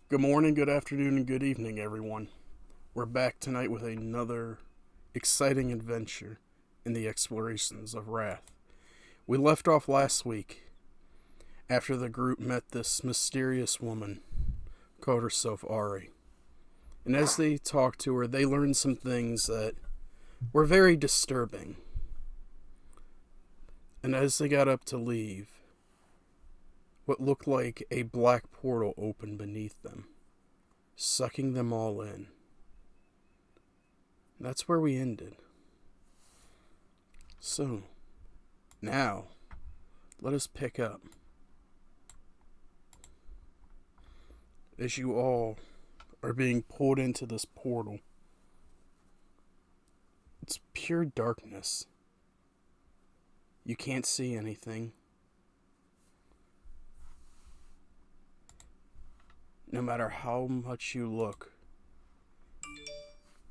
Good morning, good afternoon, and good evening, everyone. We're back tonight with another exciting adventure in the explorations of Wrath. We left off last week after the group met this mysterious woman, called herself Ari. And as they talked to her, they learned some things that were very disturbing. And as they got up to leave, what looked like a black portal opened beneath them, sucking them all in. That's where we ended. So, now, let us pick up. As you all are being pulled into this portal, it's pure darkness. You can't see anything. No matter how much you look,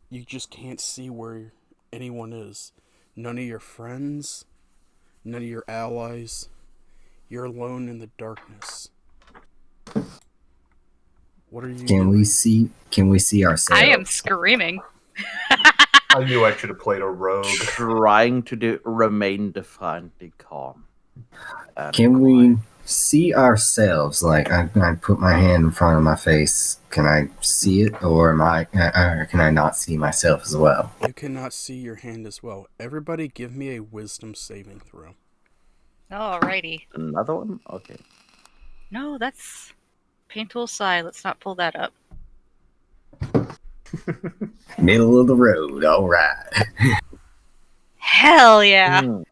you just can't see where anyone is. None of your friends, none of your allies. You're alone in the darkness. What are you Can doing? we see ourselves? I am screaming. I knew I should have played a rogue. Trying to remain defiantly calm. Can we see ourselves? Like I put my hand in front of my face. Can I see it, or can I not see myself as well? You cannot see your hand as well. Everybody give me a wisdom saving throw. Alrighty. Another one? Okay. No, that's painful side. Let's not pull that up. Middle of the road. All right. Hell yeah.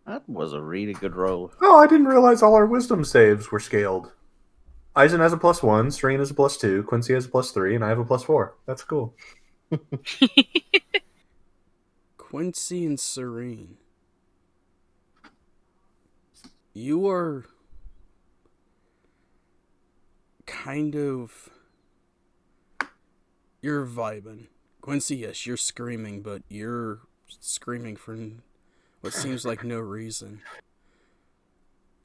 That was a really good roll. Oh, I didn't realize all our wisdom saves were scaled. Eisen has a +1, Serene has a +2, Quincy has a +3, and I have a +4. That's cool. Quincy and Serene, you are kind of... You're vibing. Quincy, yes, you're screaming, but you're screaming for what seems like no reason.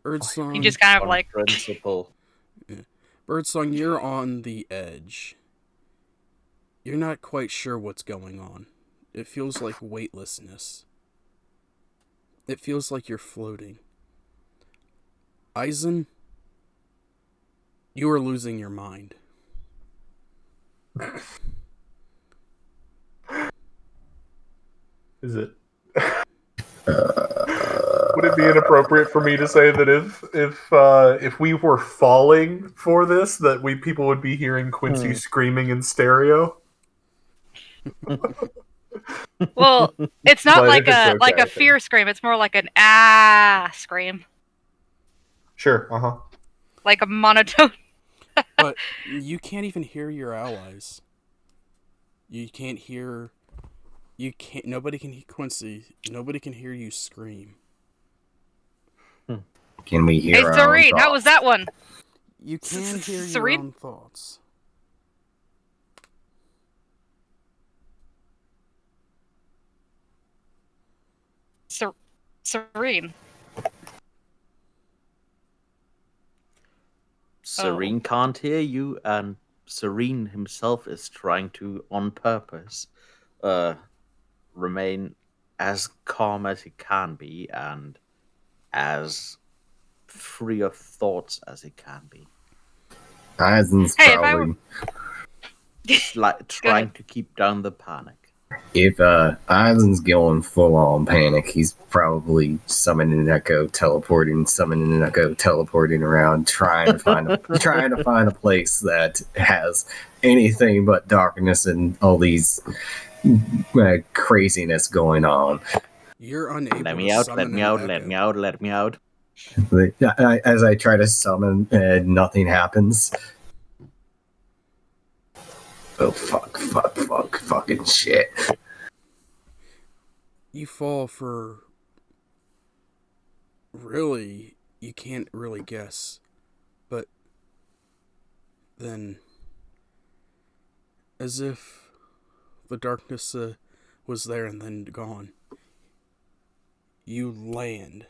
Birdsong... You just kind of like... Principle. Birdsong, you're on the edge. You're not quite sure what's going on. It feels like weightlessness. It feels like you're floating. Eisen, you are losing your mind. Is it? Would it be inappropriate for me to say that if we were falling for this, that people would be hearing Quincy screaming in stereo? Well, it's not But like if it's a okay, like I a think. fear scream. It's more like an ah scream, Sure. like a monotone. But you can't even hear your allies. You can't hear... Nobody can hear Quincy. Nobody can hear you scream. Can we hear Hey, our own Serene, how was thoughts? that one? You can hear your Serene? own thoughts. Serene. Serene can't hear you, and Serene himself is trying to, on purpose, remain as calm as he can be and as free of thoughts as he can be. Eisen's Hey, if I probably. Like trying to keep down the panic. If Eisen's going full on panic, he's probably summoning an echo, summoning an echo, teleporting around, trying to find a place that has anything but darkness and all these craziness going on. You're unable Let me to out, summon let me an out, echo. let me out, let me out. As I try to summon, nothing happens. Oh, fucking shit. You fall for... Really, you can't really guess. But then, as if the darkness was there and then gone, you land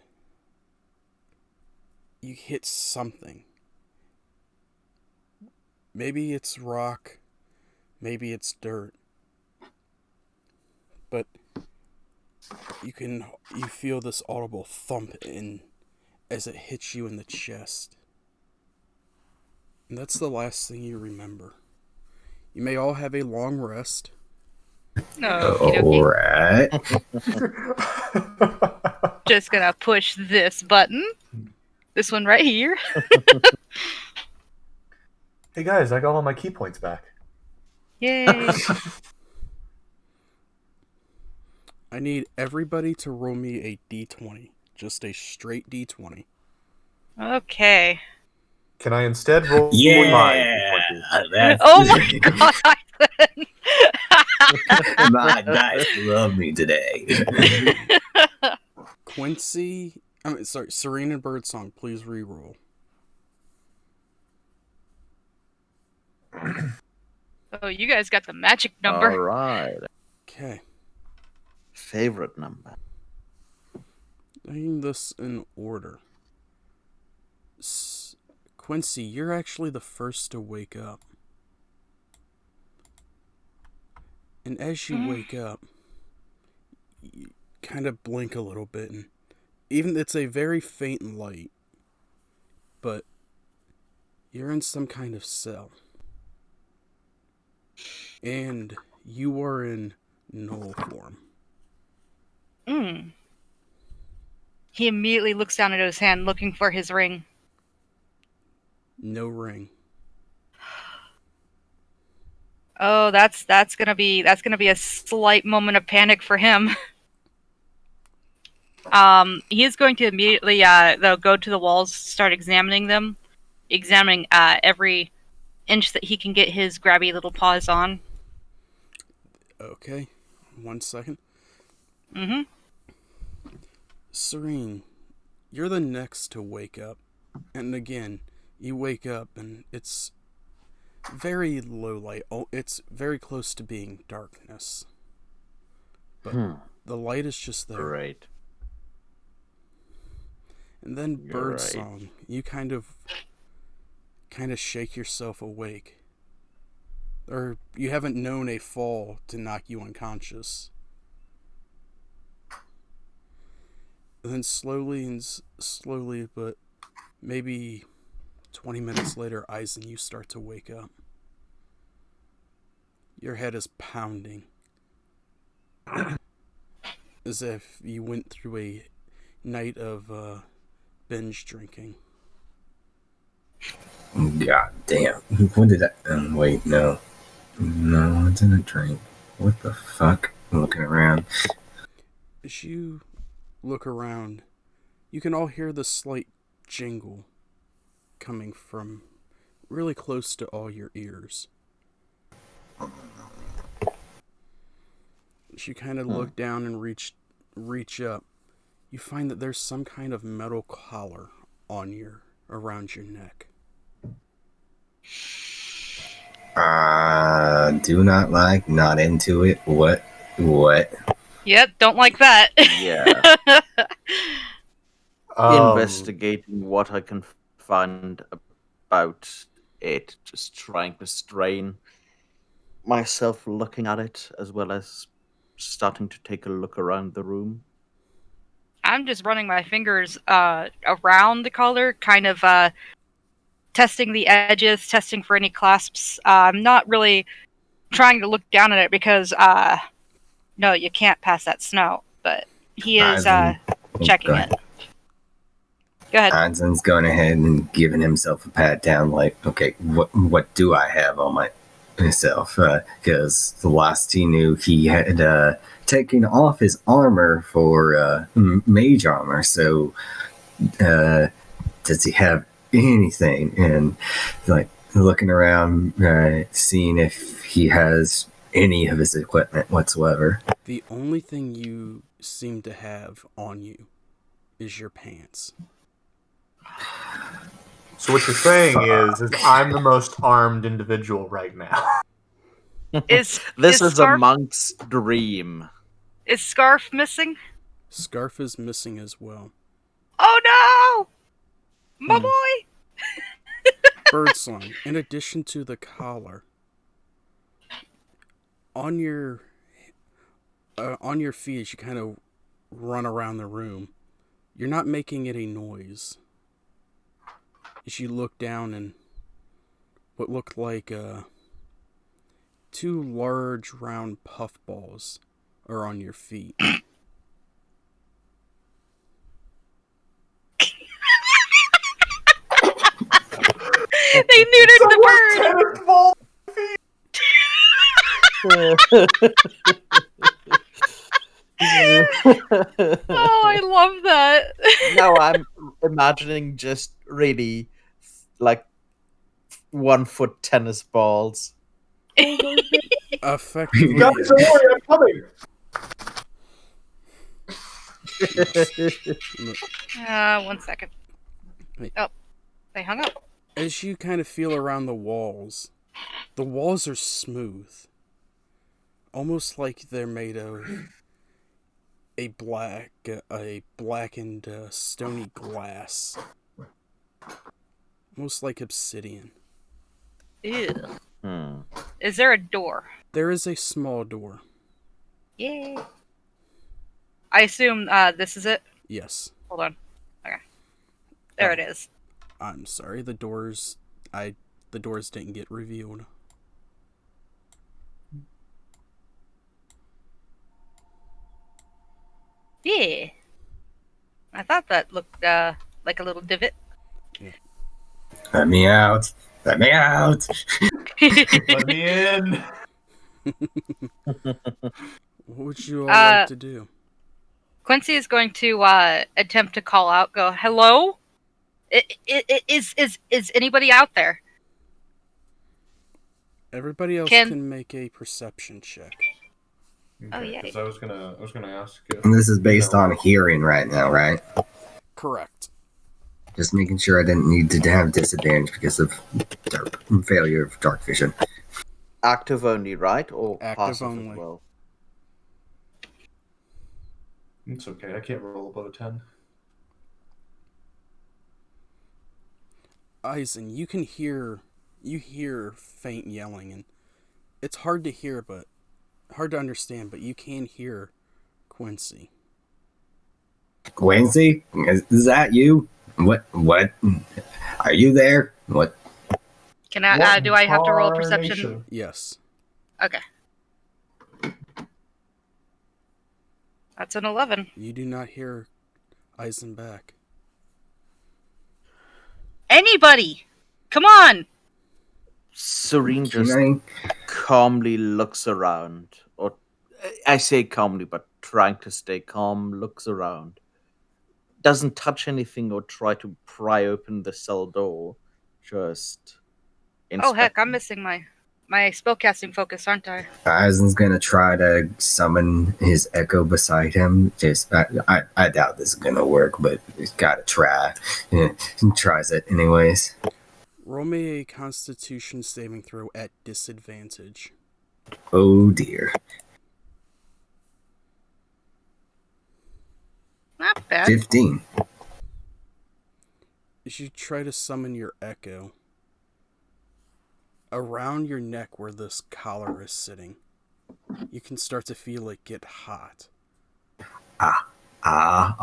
you hit something. Maybe it's rock, maybe it's dirt. But you feel this audible thump as it hits you in the chest. And that's the last thing you remember. You may all have a long rest. All right. Just gonna push this button. This one right here. Hey guys, I got all my key points back. Yay. I need everybody to roll me a d20. Just a straight d20. Okay. Can I instead roll my Yeah, D20? Oh my god, Ivan! my dice love me today. Quincy, Serene and Birdsong, please re-roll. Oh, you guys got the magic number. All right. Okay. Favorite number. Doing this in order. Quincy, you're actually the first to wake up. And as you wake up, you kind of blink a little bit, and even it's a very faint light, but you're in some kind of cell. And you are in null form. He immediately looks down at his hand, looking for his ring. No ring. Oh, that's gonna be a slight moment of panic for him. He is going to immediately though go to the walls, start examining them, examining every inch that he can get his grabby little paws on. Okay. 1 second. Mm-hmm. Serene, you're the next to wake up. And again, you wake up and it's very low light. Oh, it's very close to being darkness. But the light is just there. Great. And then You're Birdsong, right. you kind of shake yourself awake. Or you haven't known a fall to knock you unconscious. And then slowly, but maybe 20 minutes later, Eisen, you start to wake up. Your head is pounding. As if you went through a night of binge drinking. God damn. When did I... wait, no. No, I didn't drink. What the fuck? I'm looking around. As you look around, you can all hear the slight jingle coming from really close to all your ears. As you kind of look down and reach up, you find that there's some kind of metal collar around your neck. Do not like, not into it. What? Yep, don't like that. Yeah. Um, Investigating what I can find about it, just trying to strain myself looking at it, as well as starting to take a look around the room. I'm just running my fingers around the collar, kind of testing the edges, testing for any clasps. I'm not really trying to look down at it because, no, you can't pass that snout. But he is checking it. Go ahead. Eisen's going ahead and giving himself a pat down, like, okay, what do I have on myself? Because the last he knew, he had taken off his armor for mage armor. So, does he have anything? And like looking around, seeing if he has any of his equipment whatsoever. The only thing you seem to have on you is your pants. So what you're saying is I'm the most armed individual right now. Is This is a Scarf, monk's dream. is Scarf missing? Scarf is missing as well. Oh My Hmm. boy! Birdsong, in addition to the collar, on your feet as you kind of run around the room, you're not making any noise. As you look down and what looked like two large round puffballs are on your feet. They neutered the bird! Tennis ball. Oh, I love that. Now I'm imagining just really like 1 foot tennis balls. Effectively, Guys, don't worry, I'm coming. yes. 1 second. Wait. Oh, they hung up. As you kind of feel around the walls are smooth. Almost like they're made of a blackened stony glass. Almost like obsidian. Ew. Hmm. Is there a door? There is a small door. Yay. I assume this is it. Yes. Hold on. Okay. There it is. I'm sorry, the doors didn't get revealed. Yeah. I thought that looked like a little divot. Let me out. Let me out. Let me in. What would you all like to do? Quincy is going to attempt to call out. Go, hello. Is anybody out there? Everybody else can make a perception check. Oh, yeah. Because I was gonna ask. And this is based on hearing right now, right? Correct. Just making sure I didn't need to have disadvantage because of failure of dark vision. Active only, right? Or Active passive only. as well? It's okay. I can't roll above a 10. Eisen, you hear faint yelling, and it's hard to understand, but you can hear Quincy. Quincy, is that you? What? Are you there? What? Can I? Do I have to roll a perception? Incarnation. Yes. Okay. That's an 11. You do not hear Eisen back. Anybody, come on! Serene just Nine? calmly looks around, or I say calmly, but trying to stay calm, looks around. Doesn't touch anything or try to pry open the cell door. Just Oh heck, I'm inspecting. missing my spellcasting focus, aren't I? Eisen's gonna try to summon his echo beside him. I doubt this is gonna work, but he's gotta try. Yeah, he tries it anyways. Roll me a Constitution saving throw at disadvantage. Oh dear. Not bad. 15. As you try to summon your echo, around your neck where this collar is sitting, you can start to feel it get hot.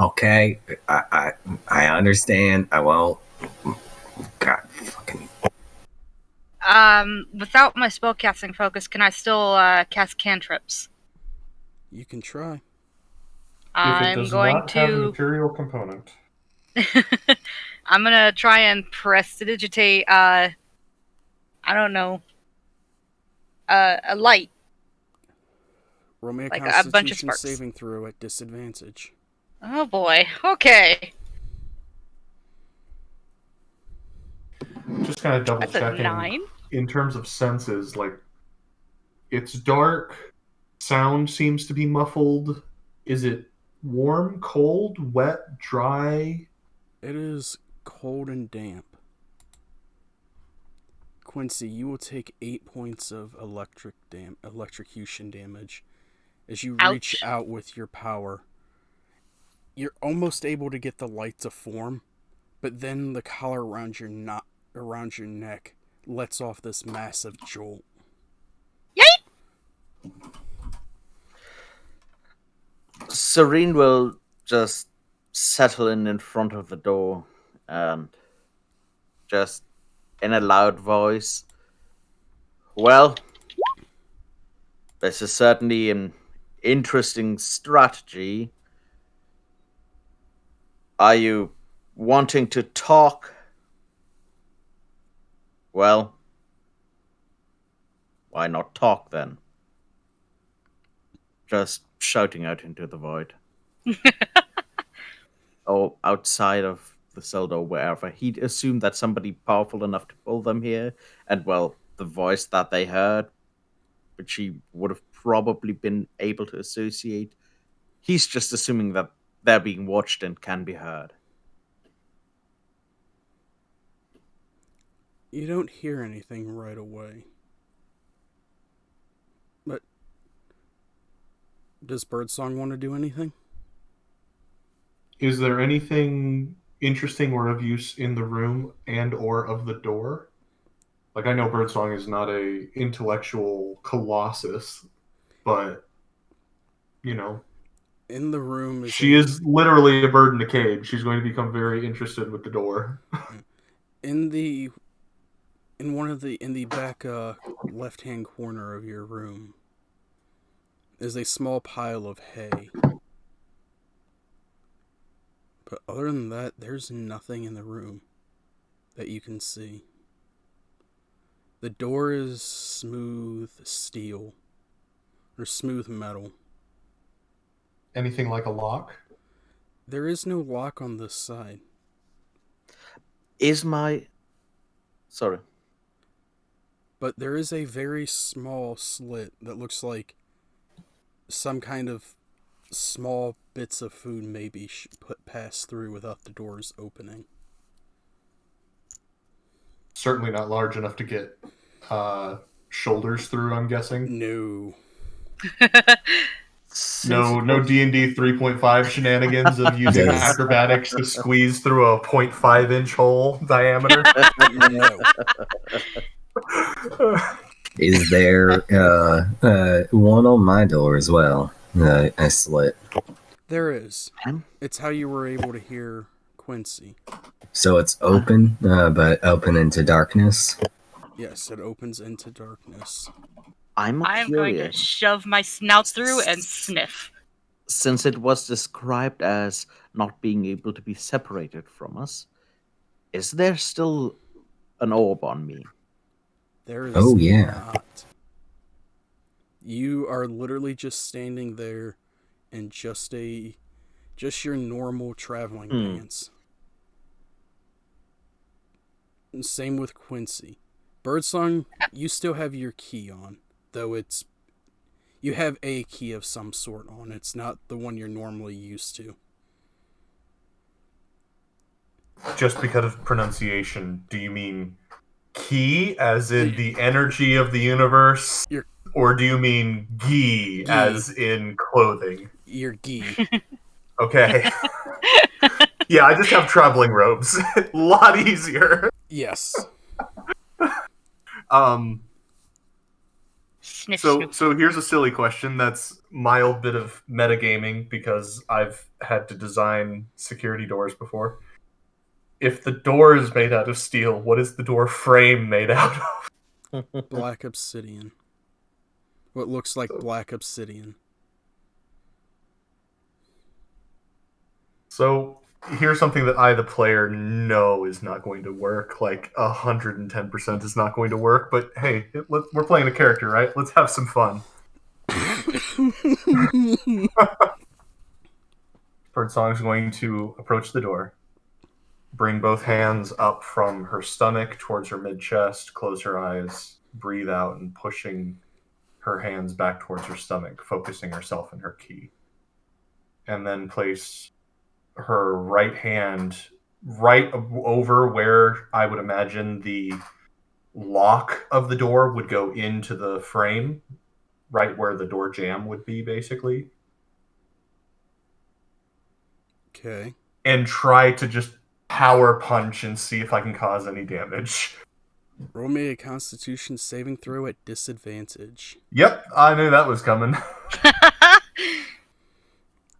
Okay. I understand. I won't. God, fucking. Without my spellcasting focus, can I still cast cantrips? You can try. If it I'm does going not have a to. material component. I'm gonna try and prestidigitate. I don't know. A light. Roll me a Like a bunch of Constitution sparks. saving throw at disadvantage. Oh boy. Okay. Just kind of double That's a checking 9. in terms of senses. Like, it's dark. Sound seems to be muffled. Is it warm, cold, wet, dry? It is cold and damp. Quincy, you will take 8 points of electrocution damage as you reach Ouch. out with your power. You're almost able to get the light to form, But then the collar around your neck lets off this massive jolt. Serene will just settle in front of the door and just in a loud voice, well, this is certainly an interesting strategy. Are you wanting to talk? Well, why not talk then? Just shouting out into the void. Or outside of the cell door, wherever. He'd assumed that somebody powerful enough to pull them here, and well, the voice that they heard, which he would have probably been able to associate. He's just assuming that they're being watched and can be heard. You don't hear anything right away. But does Birdsong want to do anything? Is there anything interesting or of use in the room and or of the door? Like, I know Birdsong is not a intellectual colossus, but you know, In the room she is literally a bird in a cage. She's going to become very interested with the door. in the back left hand corner of your room is a small pile of hay. But other than that, there's nothing in the room that you can see. The door is smooth steel or smooth metal. Anything like a lock? There is no lock on this side. Sorry. But there is a very small slit that looks like some kind of small bits of food maybe pass through without the doors opening. Certainly not large enough to get shoulders through, I'm guessing. No. No D&D 3.5 shenanigans of using Yes. acrobatics to squeeze through a 0.5-inch hole diameter. No. Is there one on my door as well? A slit. There is. It's how you were able to hear Quincy. So it's open, but open into darkness. Yes, it opens into darkness. I'm going to curious. shove my snout through and sniff. Since it was described as not being able to be separated from us, is there still an orb on me? There is Oh, yeah. not. You are literally just standing there in just your normal traveling pants. And same with Quincy. Birdsong, you still have your key on, though you have a key of some sort on. It's not the one you're normally used to. Just because of pronunciation, do you mean key as in the energy of the universe? Or do you mean gi as in clothing? Your gi. Okay. Yeah, I just have traveling robes. A lot easier. Yes. Sniff, So sniff. so here's a silly question that's mild bit of metagaming because I've had to design security doors before. If the door is made out of steel, what is the door frame made out of? Black obsidian. What looks like black obsidian. So here's something that I, the player, know is not going to work. Like 110% is not going to work. But hey, we're playing a character, right? Let's have some fun. Birdsong's going to approach the door, bring both hands up from her stomach towards her mid-chest, close her eyes, breathe out, and pushing her hands back towards her stomach, focusing herself in her key. And then place her right hand right over where I would imagine the lock of the door would go into the frame, right where the door jamb would be, basically. Okay. And try to just power punch and see if I can cause any damage. Roll me a Constitution saving throw at disadvantage. Yep, I knew that was coming.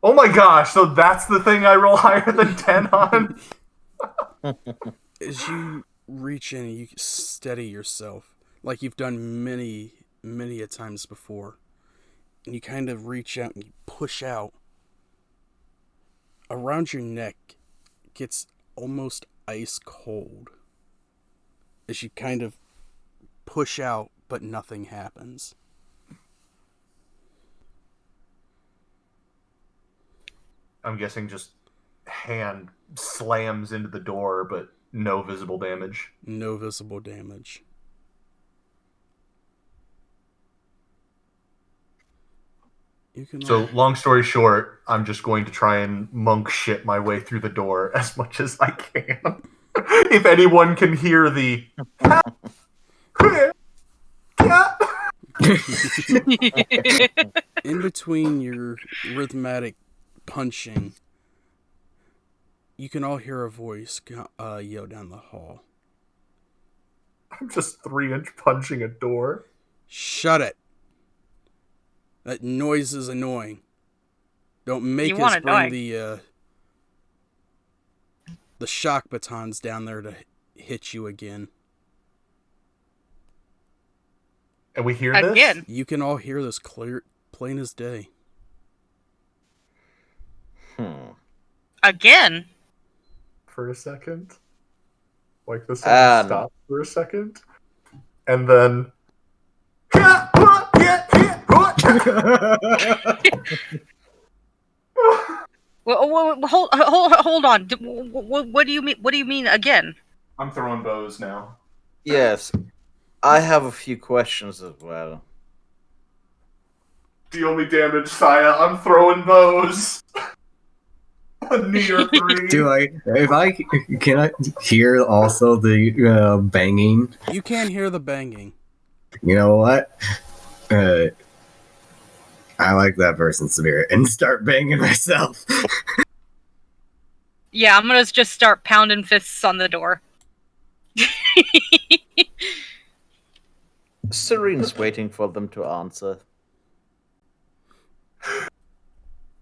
Oh my gosh, so that's the thing I roll higher than 10 on? As you reach in, you steady yourself, like you've done many, many a times before. And you kind of reach out and you push out. Around your neck gets almost ice cold. As you kind of push out, but nothing happens. I'm guessing just hand slams into the door, but no visible damage. No visible damage. So, long story short, I'm just going to try and monk shit my way through the door as much as I can. If anyone can hear the... In between your rhythmic punching, you can all hear a voice yell down the hall. I'm just 3-inch punching a door. Shut it! That noise is annoying. Don't make You us want bring annoying. the shock batons down there to hit you again. And we hear Again. this? You can all hear this clear, plain as day. Again. For a second. Like the sound stops for a second. And then... Well, hold on. What do you mean? What do you mean again? I'm throwing bows now. Yes, I have a few questions as well. Deal me damage, Saya. I'm throwing bows. A near 3. Can I hear also the banging? You can't hear the banging. You know what? I like that person's spirit and start banging myself. Yeah, I'm gonna just start pounding fists on the door. Serene's waiting for them to answer.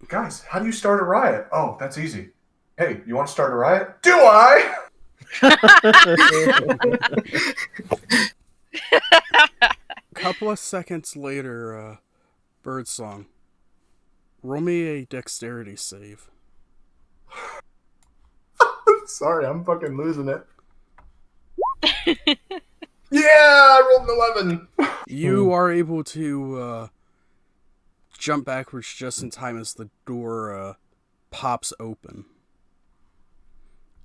Guys, how do you start a riot? Oh, that's easy. Hey, you want to start a riot? Do I? Couple of seconds later, Birdsong, roll me a dexterity save. Sorry, I'm fucking losing it. Yeah, I rolled an 11. You are able to jump backwards just in time as the door pops open.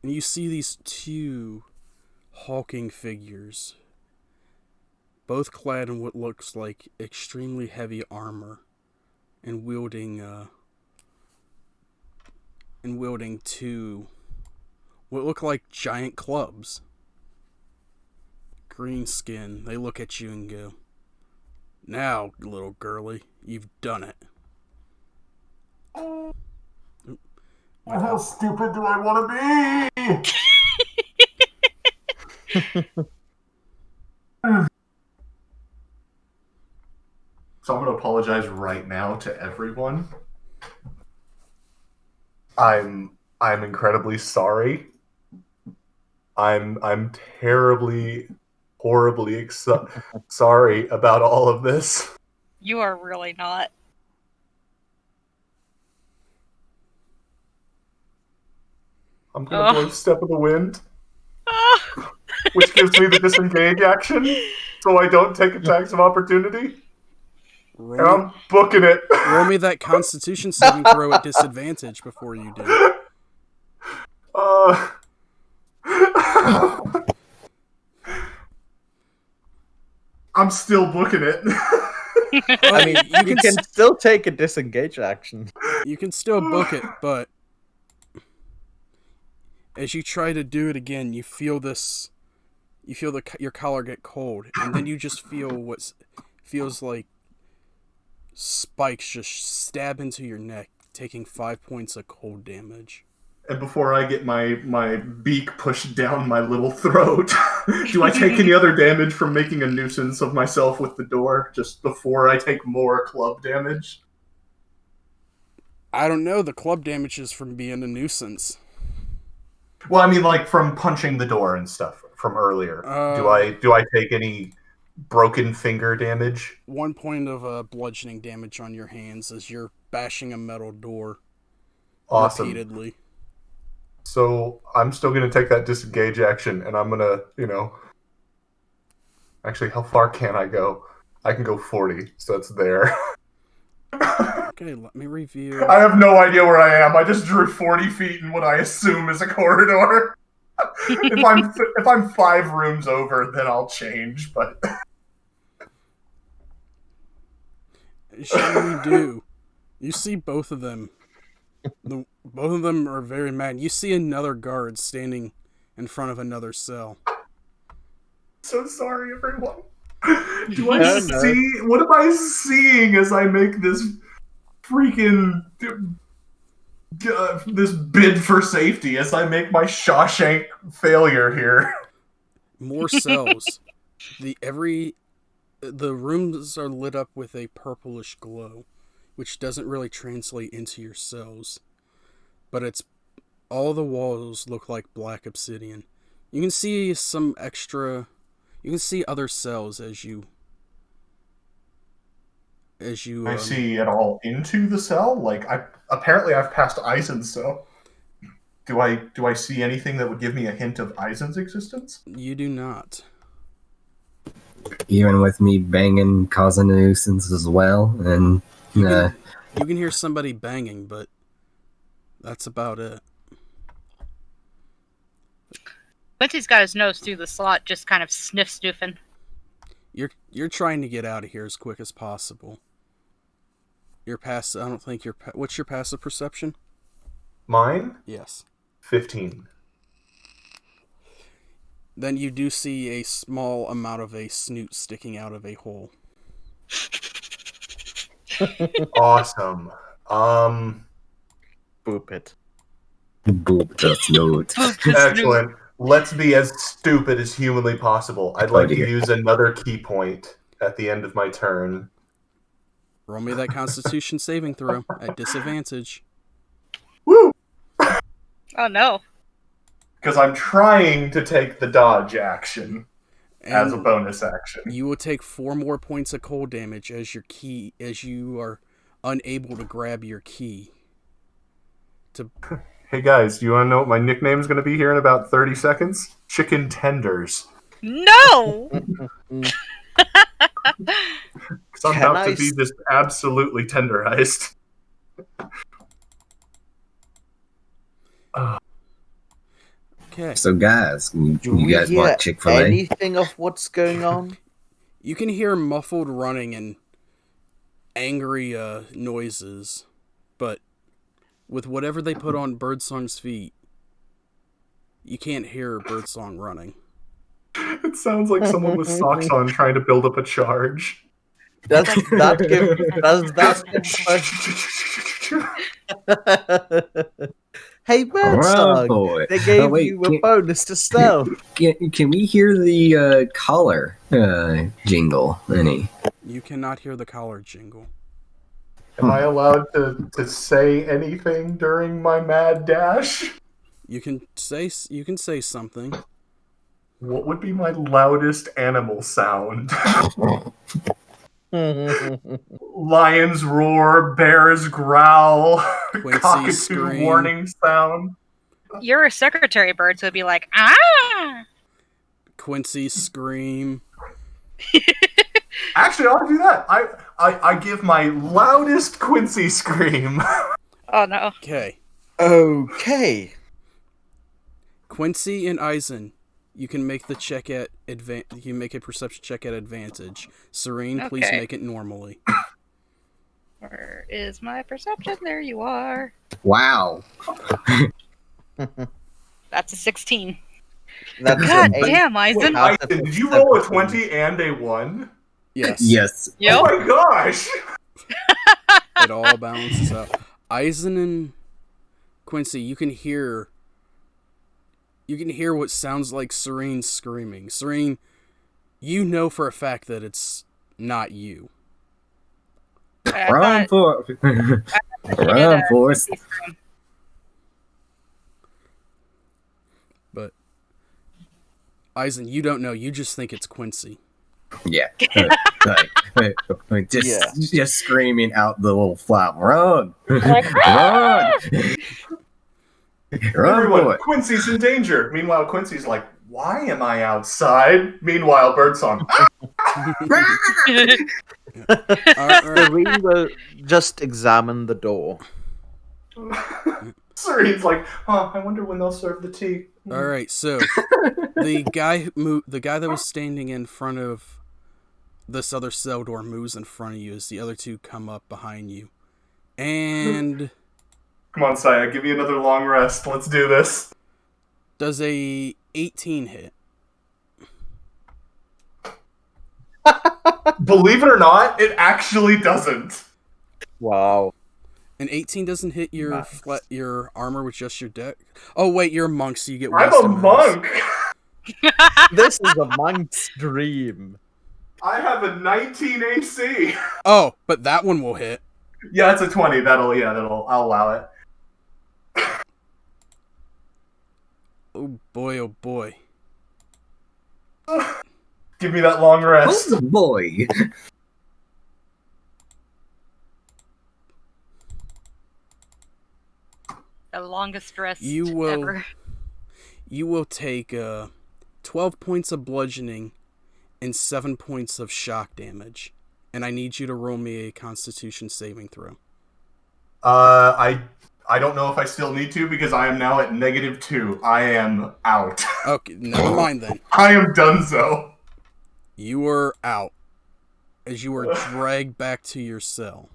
And you see these two hulking figures, both clad in what looks like extremely heavy armor and wielding two what look like giant clubs. Green skin. They look at you and go, "Now, little girlie, you've done it." How stupid do I want to be? So I'm going to apologize right now to everyone. I'm incredibly sorry. I'm terribly, horribly sorry about all of this. You are really not. I'm going to blow Step of the Wind, which gives me the disengage action, so I don't take attacks of opportunity. And I'm booking it. Roll me that Constitution saving throw at disadvantage before you do. I'm still booking it. I mean, you can still take a disengage action. You can still book it, but as you try to do it again, you feel this. You feel your collar get cold, and then you just feel what feels like spikes just stab into your neck, taking 5 points of cold damage. And before I get my beak pushed down my little throat, do I take any other damage from making a nuisance of myself with the door just before I take more club damage? I don't know. The club damage is from being a nuisance. Well, I mean, like from punching the door and stuff from earlier. Do I take any broken finger damage? 1 point of bludgeoning damage on your hands as you're bashing a metal door Awesome. repeatedly. So I'm still going to take that disengage action, and I'm going to, Actually, how far can I go? I can go 40, so it's there. Okay, let me review. I have no idea where I am. I just drew 40 feet in what I assume is a corridor. If I'm 5 rooms over, then I'll change, but... Sure you do. You see both of them. Both of them are very mad. You see another guard standing in front of another cell. So sorry, everyone. Do I see... What am I seeing as I make this freaking... this bid for safety, as I make my Shawshank failure here? More cells. The rooms are lit up with a purplish glow, which doesn't really translate into your cells. But it's all the walls look like black obsidian. You can see some extra... You can see other cells as you... I see it all into the cell? Like, apparently I've passed Eisen's cell. Do I see anything that would give me a hint of Eisen's existence? You do not. Even with me banging, causing a nuisance as well, and You can hear somebody banging, but that's about it. Once he's got his nose through the slot, just kind of snoofing. You're trying to get out of here as quick as possible. I don't think what's your passive perception? Mine? Yes. 15. Then you do see a small amount of a snoot sticking out of a hole. Awesome. Boop it. boop the snoot. Excellent. Let's be as stupid as humanly possible. I'd like to use another key point at the end of my turn. Roll me that Constitution saving throw at disadvantage. Woo! Oh no. Because I'm trying to take the dodge action as a And bonus action. you will take 4 more points of cold damage as you are unable to grab your key. Hey guys, you want to know what my nickname is going to be here in about 30 seconds? Chicken Tenders. No! Because I'm about to be just absolutely tenderized. Okay. So guys, you we guys hear want Chick-fil-A? anything of what's going on? You can hear muffled running and angry noises, but with whatever they put on Birdsong's feet, you can't hear Birdsong running. It sounds like someone with socks on trying to build up a charge. Does that give Hey Birdsong, boy. they gave wait, you a bonus to stealth. Can we hear the collar jingle? Any? You cannot hear the collar jingle. Am I allowed to say anything during my mad dash? You can say something. What would be my loudest animal sound? Lions roar, bears growl, Quincy cockatoo scream. warning sound. You're a secretary bird, so it'd be like, ah! Quincy scream. Actually, I'll do that. I give my loudest Quincy scream. Oh no. Okay. Okay. Quincy and Eisen, you can make the check at you can make a perception check at advantage. Serene, please Okay. make it normally. Where is my perception? There you are. Wow. That's a 16. That's God an 8. damn, Eisen. Wow. Wait, did you roll a 20 and a 1? Yes. Yes. Yep. Oh my gosh! It all balances out. Eisen and Quincy, you can hear what sounds like Serene screaming. Serene, you know for a fact that it's not you. Run for Run, Forrest. But Eisen, you don't know. You just think it's Quincy. Yeah. Just screaming out the little flap. Run! Run! Run, Everyone, boy! Quincy's in danger. Meanwhile, Quincy's like, why am I outside? Meanwhile, Birdsong. Serene will just examine the door. Serene's like, I wonder when they'll serve the tea. All right, so the guy that was standing in front of this other cell door moves in front of you as the other two come up behind you. And Come on, Saya, give me another long rest. Let's do this. does a 18 hit? Believe it or not, it actually doesn't. Wow. An 18 doesn't hit your your armor with just your deck? Oh, wait, you're a monk, so you get I'm a wisdom bonus. monk. This is a monk's dream. I have a 19 AC. Oh, but that one will hit. Yeah, it's a 20. I'll allow it. Oh boy, oh boy. Give me that long rest. Oh, boy! The longest rest You will ever. You will take 12 points of bludgeoning and 7 points of shock damage. And I need you to roll me a Constitution saving throw. I don't know if I still need to because I am now at -2. I am out. Okay, never mind then. I am donezo. You are out as you are dragged back to your cell.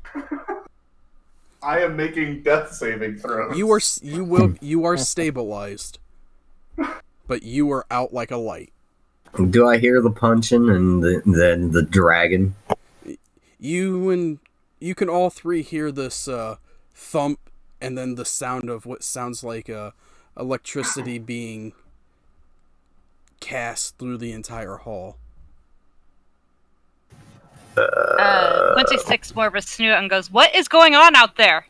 I am making death saving throws. You are stabilized, but you are out like a light. Do I hear the punching and the dragon? You can all three hear this thump and then the sound of what sounds like electricity being cast through the entire hall. Quincy sticks more of a snoot and goes, "What is going on out there?"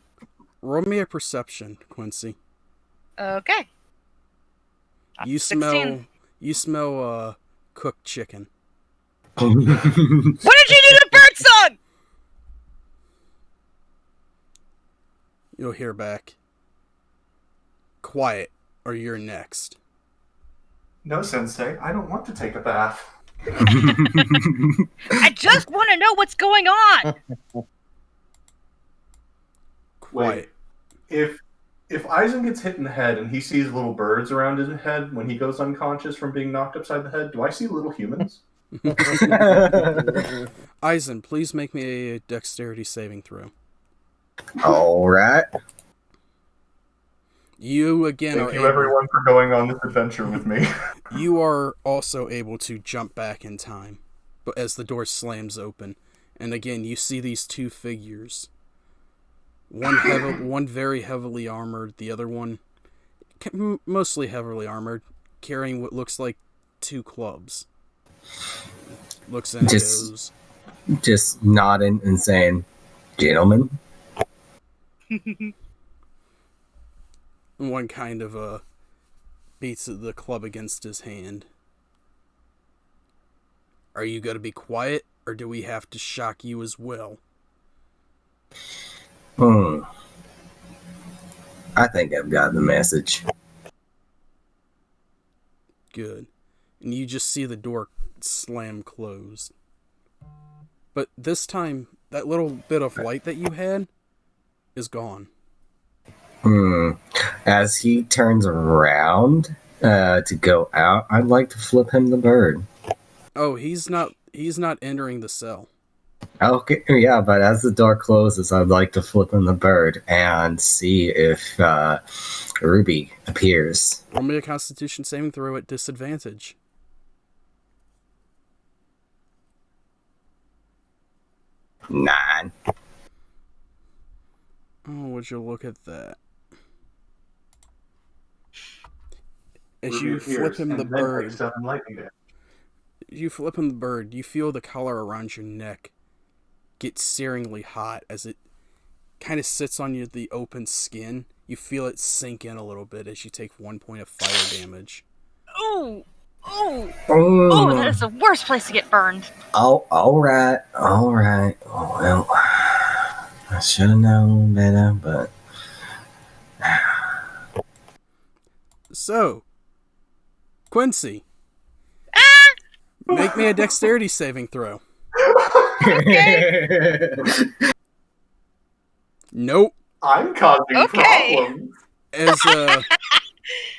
Roll me a perception, Quincy. Okay. You 16. smell cooked chicken. What did you do to Birdsong? You'll hear back. Quiet, or you're next. No, Sensei, I don't want to take a bath. I just want to know what's going on. Quiet. Wait, if Eisen gets hit in the head and he sees little birds around his head when he goes unconscious from being knocked upside the head, do I see little humans? Eisen, please make me a dexterity saving throw. All right. You again Thank are you, able, everyone, for going on this adventure with me. You are also able to jump back in time, but as the door slams open, and again you see these two figures. One very heavily armored, the other one mostly heavily armored, carrying what looks like two clubs. Looks and goes. Just nodding and saying, "Gentlemen." One kind of beats the club against his hand. Are you going to be quiet, or do we have to shock you as well? I think I've got the message. Good. And you just see the door slam closed. But this time, that little bit of light that you had is gone. As he turns around to go out, I'd like to flip him the bird. Oh, he's not entering the cell. Okay, yeah, but as the door closes, I'd like to flip him the bird and see if Ruby appears. Roll me a Constitution saving throw at disadvantage. Nine. Oh, would you look at that? As Ruby you appears, flip him and the then bird, takes 7 lightning damage. you feel the collar around your neck get searingly hot as it kind of sits on the open skin. You feel it sink in a little bit as you take 1 point of fire damage. Ooh, ooh, Oh, ooh! That is the worst place to get burned. all right. Oh, well, I should have known better, but So, Quincy, make me a dexterity saving throw. Nope. I'm causing Okay. problems.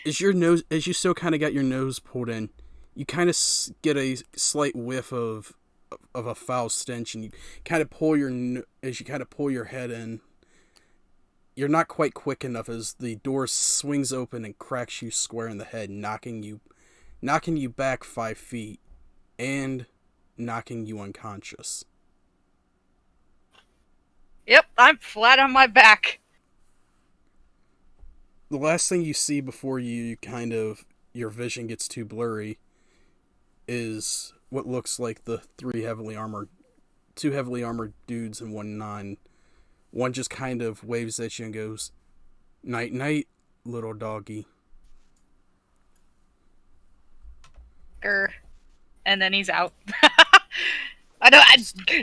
As your nose, as you still kind of got your nose pulled in, you kind of get a slight whiff of a foul stench, and you kind of as you kind of pull your head in. You're not quite quick enough as the door swings open and cracks you square in the head, knocking you back 5 feet, and knocking you unconscious. Yep, I'm flat on my back. The last thing you see before your vision gets too blurry is what looks like the two heavily armored dudes and one non. One just kind of waves at you and goes, "Night night, little doggy." And then he's out.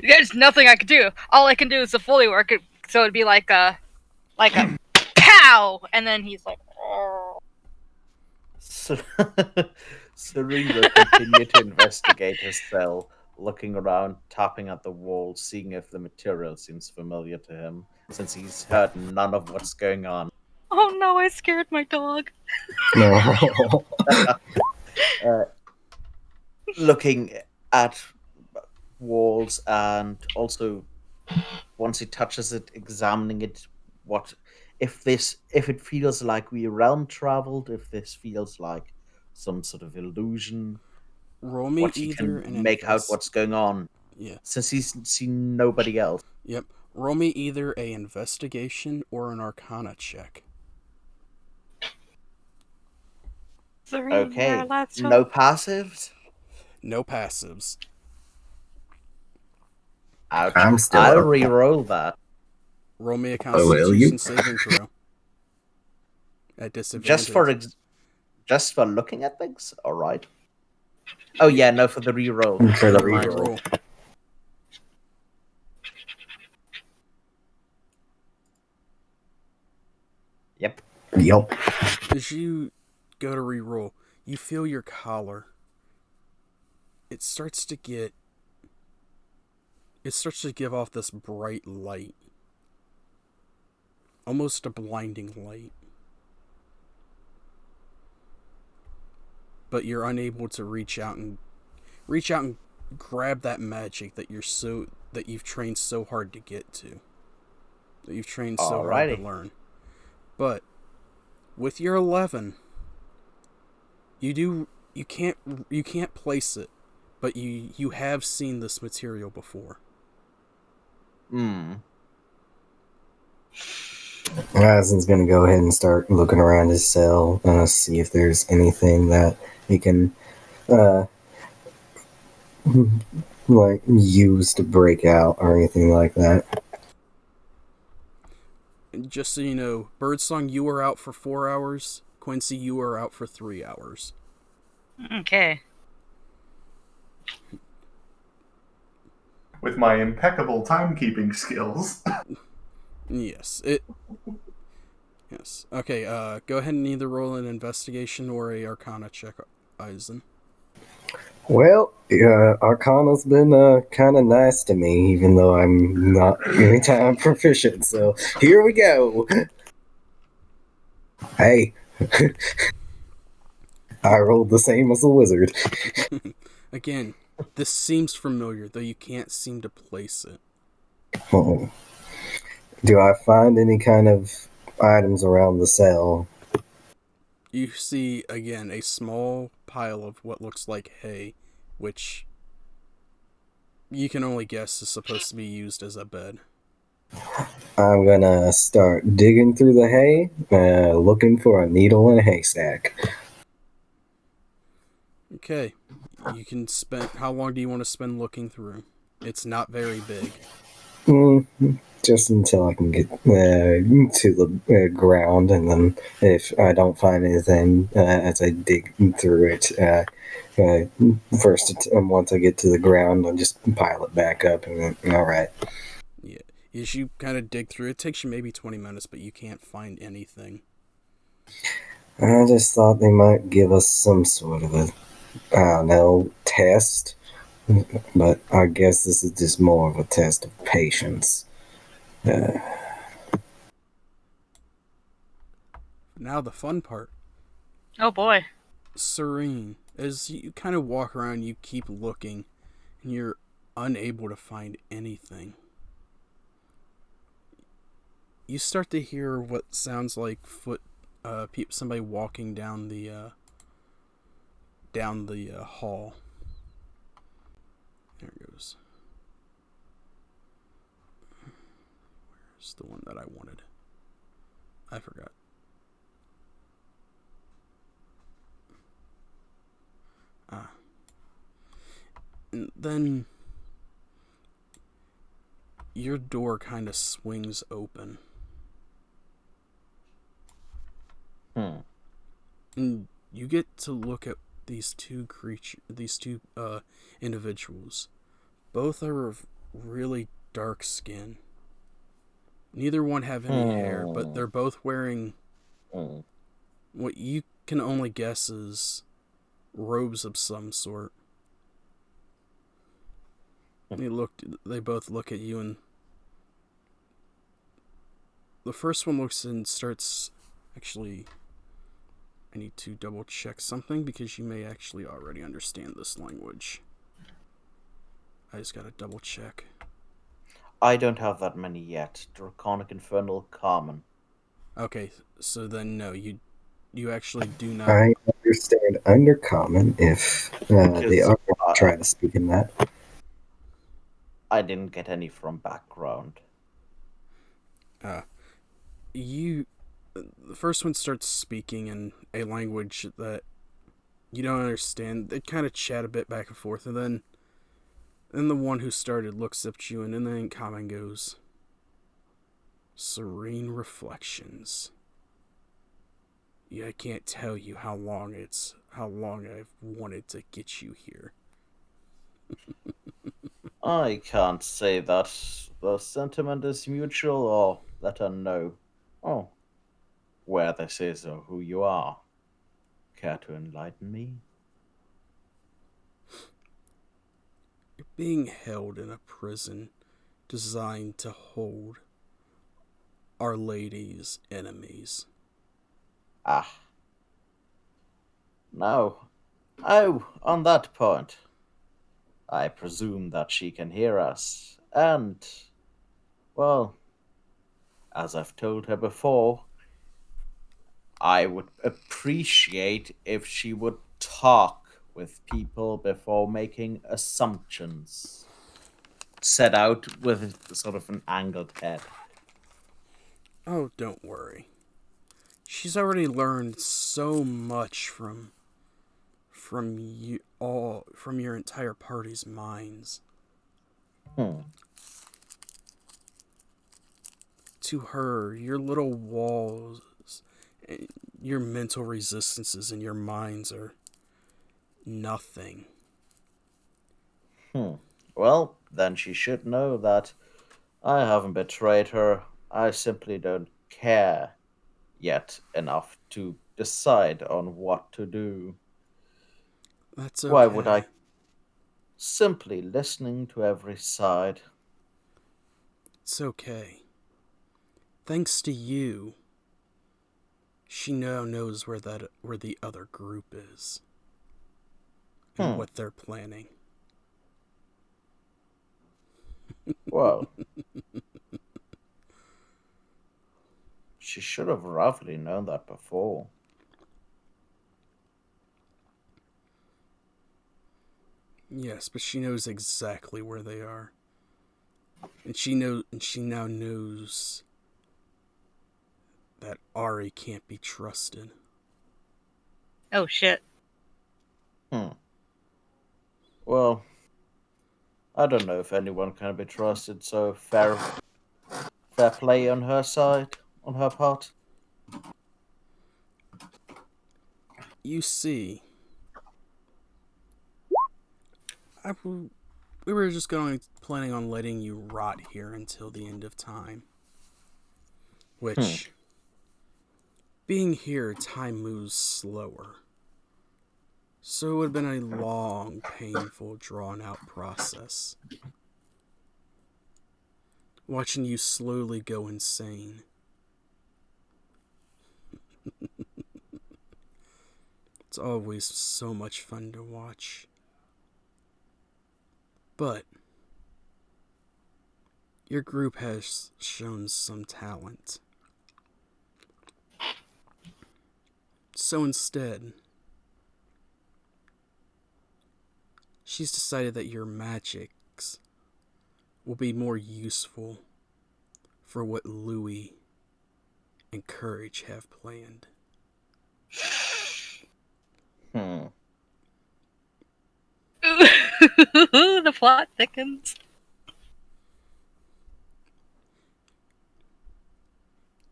There's nothing I could do. All I can do is the Foley work, so it'd be like a pow, and then he's like, oh. Serena continued to investigate his cell, looking around, tapping at the wall, seeing if the material seems familiar to him, since he's heard none of what's going on. Oh no, I scared my dog. no. Looking at walls, and also once he touches it, examining it, if it feels like we realm traveled, if this feels like some sort of illusion. Roll me what he either can make out what's going on. Yeah. Since he's seen nobody else. Yep. Roll me either a investigation or an arcana check. Okay. No passives? No passives. Ouch. I'm still I'll up. re-roll that. Roll me a will you? Constitution saving throw. At disadvantage. Just for looking at things? Alright. Oh yeah, no, for the re-roll. For the Reroll. Yep. As you go to re-roll, you feel your collar. It starts to give off this bright light. Almost a blinding light. But you're unable to reach out and grab that magic that you've trained so hard to get to. That you've trained so hard to learn. But with your 11, you can't place it, but you have seen this material before. Ryzen's gonna go ahead and start looking around his cell, see if there's anything that he can like use to break out or anything like that. Just so you know, Birdsong, you are out for 4 hours. Quincy, you are out for 3 hours. Okay. With my impeccable timekeeping skills. Yes. Yes. Okay, go ahead and either roll an investigation or a arcana check, Eisen. Well, Arcana's been kind of nice to me, even though I'm not anytime proficient, so here we go. Hey. I rolled the same as the wizard. Again, this seems familiar, though you can't seem to place it. Oh. Do I find any kind of items around the cell? You see, again, a small pile of what looks like hay, which you can only guess is supposed to be used as a bed. I'm gonna start digging through the hay, looking for a needle in a haystack. Okay. You can spend. How long do you want to spend looking through? It's not very big. Just until I can get to the ground, and then if I don't find anything as I dig through it, once I get to the ground, I'll just pile it back up, and then, all right. Yeah. As you kind of dig through, it takes you maybe 20 minutes, but you can't find anything. I just thought they might give us some sort of a, I don't know, test, but I guess this is just more of a test of patience. Now the fun part. Oh boy. Serene. As you kind of walk around, you keep looking, and you're unable to find anything. You start to hear what sounds like somebody walking down the hall. There it goes. Where's the one that I wanted? I forgot. And then your door kind of swings open. And you get to look at these two individuals. Both are of really dark skin. Neither one have any hair, but they're both wearing what you can only guess is robes of some sort. They both look at you, and the first one looks and starts, actually, I need to double check something because you may actually already understand this language. I just gotta double check. I don't have that many yet. Draconic Infernal Common. Okay, so then no, you actually do not. I understand Undercommon if the other try to speak in that. I didn't get any from background. The first one starts speaking in a language that you don't understand. They kind of chat a bit back and forth, and then the one who started looks up at you, and then common goes, "Serene reflections. Yeah, I can't tell you how long I've wanted to get you here." I can't say that the sentiment is mutual or that I know. Oh, where this is or who you are. Care to enlighten me? You're being held in a prison designed to hold Our Lady's enemies. Ah. No. Oh, on that point. I presume that she can hear us, and, well, as I've told her before, I would appreciate if she would talk with people before making assumptions. Set out with sort of an angled head. Oh, don't worry. She's already learned so much from your entire party's minds. To her, your little walls, your mental resistances in your minds are nothing. Well, then she should know that I haven't betrayed her. I simply don't care yet enough to decide on what to do. That's okay. Why would I? Simply listening to every side. It's okay. Thanks to you, she now knows where the other group is and what they're planning. Well, she should have roughly known that before. Yes, but she knows exactly where they are. And she now knows that Ari can't be trusted. Oh shit. Well, I don't know if anyone can be trusted, so fair play on her side, on her part. You see, I, we were just planning on letting you rot here until the end of time. Hmm. Which, being here, time moves slower. So it would have been a long, painful, drawn out process. Watching you slowly go insane. It's always so much fun to watch. But your group has shown some talent. So instead, she's decided that your magics will be more useful for what Louis and Courage have planned. Hmm. The plot thickens.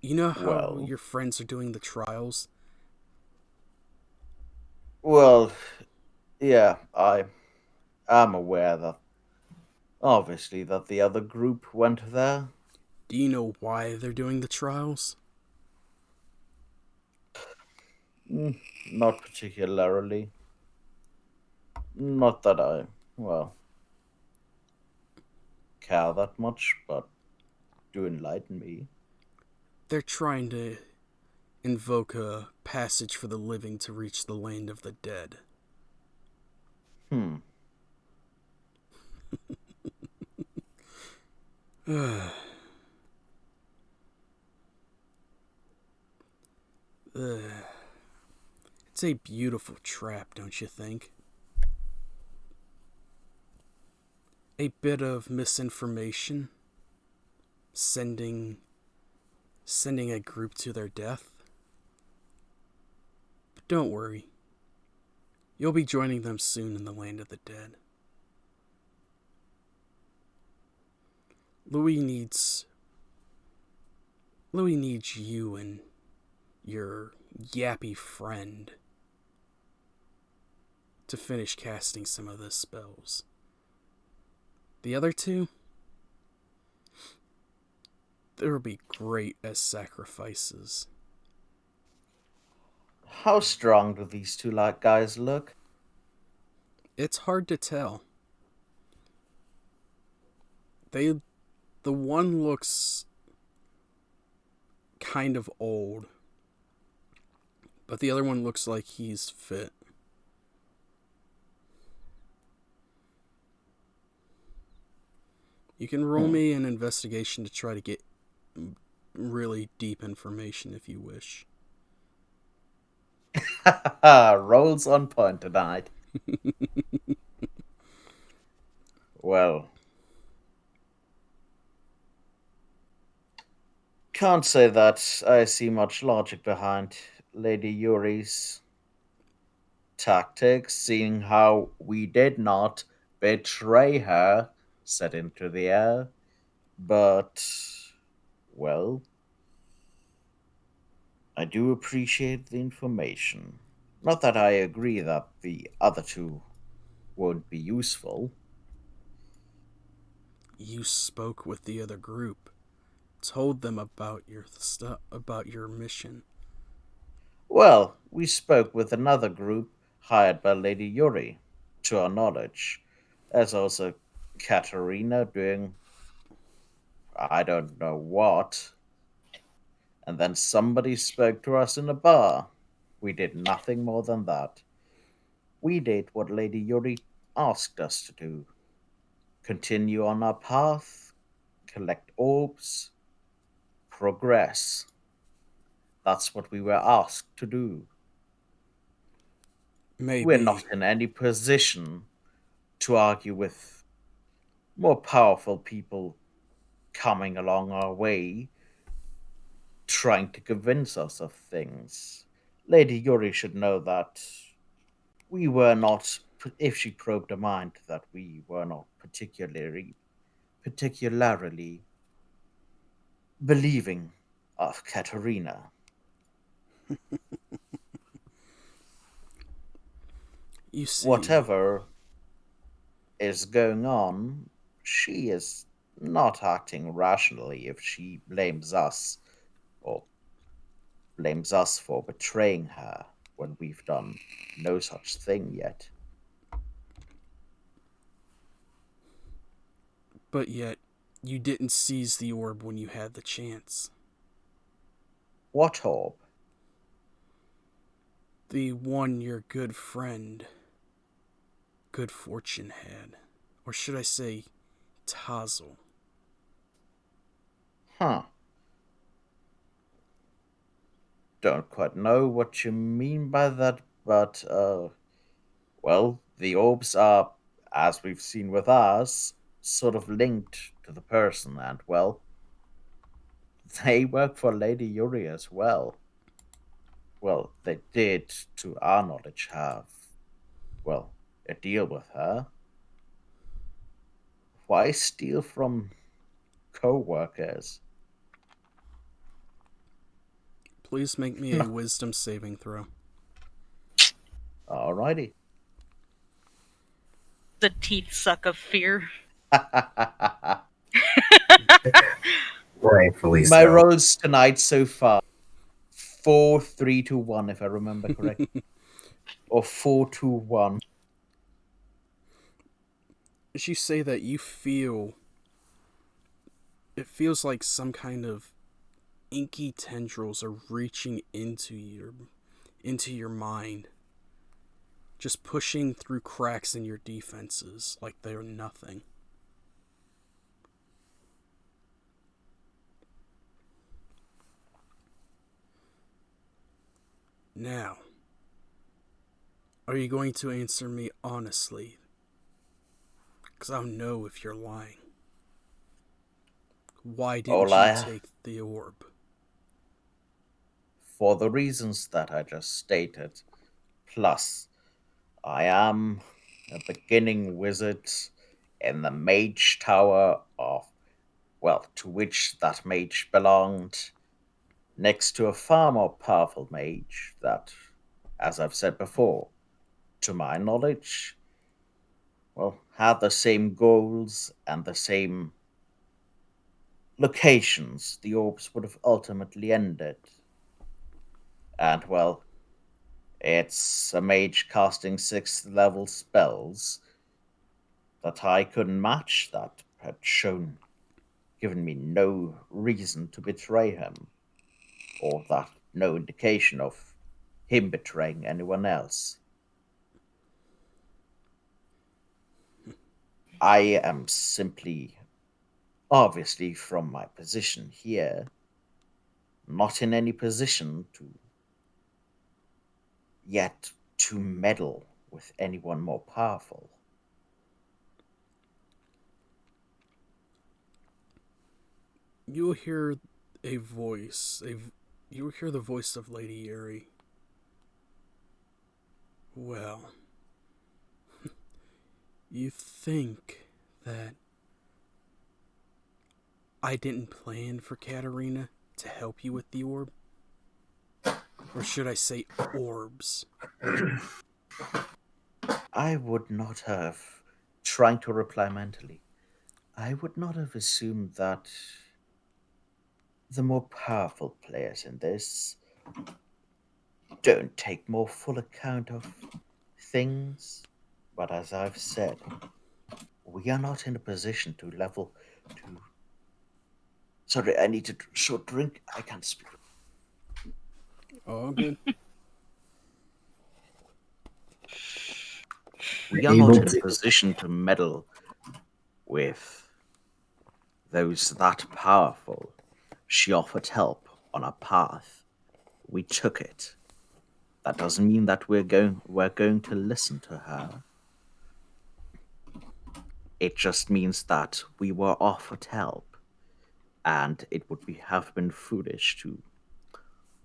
You know how Well, your friends are doing the trials? well, yeah, I'm aware that obviously that the other group went there. Do you know why they're doing the trials? Mm, not particularly. Not that I, well, care that much, but do enlighten me. They're trying to invoke a passage for the living to reach the land of the dead. Hmm. Ugh. It's a beautiful trap, don't you think? A bit of misinformation, sending a group to their death. But don't worry. You'll be joining them soon in the land of the dead. Louis needs you and your yappy friend to finish casting some of the spells. The other two, they'll be great as sacrifices. How strong do these two like guys look? It's hard to tell. The one looks kind of old, but the other one looks like he's fit. You can roll Hmm. me an investigation to try to get really deep information if you wish. Rolls on point tonight. Well, can't say that I see much logic behind Lady Yuri's tactics, seeing how we did not betray her, set into the air. But, well, I do appreciate the information. Not that I agree that the other two won't be useful. You spoke with the other group, told them about about your mission. Well, we spoke with another group hired by Lady Yuri, to our knowledge. There's also Katerina doing I don't know what. And then somebody spoke to us in a bar. We did nothing more than that. We did what Lady Yuri asked us to do, continue on our path, collect orbs, progress. That's what we were asked to do. We're not Maybe. in any position to argue with more powerful people coming along our way trying to convince us of things. Lady Yuri should know that we were not if she probed a mind that we were not particularly believing of Katerina. You see, Whatever is going on, she is not acting rationally if she or blames us for betraying her when we've done no such thing yet. but yet, you didn't seize the orb when you had the chance. What orb? The one your good friend, Good Fortune had. Or should I say, Tazzle. Huh. Don't quite know what you mean by that, but, well, the orbs are, as we've seen with us, sort of linked to the person, and, well, they work for Lady Yuri as well. Well, they did, to our knowledge, have, well, a deal with her. Why steal from co workers? Please make me a wisdom saving throw. Alrighty. The teeth suck of fear. Rightfully My so. rolls tonight so far 4-3-1, if I remember correctly. Or 4-1. As you say that, you feel. It feels like some kind of inky tendrils are reaching into your mind, just pushing through cracks in your defenses like they're nothing. Now, are you going to answer me honestly? Because I'll know if you're lying. Why didn't you take the orb? For the reasons that I just stated. Plus, I am a beginning wizard in the mage tower to which that mage belonged, next to a far more powerful mage that, as I've said before, to my knowledge, had the same goals and the same locations the orbs would have ultimately ended. And, well, it's a mage casting 6th level spells that I couldn't match, that had given me no reason to betray him, or that no indication of him betraying anyone else. I am simply, obviously from my position here, not in any position to meddle with anyone more powerful. You'll hear a voice. You'll hear the voice of Lady Yuri. Well, you think that I didn't plan for Katerina to help you with the orb? Or should I say orbs? I would not have, trying to reply mentally, I would not have assumed that the more powerful players in this don't take more full account of things. But as I've said, we are not in a position to level to. Sorry, I need a short drink. I can't speak. Oh, good. We are not in a position to meddle with those that powerful. She offered help on our path. We took it. That doesn't mean that we're going to listen to her. It just means that we were offered help, and it would have been foolish to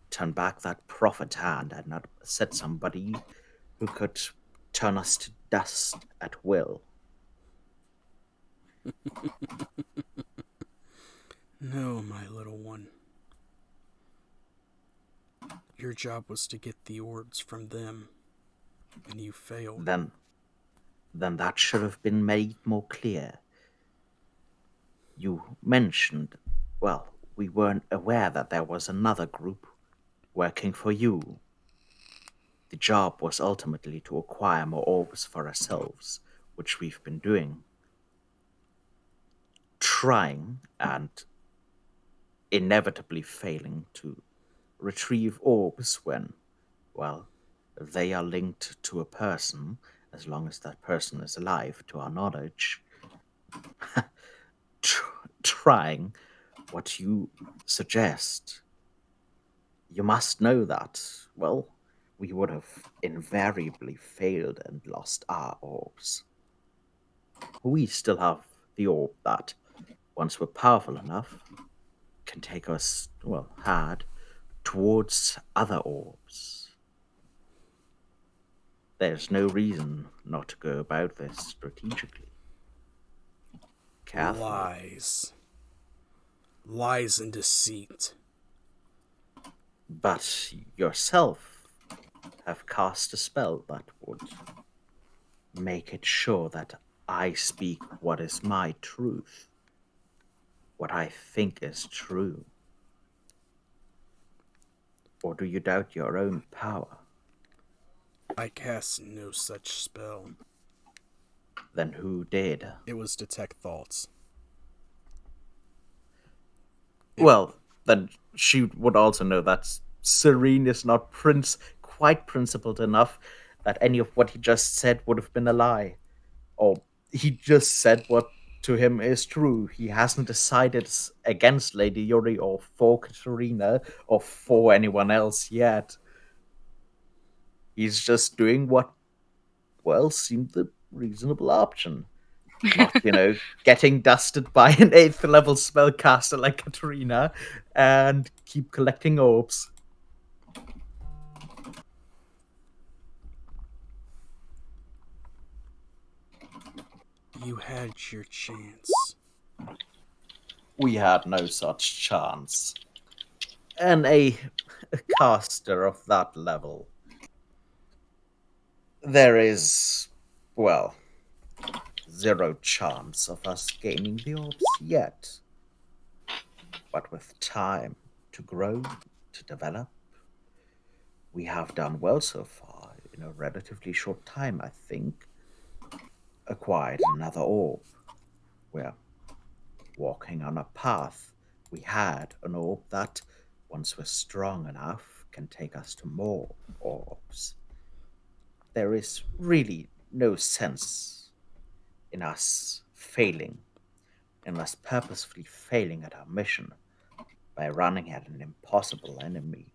turn back that prophet hand and not set somebody who could turn us to dust at will. No, my little one. Your job was to get the orbs from them, and you failed. Then that should have been made more clear. You mentioned, well, we weren't aware that there was another group working for you. The job was ultimately to acquire more orbs for ourselves, which we've been doing. Trying and inevitably failing to retrieve orbs when, well, they are linked to a person, as long as that person is alive, to our knowledge. Trying what you suggest. You must know that, well, we would have invariably failed and lost our orbs. We still have the orb that, once we're powerful enough, can take us, well, towards other orbs. There's no reason not to go about this strategically. Carefully. Lies and deceit. But yourself have cast a spell that would make it sure that I speak what is my truth, what I think is true. Or do you doubt your own power? I cast no such spell. Then who did? It was detect thoughts. Well, then she would also know that Serene is not quite principled enough that any of what he just said would have been a lie. Or he just said what to him is true. He hasn't decided against Lady Yuri or for Katerina or for anyone else yet. He's just doing what, well, seemed the reasonable option. Not, getting dusted by an 8th level spellcaster like Katerina and keep collecting orbs. You had your chance. We had no such chance. And a caster of that level, there is, well, zero chance of us gaining the orbs yet. But with time to grow, to develop, we have done well so far. In a relatively short time, I think. Acquired another orb. We're walking on a path. We had an orb that, once we're strong enough, can take us to more orbs. There is really no sense in us failing, in us purposefully failing at our mission by running at an impossible enemy.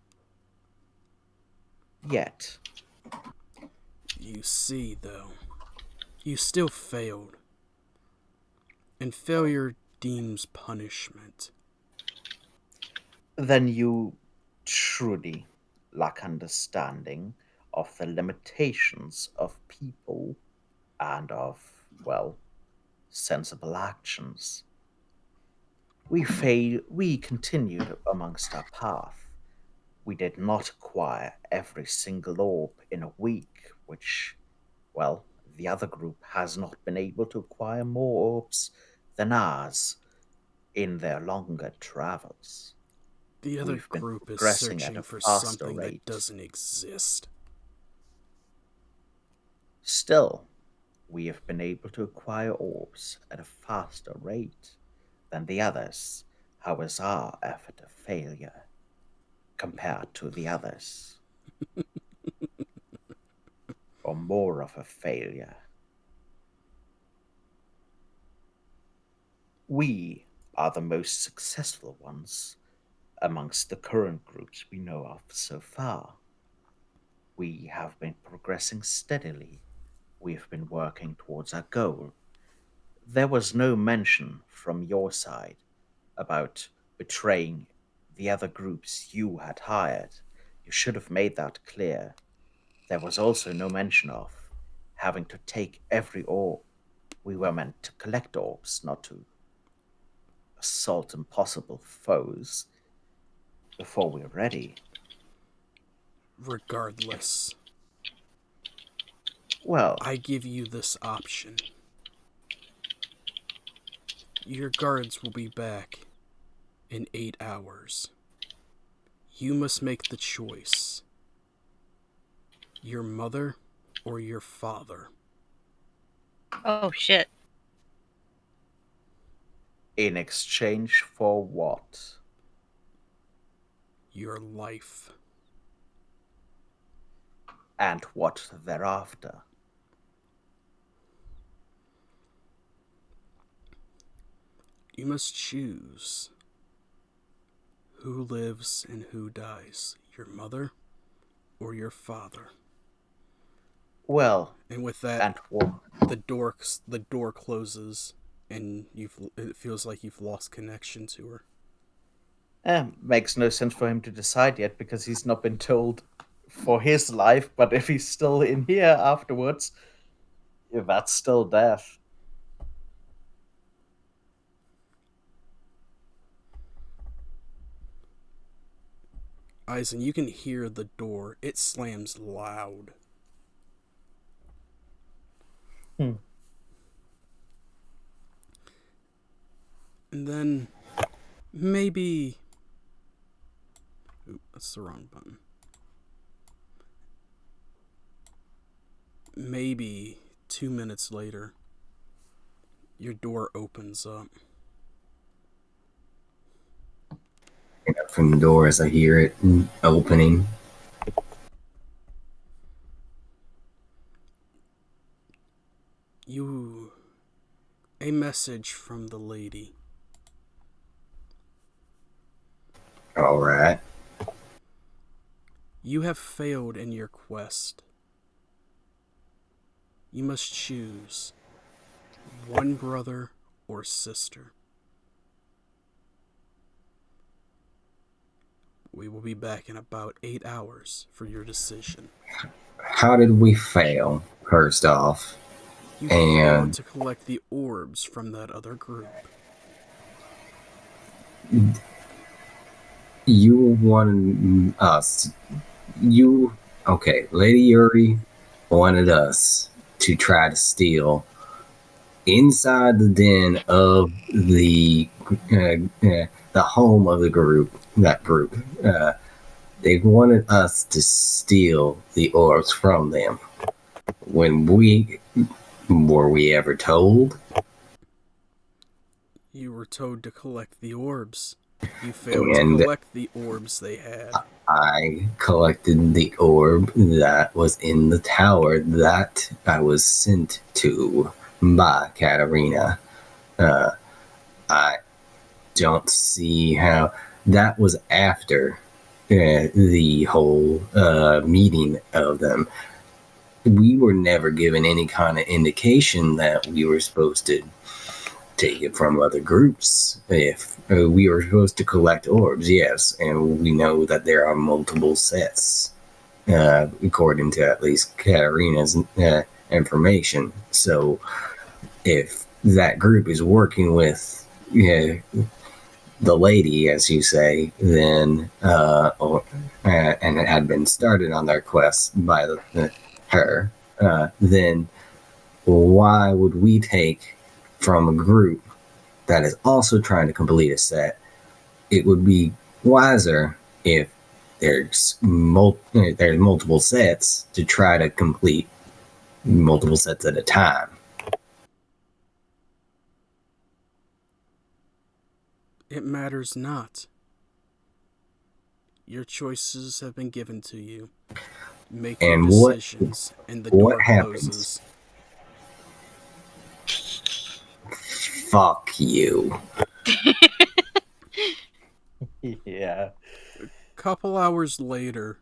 Yet. You see, though, you still failed. And failure deems punishment. Then you truly lack understanding of the limitations of people and of, well, sensible actions. We continued amongst our path. We did not acquire every single orb in a week, which, well, the other group has not been able to acquire more orbs than ours in their longer travels. The other We've been group is progressing at searching a for faster something rate. that doesn't exist. Still, we have been able to acquire orbs at a faster rate than the others. How is our effort a failure compared to the others? Or more of a failure? We are the most successful ones amongst the current groups we know of so far. We have been progressing steadily. We have been working towards our goal. There was no mention from your side about betraying the other groups you had hired. You should have made that clear. There was also no mention of having to take every orb. We were meant to collect orbs, not to assault impossible foes before we're ready. Regardless, Well, I give you this option. Your guards will be back in 8 hours. You must make the choice. Your mother or your father. Oh shit. in exchange for what? Your life. And what thereafter? You must choose who lives and who dies. Your mother or your father. Well, And with that, and what? the door closes, and it feels like you've lost connection to her. Makes no sense for him to decide yet because he's not been told for his life, but if he's still in here afterwards, that's still death. Eisen, you can hear the door. It slams loud. Hmm. And then maybe... Ooh, that's the wrong button. Maybe 2 minutes later, your door opens up. From the door as I hear it opening. A message from the lady. All right. You have failed in your quest. You must choose one brother or sister. We will be back in about 8 hours for your decision. How did we fail, first off? You failed to collect the orbs from that other group. You wanted us. Lady Yuri wanted us to try to steal inside the den of the home of the group. That group. They wanted us to steal the orbs from them. Were we ever told? You were told to collect the orbs. You failed to collect the orbs they had. I collected the orb that was in the tower that I was sent to by Katarina. I don't see how that was after the whole meeting of them. We were never given any kind of indication that we were supposed to take it from other groups. If we were supposed to collect orbs, yes, and we know that there are multiple sets, according to at least Katarina's information. So, if that group is working with the lady, as you say, then and it had been started on their quest by her, then why would we take from a group that is also trying to complete a set? It would be wiser if there's multiple sets to try to complete multiple sets at a time. It matters not. Your choices have been given to you. Make your decisions, and the door closes. Fuck you. Yeah. A couple hours later,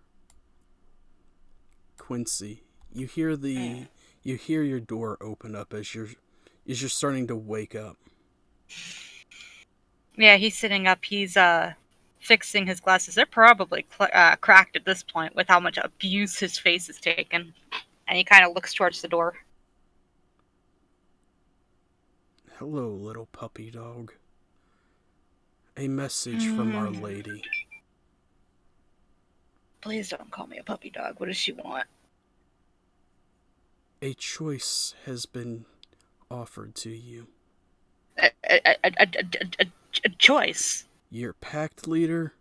Quincy, you hear your door open up as you're starting to wake up. Yeah, he's sitting up. He's fixing his glasses. They're probably cracked at this point with how much abuse his face has taken. And he kind of looks towards the door. Hello, little puppy dog. A message from Our Lady. Please don't call me a puppy dog. What does she want? A choice has been offered to you. A choice. Your pact leader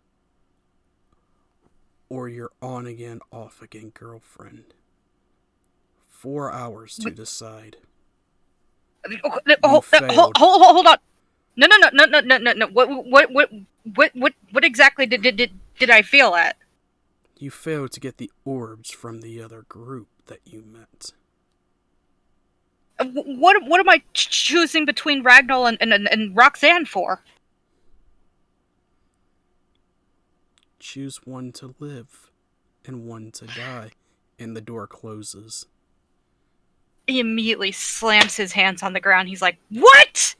or your on-again, off-again girlfriend. 4 hours to decide. Hold on. No. What exactly did I fail at? You failed to get the orbs from the other group that you met. What am I choosing between Ragnall and Roxanne for? Choose one to live and one to die, and the door closes. He immediately slams his hands on the ground. He's like, "What?"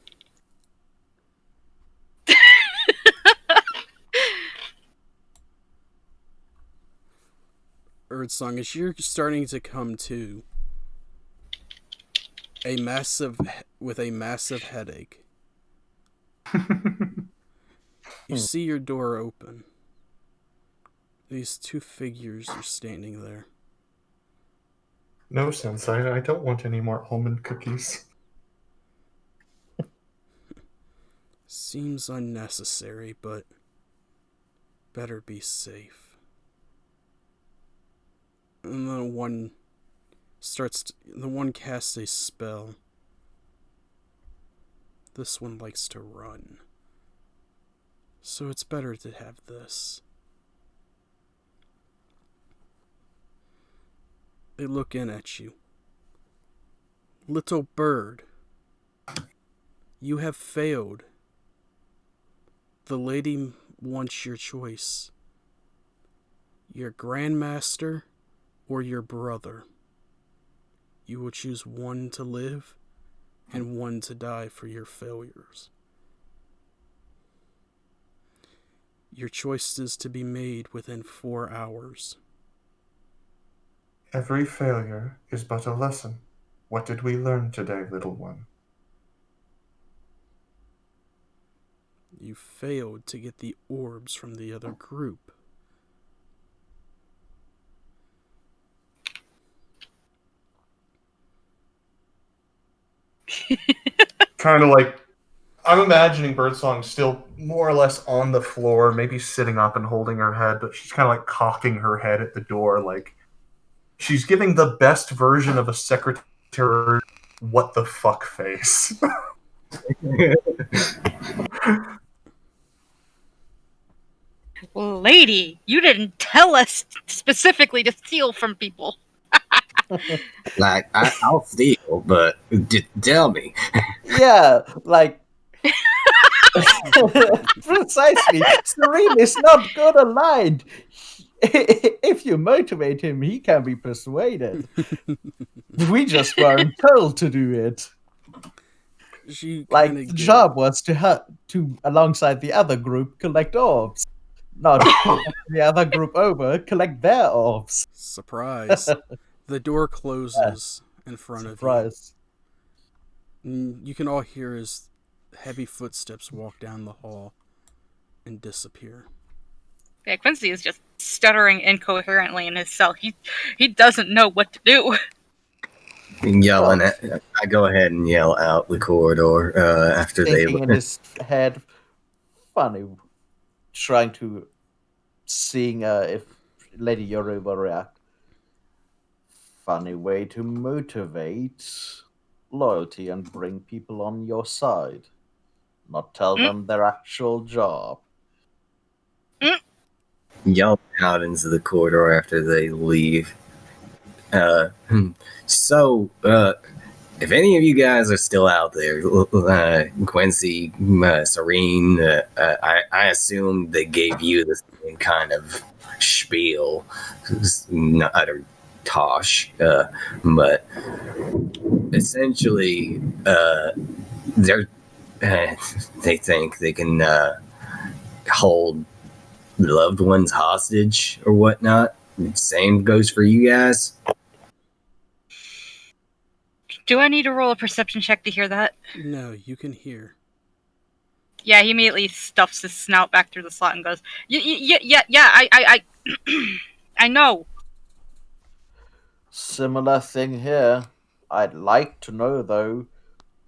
Erdsong, as you're starting to come to, with a massive headache, you see your door open. These two figures are standing there. No, Sensei, I don't want any more almond cookies. Seems unnecessary, but better be safe. And then one casts a spell. This one likes to run. So it's better to have this. They look in at you. Little bird, you have failed. The lady wants your choice. Your grandmaster or your brother. You will choose one to live and one to die for your failures. Your choice is to be made within 4 hours. Every failure is but a lesson. What did we learn today, little one? You failed to get the orbs from the other group. Kind of like, I'm imagining Birdsong still more or less on the floor, maybe sitting up and holding her head, but she's kind of like cocking her head at the door, like she's giving the best version of a secretary what the fuck face. Lady, you didn't tell us specifically to steal from people. Like, I'll steal, but tell me. Yeah, like precisely. Serene is not good aligned. If you motivate him, he can be persuaded. We just weren't told to do it. Like the job was to alongside the other group collect orbs, not the other group over collect their orbs. Surprise! The door closes in front of you. You can all hear his heavy footsteps walk down the hall and disappear. Yeah, Quincy is just stuttering incoherently in his cell. He doesn't know what to do. Yelling at, I go ahead and yell out the corridor after they. Thinking in his head, funny, trying to seeing if Lady Yoru will react. Funny way to motivate loyalty and bring people on your side. Not tell them their actual job. Yell out into the corridor after they leave. So, if any of you guys are still out there, Quincy, Serene, I assume they gave you the same kind of spiel. Not utter tosh, but essentially, they think they can hold loved ones hostage or whatnot. Same goes for you guys. Do I need to roll a perception check to hear that? No, you can hear. Yeah, he immediately stuffs his snout back through the slot and goes, yeah, I I know. Similar thing here. I'd like to know, though,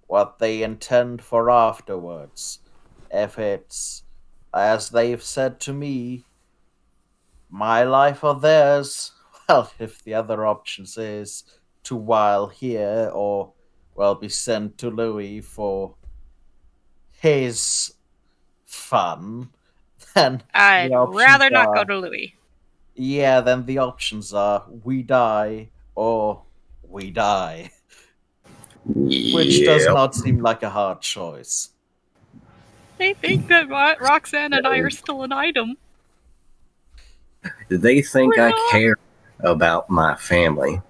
what they intend for afterwards. If it's, as they've said to me, my life or theirs, well, if the other options is to while here or, well, be sent to Louis for his fun, then I'd the options rather not go are, to Louis. yeah, then the options are we die or we die, which does Yeah. not seem like a hard choice. They think that Roxanne and I are still an item. Do they think We're I not. care about my family?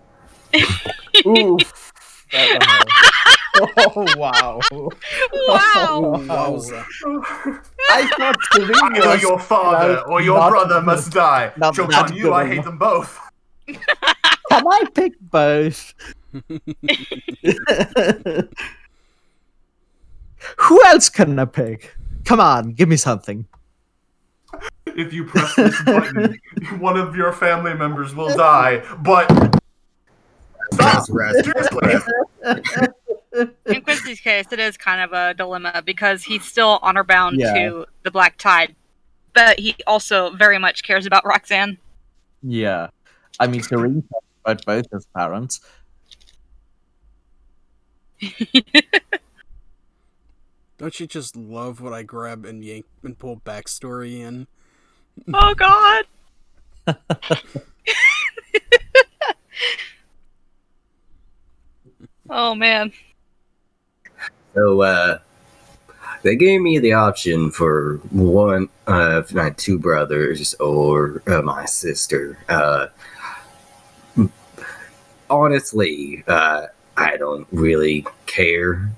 Oof. Oh, wow. Wow. Wowza. I thought Serene Either was your father or your not- brother must die. not Joke's that on you, good I enough. hate them both. Can I pick both? Who else can I pick? Come on, give me something. If you press this button, one of your family members will die. But stop! Seriously! In Quincy's case, it is kind of a dilemma because he's still honor bound Yeah. to the Black Tide, but he also very much cares about Roxanne. Yeah. I mean, Serene cares about both his parents. Don't you just love when I grab and yank and pull backstory in? Oh God! Oh man. So, they gave me the option for one of my two brothers or my sister. Honestly, I don't really care.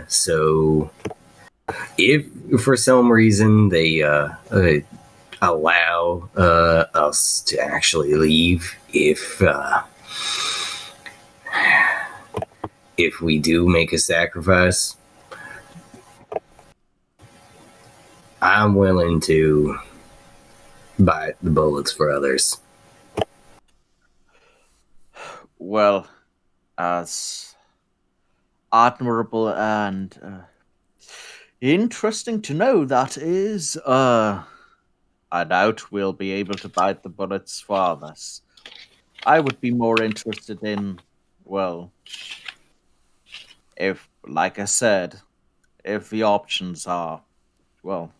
So, if for some reason they allow us to actually leave, if we do make a sacrifice, I'm willing to bite the bullets for others. Well, as admirable and interesting to know that is, I doubt we'll be able to bite the bullets for others. I would be more interested in, well, if, like I said, if the options are, well,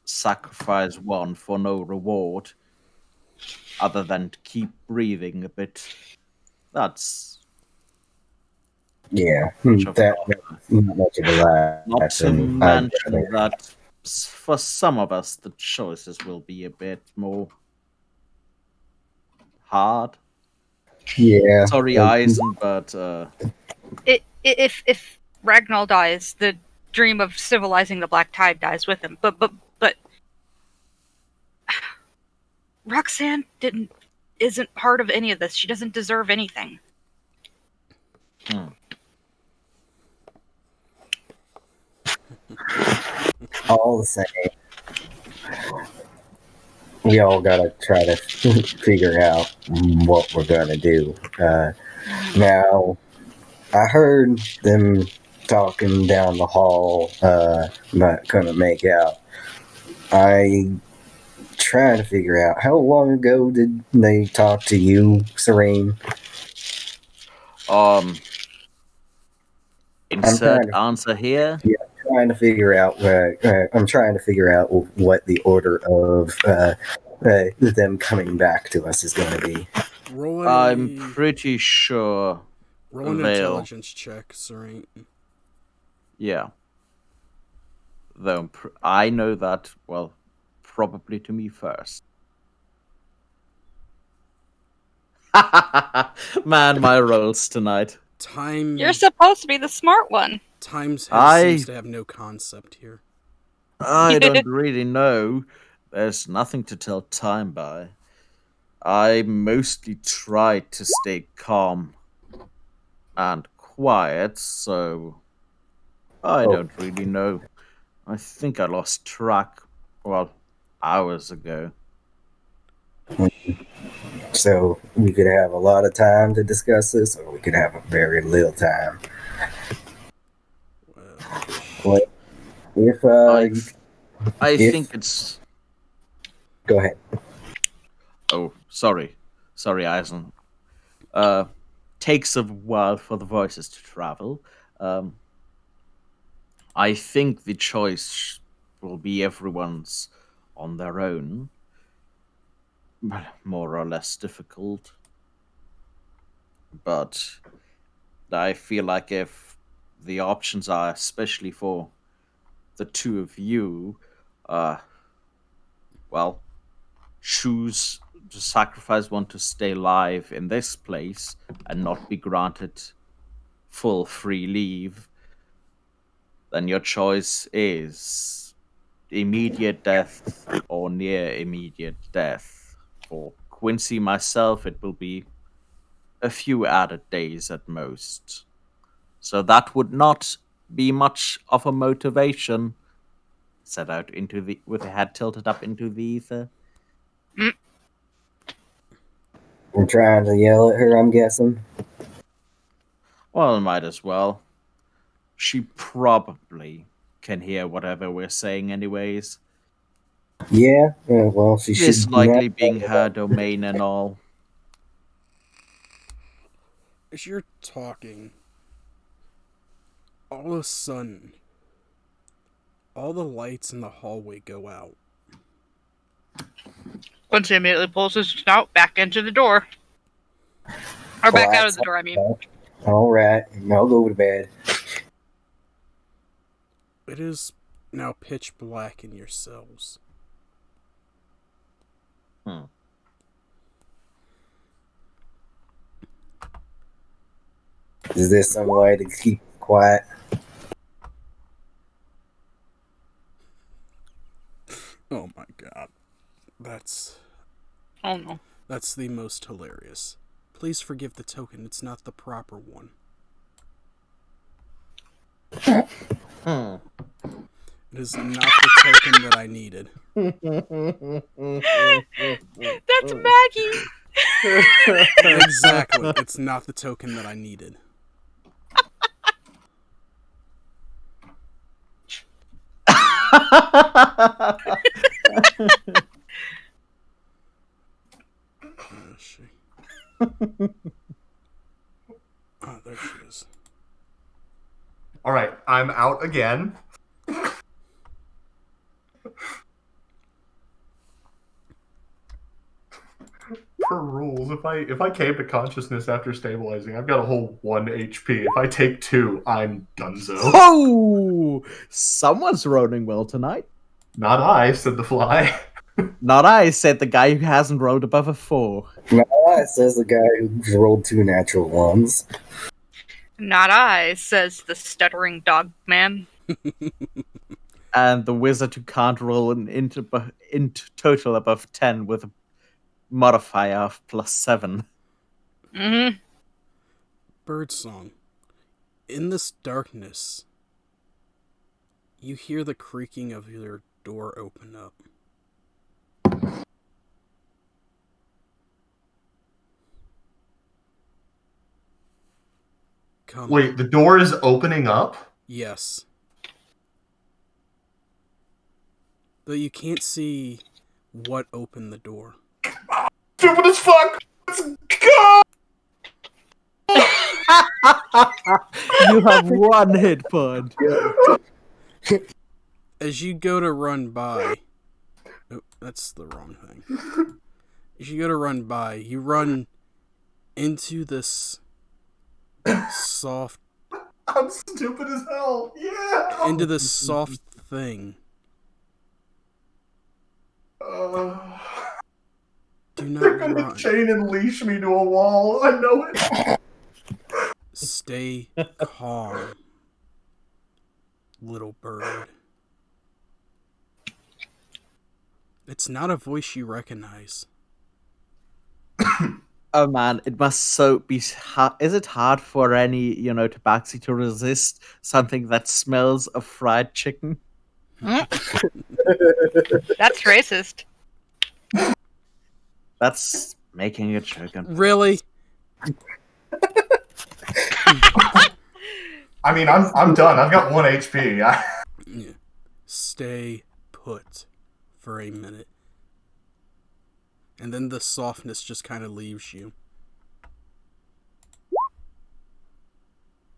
sacrifice one for no reward, other than to keep breathing a bit, that's Yeah, much of that's an not much of a lie. not to mention that for some of us, the choices will be a bit more hard. Yeah. Sorry, Eisen, but If Ragnar dies, the dream of civilizing the Black Tide dies with him. But Roxanne isn't part of any of this. She doesn't deserve anything. all the same, we all gotta try to figure out what we're gonna do. Now, I heard them talking down the hall, but couldn't make out. I trying to figure out how long ago did they talk to you, Serene? insert answer here. Trying to figure out. I'm trying to figure out what the order of them coming back to us is going to be. I'm pretty sure. Roll an intelligence check, Serene. Yeah. Though I know that, well, probably to me first. Man, my rolls tonight. You're supposed to be the smart one. Times seems to have no concept here. I don't really know. There's nothing to tell time by. I mostly try to stay calm and quiet, so I don't really know. I think I lost track, well, hours ago. So we could have a lot of time to discuss this, or we could have a very little time. Well, If I if- think it's. go ahead. Oh, sorry, Eisen. Takes a while for the voices to travel. I think the choice will be everyone's on their own, more or less difficult. But I feel like if the options are, especially for the two of you, well, choose to sacrifice one to stay alive in this place and not be granted full free leave, then your choice is immediate death or near immediate death. For Quincy, myself, it will be a few added days at most. So that would not be much of a motivation. Set out into the with the head tilted up into the ether. We're trying to yell at her, I'm guessing. Well, might as well. She probably can hear whatever we're saying, anyways. Yeah, well, she This should likely being her domain and all. as you're talking, all of a sudden, all the lights in the hallway go out. Quincy immediately pulls his snout back into the door. Or back out of the door, I mean. All right, I'll go to bed. It is now pitch black in your cells. Is there some way to keep quiet? Oh my god. That's Oh no. That's the most hilarious. Please forgive the token, it's not the proper one. It is not the token that I needed. That's Maggie! Exactly, it's not the token that I needed. Where is she? Oh, there she is. All right, I'm out again. Per rules, if I came to consciousness after stabilizing, I've got a whole 1 HP. If I take 2, I'm donezo. Oh! Someone's rolling well tonight. Not I, said the fly. Not I, said the guy who hasn't rolled above a 4. No, it says the guy who's rolled 2 natural ones. Not I, says the stuttering dog man. And the wizard who can't roll into total above 10 with a modifier of +7. Mm-hmm. Birdsong. In this darkness, you hear the creaking of your door open up. Come. Wait, the door is opening up? Yes. Though you can't see what opened the door. Stupid as fuck! Let's go! You have 1 hit point. As you go to run by... Oh, that's the wrong thing. As you go to run by, you run into this soft... I'm stupid as hell. Yeah! Into this soft thing. Do not They're gonna run. chain and leash me to a wall. I know it. Stay calm, little bird. It's not a voice you recognize. Oh man, it must so be hard. Is it hard for any, tabaxi to resist something that smells of fried chicken? That's racist. That's making a joke. Really? I mean, I'm done. I've got 1 HP. Yeah. Stay put for a minute. And then the softness just kind of leaves you.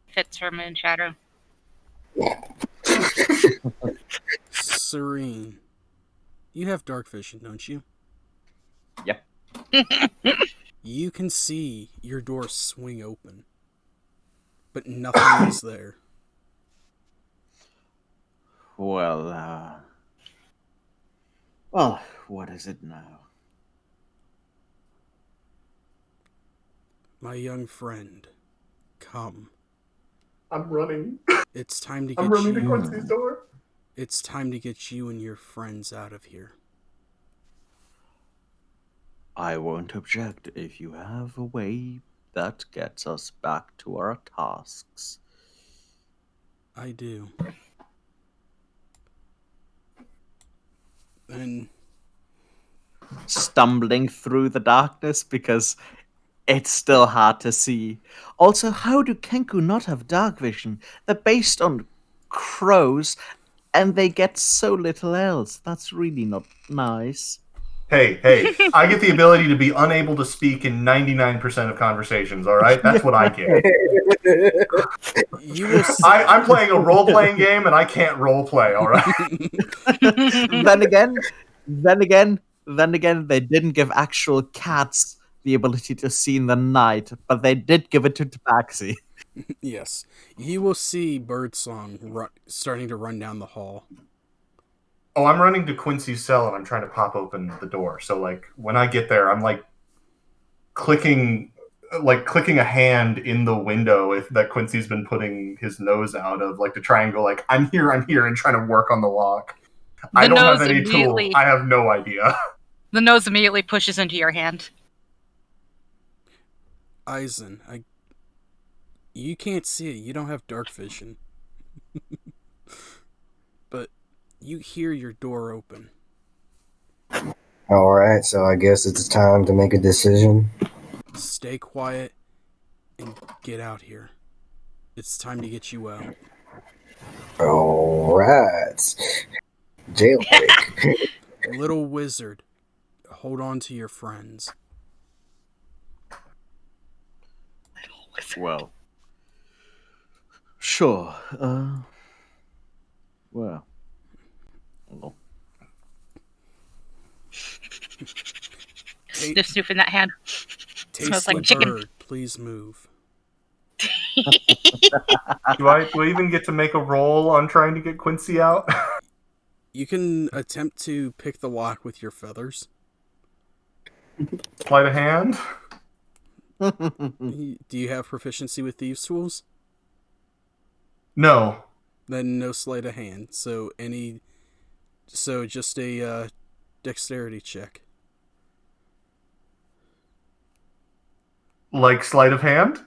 Fits for Moon Shadow. Serene. You have dark vision, don't you? Yep. You can see your door swing open. But nothing is there. Well, what is it now? My young friend, come. I'm running. It's time to get I'm running to you. Quincy's door. It's time to get you and your friends out of here. I won't object if you have a way that gets us back to our tasks. I do. And Stumbling through the darkness because it's still hard to see. Also, how do Kenku not have dark vision? They're based on crows and they get so little else. That's really not nice. Hey, I get the ability to be unable to speak in 99% of conversations, all right? That's what I get. you will see. I'm playing a role-playing game, and I can't role-play, all right? then again, they didn't give actual cats the ability to see in the night, but they did give it to Tabaxi. Yes. You will see Birdsong starting to run down the hall. Oh, I'm running to Quincy's cell, and I'm trying to pop open the door. So, like, when I get there, I'm, like, clicking a hand in the window that Quincy's been putting his nose out of, like, to try and go, like, I'm here, and trying to work on the lock. I don't have any tool. I have no idea. The nose immediately pushes into your hand. Eisen, you can't see it. You don't have dark vision. But you hear your door open. Alright, so I guess it's time to make a decision. Stay quiet and get out here. It's time to get you out. Alright. Jailbreak. Little wizard, hold on to your friends. Well, sure. Well. Sniff in that hand. Smells like chicken. Bird, please move. Do I even get to make a roll on trying to get Quincy out? You can attempt to pick the lock with your feathers. Sleight of hand? Do you have proficiency with thieves' tools? No. Then no sleight of hand. So just a dexterity check. Like sleight of hand?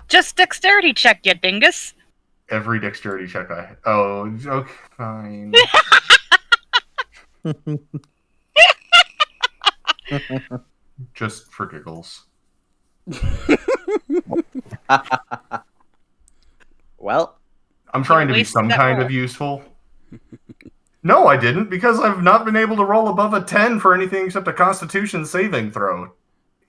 Just dexterity check, you dingus. Every dexterity check Oh, okay, fine. Just for giggles. Well, I'm trying to be some kind of useful. No, I didn't, because I've not been able to roll above a 10 for anything except a Constitution saving throw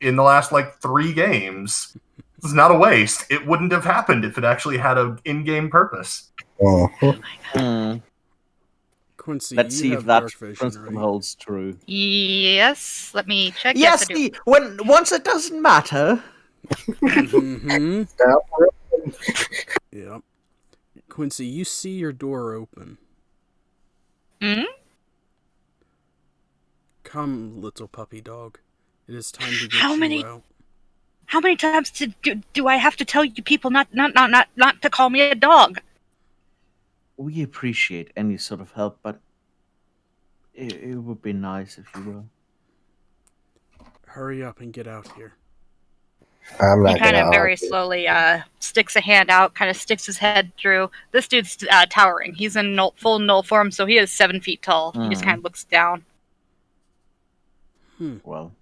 in the last, 3 games. It's not a waste. It wouldn't have happened if it actually had an in-game purpose. Quincy, let's see if that principle holds true. Yes, let me check. Yes, once it doesn't matter. Mm-hmm. Stop. Yep. Quincy, you see your door open. Hmm? Come, little puppy dog. It is time to get you out. How many times do I have to tell you people not to call me a dog? We appreciate any sort of help, but it would be nice if you will. hurry up and get out here. I'm He not kind gonna of very argue. slowly sticks a hand out, kind of sticks his head through. This dude's towering. He's in full null form, so he is 7 feet tall. He just kind of looks down. Well,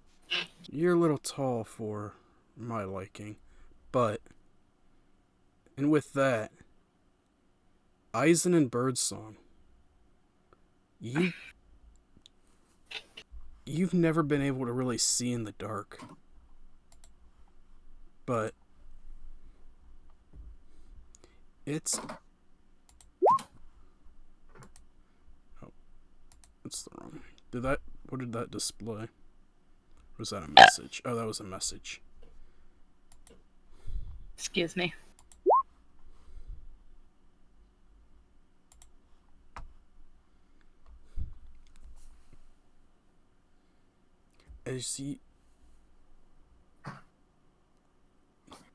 You're a little tall for my liking, but... And with that, Eisen and Birdsong, you've never been able to really see in the dark. But it's... Oh, that's the wrong... What did that display? Or was that a message? Oh, that was a message. Excuse me. As you...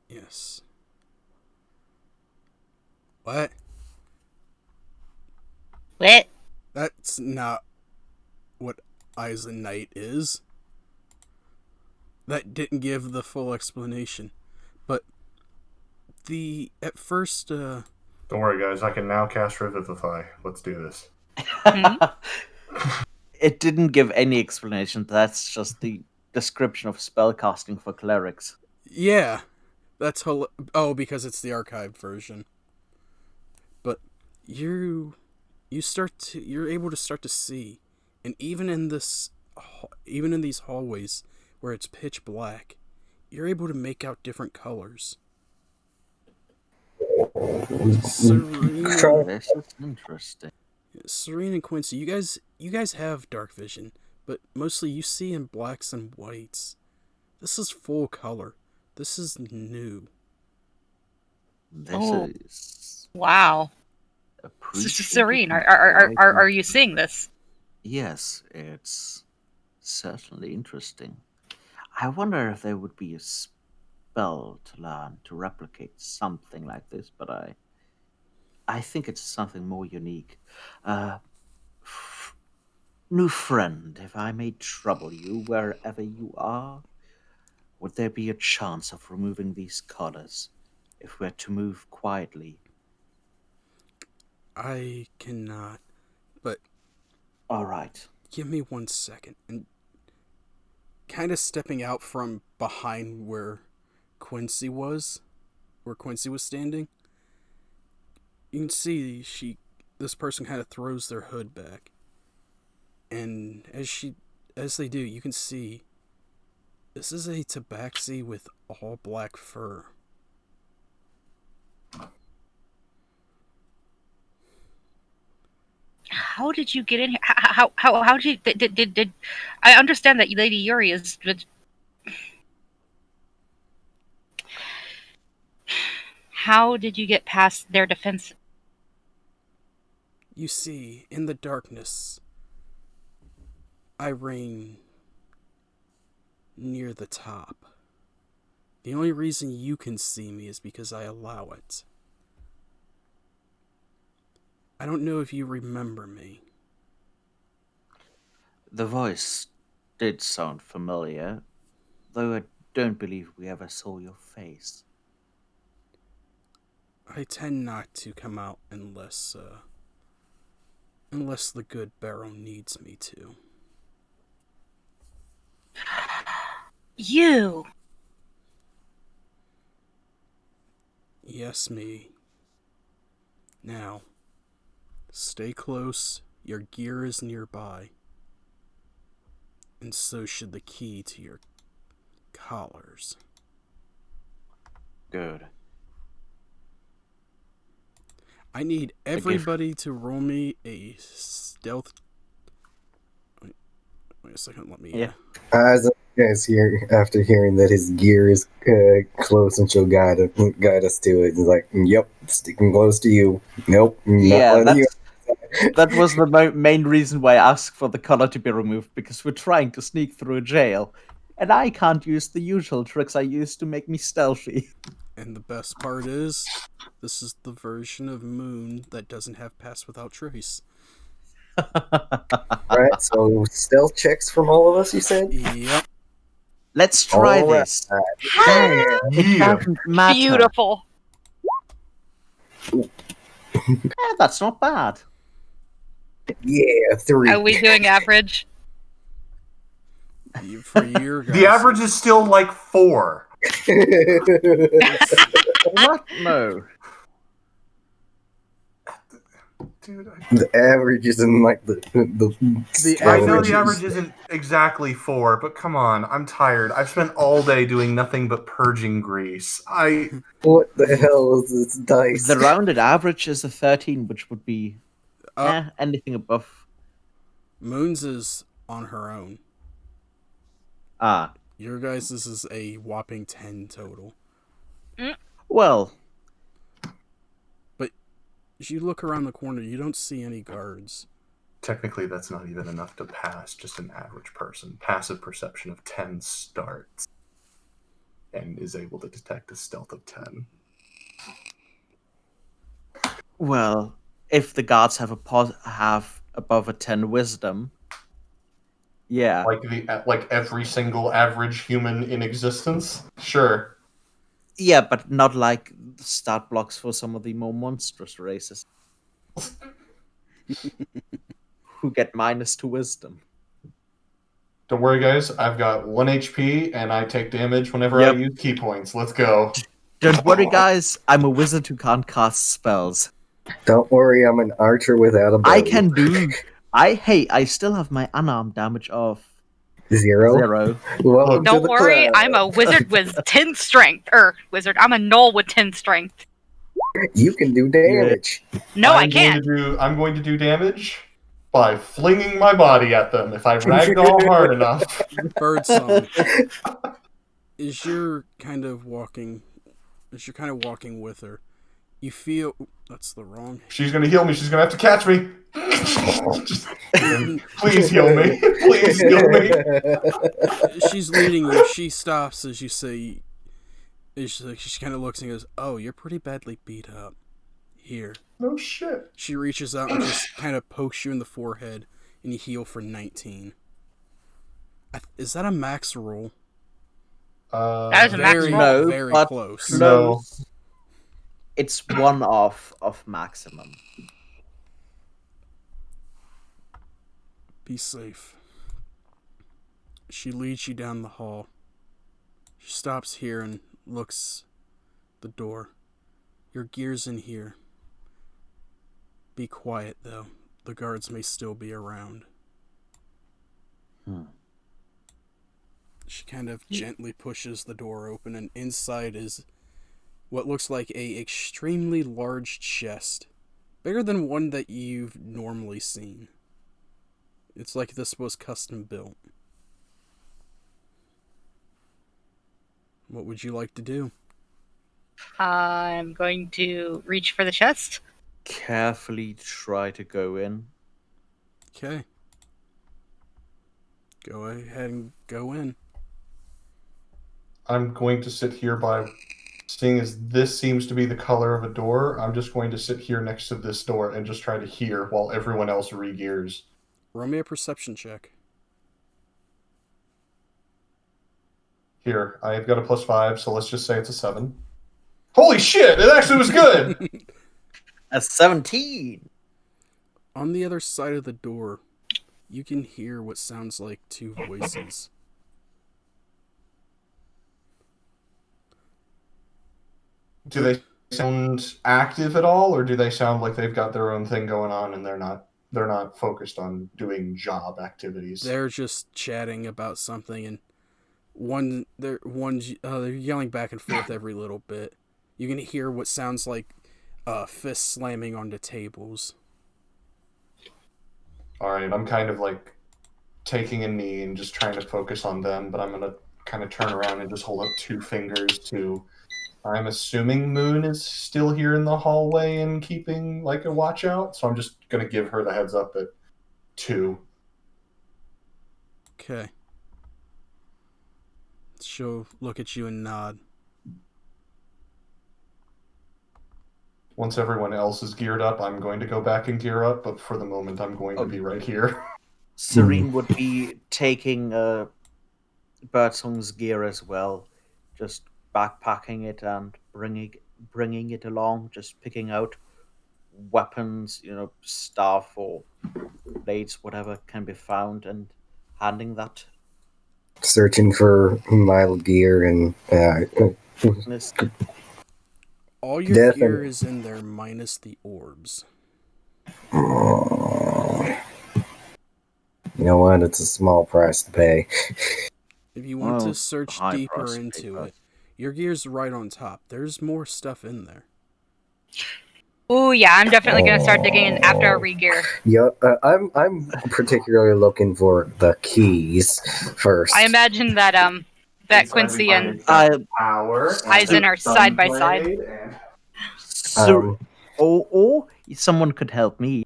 Yes. What? What? That's not what Eisen Knight is. That didn't give the full explanation. But at first, Don't worry, guys. I can now cast Revivify. Let's do this. it didn't give any explanation. That's just the description of spellcasting for clerics. yeah, that's because it's the archived version. But you're able to start to see, and even in these hallways where it's pitch black, you're able to make out different colors. Serene, This is interesting. Serene and Quincy, you guys have dark vision, but mostly you see in blacks and whites. This is full color. This is new. This is Wow. Serene, are you seeing this? Yes, it's certainly interesting. I wonder if there would be a spell to learn to replicate something like this, but I think it's something more unique. New friend, if I may trouble you wherever you are, would there be a chance of removing these collars if we're to move quietly? I cannot, but All right. give me 1 second. And kind of stepping out from behind where Quincy was standing, you can see this person kind of throws their hood back. And as they do, you can see this is a tabaxi with all black fur. How did you get in here? How did you did I understand that Lady Yuri is? How did you get past their defense? You see, in the darkness, I reign near the top. The only reason you can see me is because I allow it. I don't know if you remember me. The voice did sound familiar, though I don't believe we ever saw your face. I tend not to come out unless the good Baron needs me to. You. Yes, me. Now, stay close. Your gear is nearby. And so should the key to your collars. Good. I need everybody to roll me a stealth. Wait a second, let me. Yeah. As you guys hear, after hearing that his gear is close and she'll guide us to it, he's like, "Yep, sticking close to you. Nope, Yeah, not letting you." that was the main reason why I asked for the collar to be removed, because we're trying to sneak through a jail, and I can't use the usual tricks I use to make me stealthy. And the best part is, this is the version of Moon that doesn't have Pass Without Trace. Right, so stealth checks from all of us, you said? Yep. Let's try All right. this. Yeah. It doesn't matter. Beautiful. That's not bad. Yeah, 3. Are we doing average? For your guys, The average is still like 4. What? No. Dude, The average is in like the I know average the is- average isn't exactly 4, but come on, I'm tired. I've spent all day doing nothing but purging grease. What the hell is this dice? The rounded average is a 13, which would be anything above. Moon's is on her own. Ah, Your guys' is a whopping 10 total. well, As you look around the corner, you don't see any guards. Technically, that's not even enough to pass just an average person. Passive perception of 10 starts and is able to detect a stealth of 10. well, if the guards have have above a 10 wisdom, yeah. Like every single average human in existence? Sure. Yeah, but not like stat blocks for some of the more monstrous races who get -2 wisdom. Don't worry, guys. I've got 1 HP and I take damage whenever Yep. I use key points. Let's go. Don't worry, guys. I'm a wizard who can't cast spells. Don't worry, I'm an archer without a bow. I can do. I still have my unarmed damage of 0. 0. Welcome to Don't the worry, club. I'm a wizard with 10 strength. I'm a gnoll with 10 strength. You can do damage. No, I I'm can't. I'm going to do damage by flinging my body at them if I ragdoll hard enough. Birdsong. As you're kind of walking with her, you feel that's the wrong. She's going to heal me. She's going to have to catch me. Please heal me. Please heal me. She's leading you. She stops as you say. She kind of looks and goes, "Oh, you're pretty badly beat up. Here." No shit. She reaches out and just kind of pokes you in the forehead, and you heal for 19. Is that a max roll? That is a max Very, roll. No, very but close. No. It's one off of maximum. Be safe. She leads you down the hall. She stops here and looks the door. Your gear's in here. Be quiet, though. The guards may still be around. She kind of gently pushes the door open, and inside is what looks like a extremely large chest. Bigger than one that you've normally seen. It's like this was custom built. What would you like to do? I'm going to reach for the chest. Carefully try to go in. Okay. Go ahead and go in. I'm going to sit here by, seeing as this seems to be the color of a door, I'm just going to sit here next to this door and just try to hear while everyone else re-gears. Roll me a perception check. Here, I've got a +5, so let's just say it's a 7. Holy shit! It actually was good! A 17. On the other side of the door, you can hear what sounds like 2 voices. Do they sound active at all, or do they sound like they've got their own thing going on and they're not focused on doing job activities? They're just chatting about something, and they're yelling back and forth every little bit. You can hear what sounds like fists slamming onto tables. Alright, I'm kind of like taking a knee and just trying to focus on them, but I'm gonna kind of turn around and just hold up 2 fingers to... I'm assuming Moon is still here in the hallway and keeping like a watch out, so I'm just gonna give her the heads up at 2. Okay. She'll look at you and nod. Once everyone else is geared up, I'm going to go back and gear up, but for the moment I'm going to be right here. Serene would be taking Birdsong's gear as well, just backpacking it and bringing it along, just picking out weapons, staff or blades, whatever can be found, and handing that. Searching for my gear and This- All your Definitely. gear is in there minus the orbs. you know what? It's a small price to pay. If you want Well, to search high deeper price into paper. it, your gear's right on top. There's more stuff in there. Oh yeah, I'm definitely gonna start digging in after our re-gear. Yeah, I'm particularly looking for the keys first. I imagine that that Inside Quincy we find and exact power Eisen are side by side. Sunblade and- So, or someone could help me.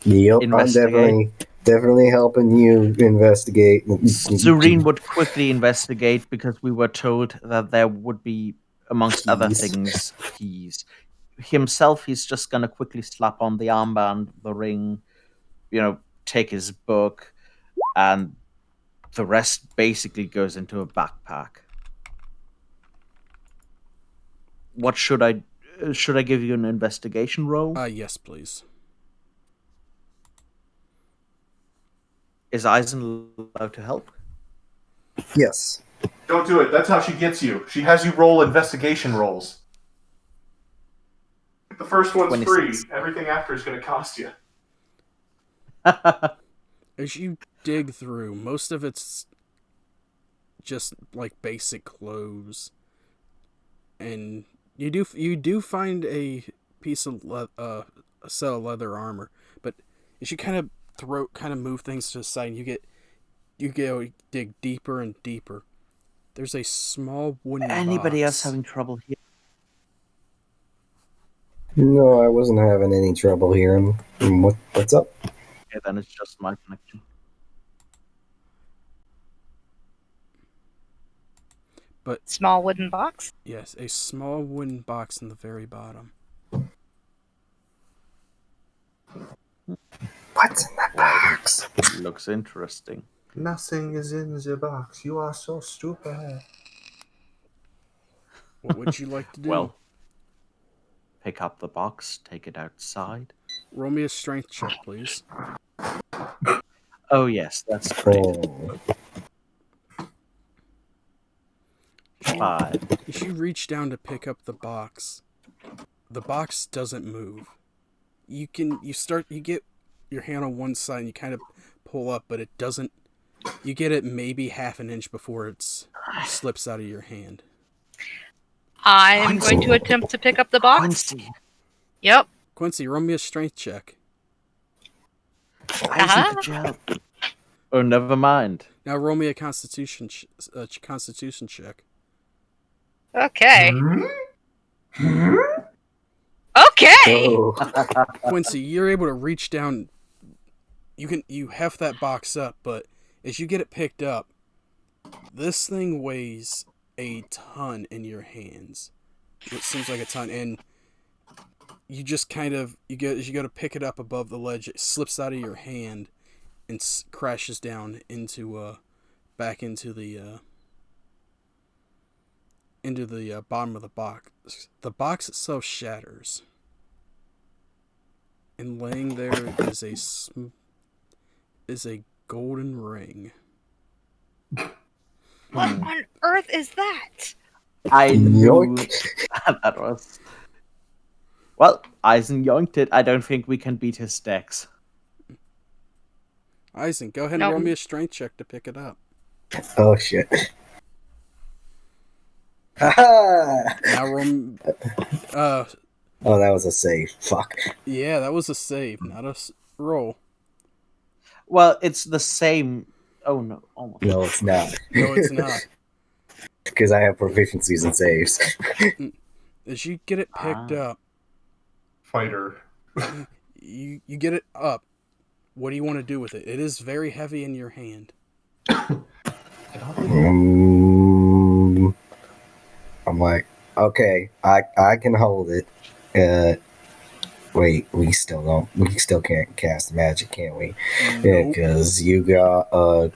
Yep, I'm Investigate. definitely helping you investigate. Serene would quickly investigate because we were told that there would be, amongst other Keys. things, keys. Himself, he's just gonna quickly slap on the armband, the ring, take his book, and the rest basically goes into a backpack. What should I give you an investigation roll? Yes, please. Is Eisen allowed to help? Yes. Don't do it. That's how she gets you. She has you roll investigation rolls. The first one's 26. free. Everything after is going to cost you. As you dig through, most of it's just like basic clothes, and you do find a piece of a set of leather armor. But as you kind of move things to the side, you go dig deeper and deeper. There's a small wooden Anybody else box. having trouble here? No, I wasn't having any trouble hearing. What's up? Okay, then it's just my connection. But Small wooden box. yes, a small wooden box in the very bottom. What's in that box? Looks interesting. Nothing is in the box. You are so stupid. What would you like to do? Well, pick up the box, take it outside. Roll me a strength check, please. Oh yes, that's great. Oh. 5. As you reach down to pick up the box doesn't move. You get your hand on one side and you kind of pull up, but it doesn't. You get it maybe half an inch before it slips out of your hand. I'm going to attempt to pick up the box. Quincy, Yep. Quincy, roll me a strength check. Eisen could you help? Oh, never mind. Now roll me a constitution check. Okay. Okay. Oh. Quincy, you're able to reach down. You heft that box up, but as you get it picked up, this thing weighs a ton in your hands. It seems like a ton, and you just as you go to pick it up above the ledge, it slips out of your hand and crashes down into back into the bottom of the box. The box itself shatters, and laying there is a golden ring. What on earth is that? I knew Yoink. that was. Well, Eisen yoinked it. I don't think we can beat his stacks. Eisen, go ahead and No. roll me a strength check to pick it up. Oh shit. Ah! Now roll. Oh, that was a save. Fuck. Yeah, that was a save, not a roll. Well, it's the same. Oh no, almost. No, it's not. No, it's not. Because I have proficiencies in saves. As you get it picked up, Fighter. you get it up. What do you want to do with it? It is very heavy in your hand. I'm like, okay, I can hold it. Wait, we still can't cast magic, can we? Yeah, Nope. because you got a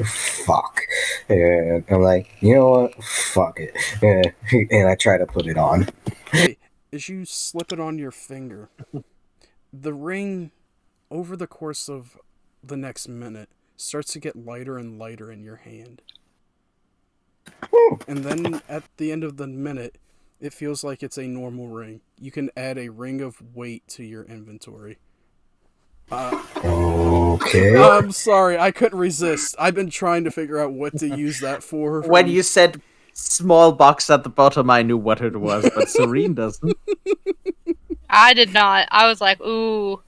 fuck. And I'm like, you know what? Fuck it. And I try to put it on. Hey, as you slip it on your finger, the ring, over the course of the next minute, starts to get lighter and lighter in your hand. And then at the end of the minute, it feels like it's a normal ring. You can add a ring of weight to your inventory. Okay. I'm sorry, I couldn't resist. I've been trying to figure out what to use that for. When you said small box at the bottom, I knew what it was, but Serene doesn't. I did not. I was like, ooh.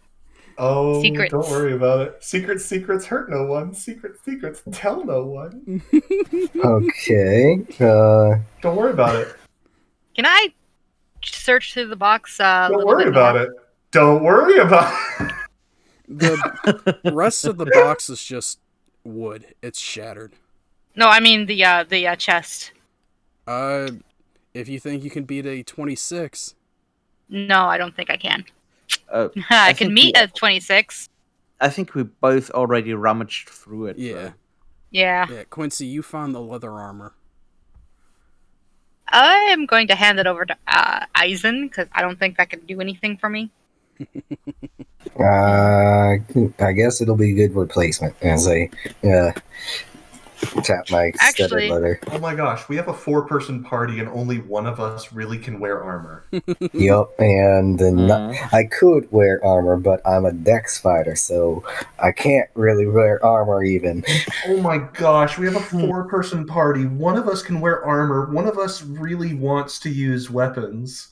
Oh, Secrets. don't worry about it. Secrets hurt no one. Secrets tell no one. Okay. Don't worry about it. Can I search through the box Don't worry about it. Don't worry about it. The rest of the box is just wood. It's shattered. No, I mean the chest. If you think you can beat a 26, No, I don't think I can. I I can think meet we- a 26. I think we both already rummaged through it. yeah, Yeah. yeah. Quincy, you found the leather armor. I am going to hand it over to Eisen because I don't think that can do anything for me. I guess it'll be a good replacement as I tap my studded Actually- leather. Oh my gosh, we have a 4-person party and only one of us really can wear armor. Yup, and Mhm. I could wear armor, but I'm a dex fighter, so I can't really wear armor even. Oh my gosh, we have a 4-person party. One of us can wear armor. One of us really wants to use weapons.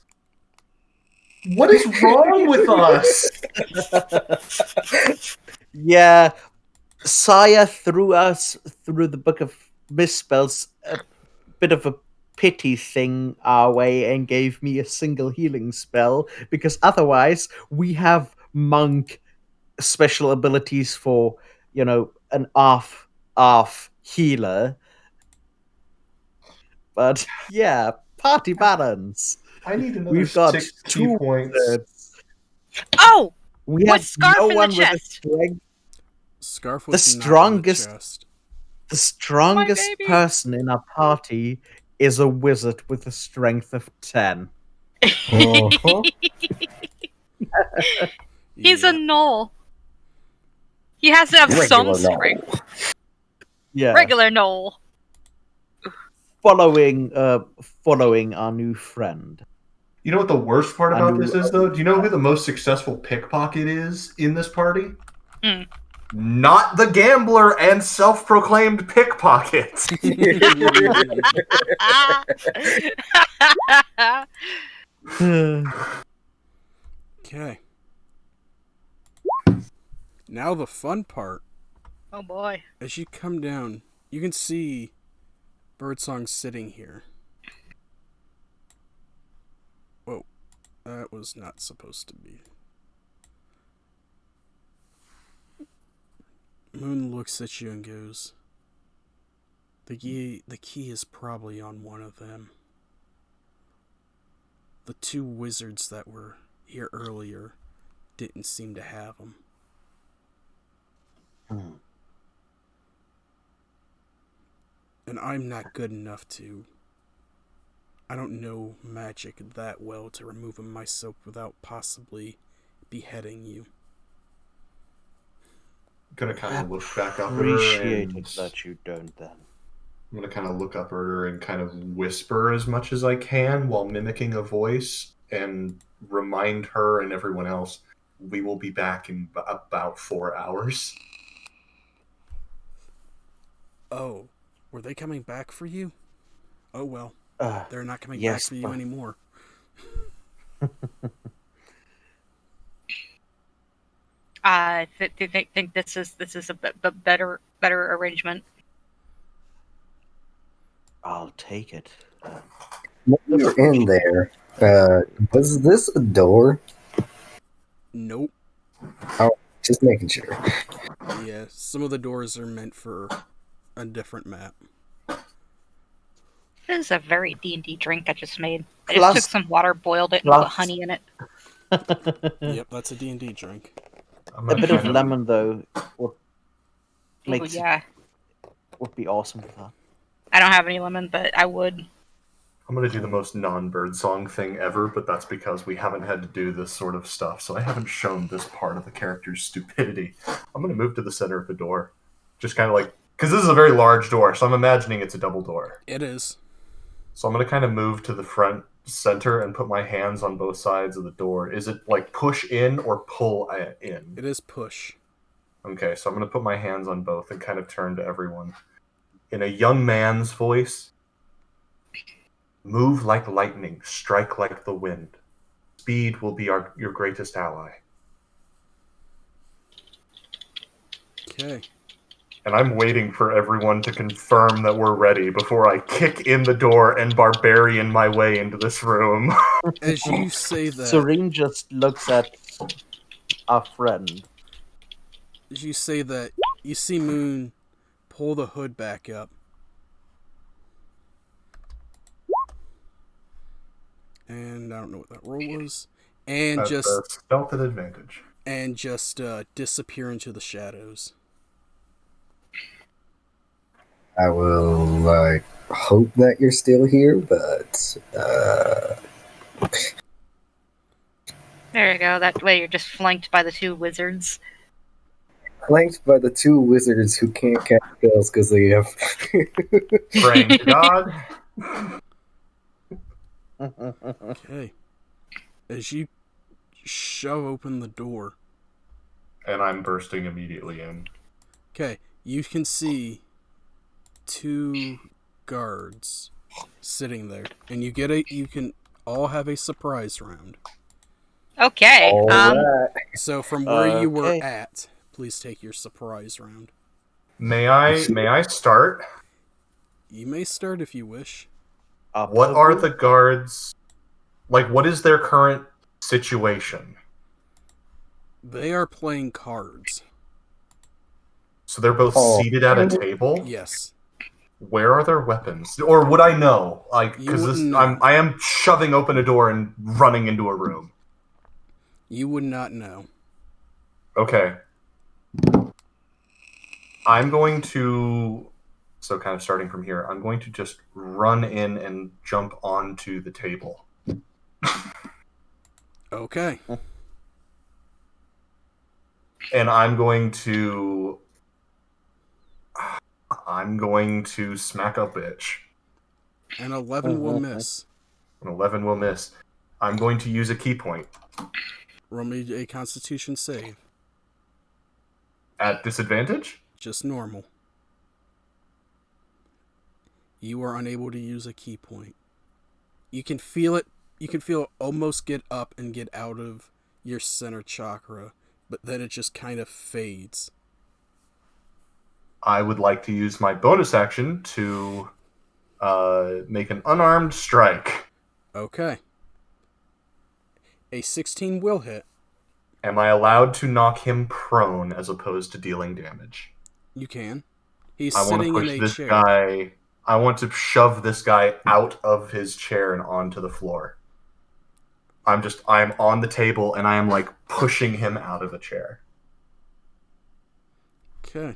What is wrong with us? Yeah, Saya threw us through the Book of Misspells a bit of a pity thing our way and gave me a single healing spell because otherwise we have monk special abilities for, an off healer. But yeah, party balance. I need another We've got 60 two points. wizards. Oh! We With have scarf no in the one with a chest. strength. Scarf was The not in strongest- the chest. The strongest baby. person in our party is a wizard with a strength of 10. Uh-huh. He's Yeah. a knoll. He has to have some Regular knoll. strength. Yeah. Regular knoll. Following our new friend. You know what the worst part I about knew- this is, though? Do you know who the most successful pickpocket is in this party? Hmm. Not the gambler and self-proclaimed pickpocket. Okay. Now the fun part. Oh boy. As you come down, you can see Birdsong sitting here. Whoa, that was not supposed to be. Moon looks at you and goes, the key is probably on one of them. The 2 wizards that were here earlier didn't seem to have them. And I'm not good enough to... I don't know magic that well to remove them myself without possibly beheading you. Gonna kind of look back up at her Appreciate and it that you don't then. I'm gonna kind of look up at her and kind of whisper as much as I can while mimicking a voice and remind her and everyone else we will be back in about 4 hours. Oh, were they coming back for you? Oh well, they're not coming yes, back for you but- anymore. I think this is a better arrangement. I'll take it. When we were in there, was this a door? Nope. Just making sure. Yeah, some of the doors are meant for a different map. This is a very D&D drink I just made. I Plus- just took some water, boiled it, and plus- put honey in it. Yep, that's a D&D drink. I'm A gonna bit of kind lemon, though, would, Ooh, makes yeah. would be awesome for that. I don't have any lemon, but I would. I'm gonna do the most non-bird song thing ever, but that's because we haven't had to do this sort of stuff, so I haven't shown this part of the character's stupidity. I'm gonna move to the center of the door, just kind of like, because this is a very large door, so I'm imagining it's a double door. It is. So I'm gonna kind of move to the front center and put my hands on both sides of the door. Is it like push in or pull in? It is push. Okay, so I'm gonna put my hands on both and kind of turn to everyone. In a young man's voice, move like lightning, strike like the wind. Speed will be your greatest ally. Okay. And I'm waiting for everyone to confirm that we're ready before I kick in the door and barbarian my way into this room. As you say that, Serene just looks at our friend. you see Moon pull the hood back up. And I don't know what that roll was. And That's just a stealth at advantage. disappear into the shadows. I will hope that you're still here, but There you go. That way you're just flanked by the two wizards. flanked by the two wizards who can't cast spells because they have. Praying to God. Okay. As you shove open the door, And I'm bursting immediately in. okay, you can see two guards sitting there, and you can all have a surprise round. Okay. All right. So from where you were Okay. at, please take your surprise round. May I start? You may start if you wish. What are the guards like? What is their current situation? They are playing cards. So they're both Oh. seated at a table. Yes. Where are their weapons? Or would I know? Like, You because wouldn't know. I am shoving open a door and running into a room. You would not know. Okay. I'm going to, so kind of starting from here, I'm going to just run in and jump onto the table. Okay. And I'm going to smack a bitch. An 11 will miss. An 11 will miss. I'm going to use a key point. Roll me a Constitution save. At disadvantage? Just normal. You are unable to use a key point. You can feel it. You can feel it almost get up and get out of your center chakra, but then it just kind of fades. I would like to use my bonus action to make an unarmed strike. Okay. A 16 will hit. Am I allowed to knock him prone as opposed to dealing damage? You can. He's I want to sitting in push a this chair. guy. I want to shove this guy out of his chair and onto the floor. I'm on the table and I am like pushing him out of the chair. Okay.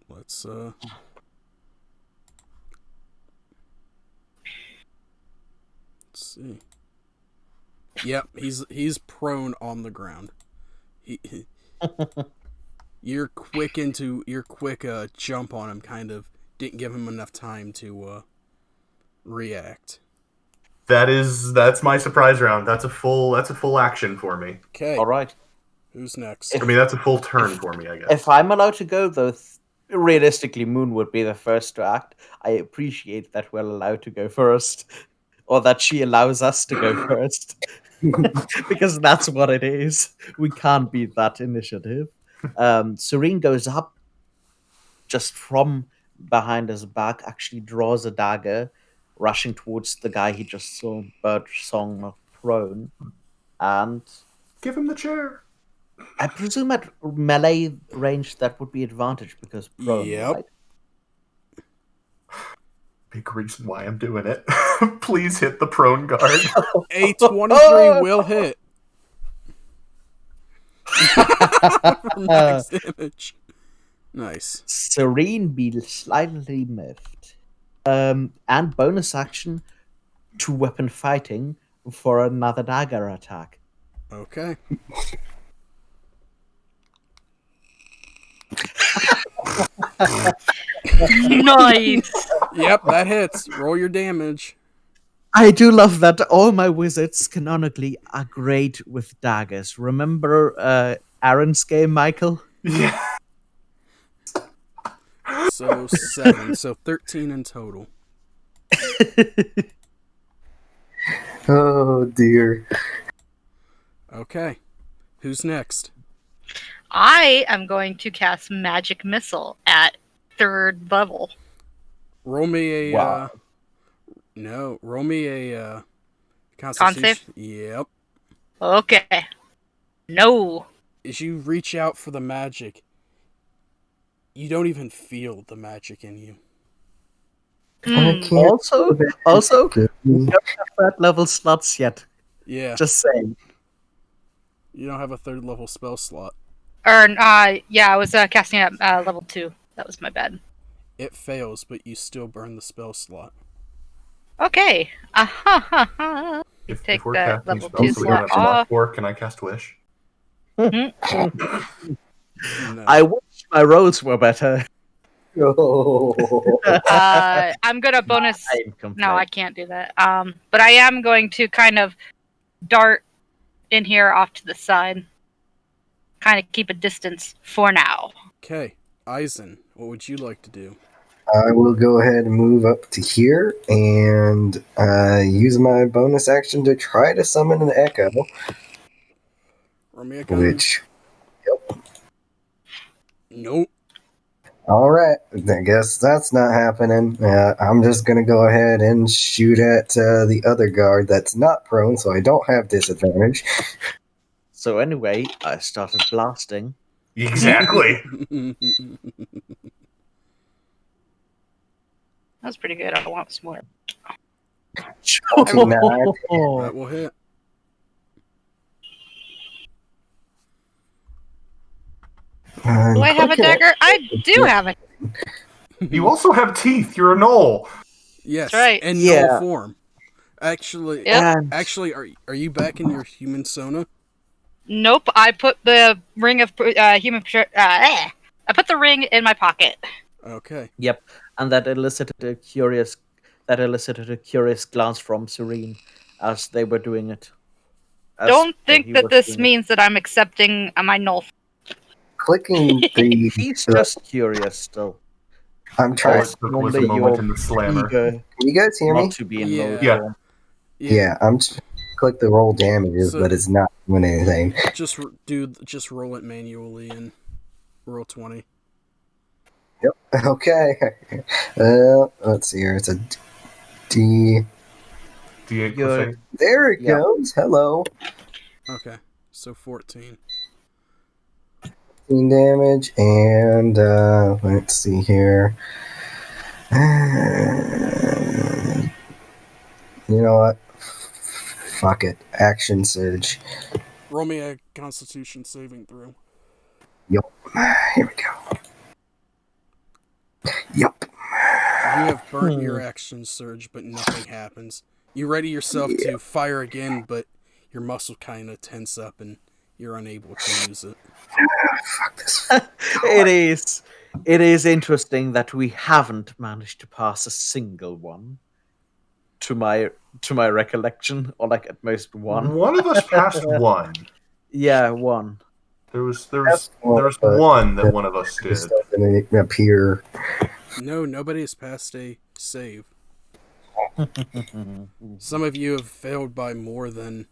Let's see. Yep, he's prone on the ground. Your quick jump on him kind of didn't give him enough time to react. That's my surprise round. That's a full action for me. Okay. All right. Who's next? I mean, that's a full turn for me, I guess. If I'm allowed to go, though, realistically, Moon would be the first to act. I appreciate that we're allowed to go first, or that she allows us to go first, because that's what it is. We can't beat that initiative. Serene goes up, just from behind his back, actually draws a dagger, rushing towards the guy he just saw bird song prone, and Give him the chair. I presume at melee range that would be advantage because prone, Yep. right? Big reason why I'm doing it. Please hit the prone guard. A 23 will hit. for max damage. Nice. Serene be slightly miffed. And bonus action to weapon fighting for another dagger attack. Okay. Nice. Yep, that hits. Roll your damage. I do love that all my wizards canonically are great with daggers. Remember Aaron's game, Michael? Yeah. So 7. So 13 in total. Oh dear. Okay. Who's next? I am going to cast Magic Missile at 3rd level. Roll me a Wow. no, roll me a Con constitution. save? Yep. Okay. No. As you reach out for the magic, you don't even feel the magic in you. Hmm. Also, we Mm. don't have third level slots yet. Yeah. Just saying. You don't have a 3rd level spell slot. Yeah, I was casting at level 2. That was my bad. It fails, but you still burn the spell slot. Okay. Uh-huh. If Take we're that casting level spells 2 so we don't have slot to mark off. for, can I cast Wish? No. I wish my rolls were better. Oh. I'm gonna bonus. I'm No, I can't do that. But I am going to kind of dart in here off to the side. Kind of keep a distance for now. Okay. Eisen, what would you like to do? I will go ahead and move up to here and use my bonus action to try to summon an echo, Roll me a con. which, Nope. all right, I guess that's not happening. I'm just going to go ahead and shoot at the other guard that's not prone, so I don't have disadvantage. So anyway, I started blasting. Exactly. That was pretty good. I want some more. 29. That will hit. Do I have a dagger? I do have it. You also have teeth. You're a knoll. Yes. That's right. In Yeah. no form. Actually, Yep. And are you back in your human sona? Nope. I put the ring of human. I put the ring in my pocket. Okay. yep, and that elicited a curious glance from Serene as they were doing it. Don't he think that was this doing it. means that I'm accepting my null. Clicking the. He's just curious still. I'm All trying. it took was a Normally moment you're in the slammer. eager Can you guys hear me? not to be in Yeah. low Yeah. form. Yeah, I'm just click the roll damages, So- but it's not doing anything. Just roll it manually and roll 20. Okay. Let's see here. It's a D. D8 You're- plus 8. There it Yeah. goes. Hello. Okay. So 14. 15 damage, and let's see here. You know what? Fuck it. Action surge. Roll me a constitution saving throw. Here we go. Yup. You have burnt your action surge, but nothing happens. You ready yourself to fire again, but your muscle kind of tense up and you're unable to use it. Fuck this. It is interesting that we haven't managed to pass a single one. To my recollection, or like at most one. One of us passed one. Yeah, one. There was That's one, but one that one of us did. just doesn't appear. No, nobody has passed a save. Some of you have failed by more than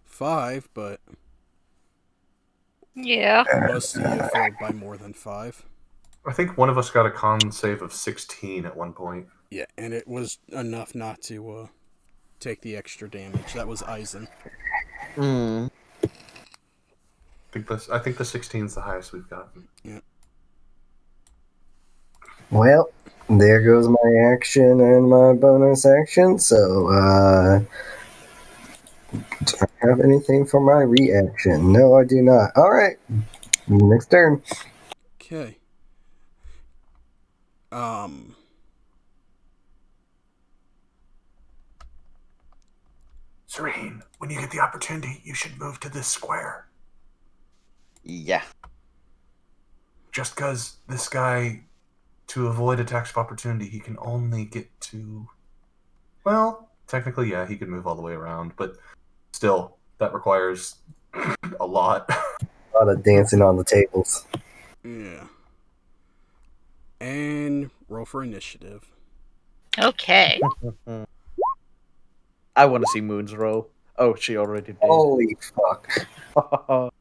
5, but Yeah. most of you have failed by more than 5. I think one of us got a con save of 16 at one point. Yeah, and it was enough not to take the extra damage. That was Eisen. Mm. I think the 16 is the highest we've gotten. Well, there goes my action and my bonus action. So, do I have anything for my reaction? No, I do not. All right. Next turn. Okay. Serene, when you get the opportunity, you should move to this square. Yeah. Just because this guy, to avoid attacks of opportunity, he can only get to... Well, technically, yeah, he could move all the way around, but still, that requires a lot. A lot of dancing on the tables. Yeah. And roll for initiative. Okay. I want to see Moon's roll. Oh, she already did. Holy fuck.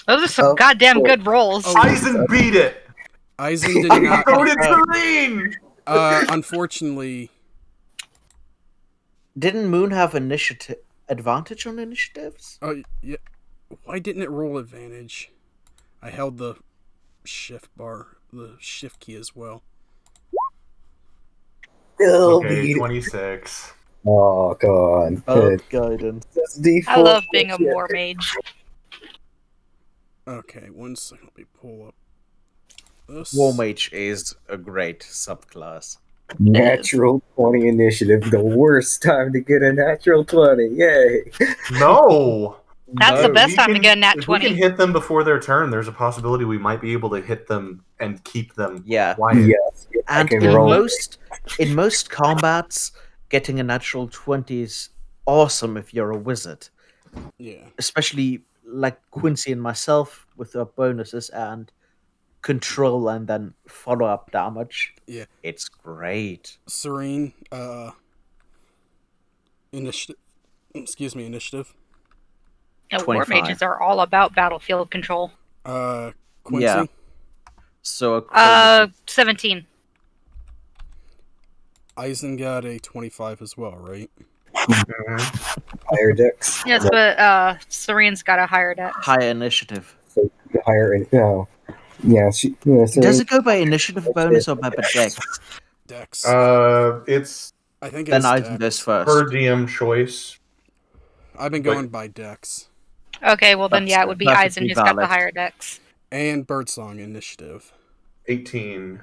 Those are some Oh, goddamn oh. good rolls. Oh. Eisen beat it! Eisen did not. So did Serene! Unfortunately, Didn't Moon have initiative advantage on initiatives? yeah. Why didn't it roll advantage? I held the shift key as well. Still Okay, beat it. 26. Oh, God. Bad guidance. I love being a war mage. Okay, 1 second. Let me pull up this. War Mage is a great subclass. Natural 20 initiative. The worst time to get a natural 20. Yay. No! That's No, the best We time to can- get a nat If we 20. can hit them before their turn, there's a possibility we might be able to hit them and keep them Yeah. quiet. Yes. I And can in roll. most combats, getting a natural 20 is awesome if you're a wizard. Yeah. Especially like Quincy and myself with our bonuses and control and then follow up damage. Yeah. It's great. Serene, initiative. Excuse me, initiative. Yeah, war 25. mages are all about battlefield control. Quincy. Yeah. So a 17. Eisen got a 25 as well, right? Mhm. Higher dex. Yes, but Serene's got a higher dex. higher initiative. Higher. No. Yeah. Does it go by initiative bonus or by dex? Dex. It's I think it Then is Eisen Dex. goes first. per DM choice. I've been going by Dex. Okay, well then, That's yeah, it would be perfectly Eisen who's got the valid. higher dex. And Birdsong initiative. 18.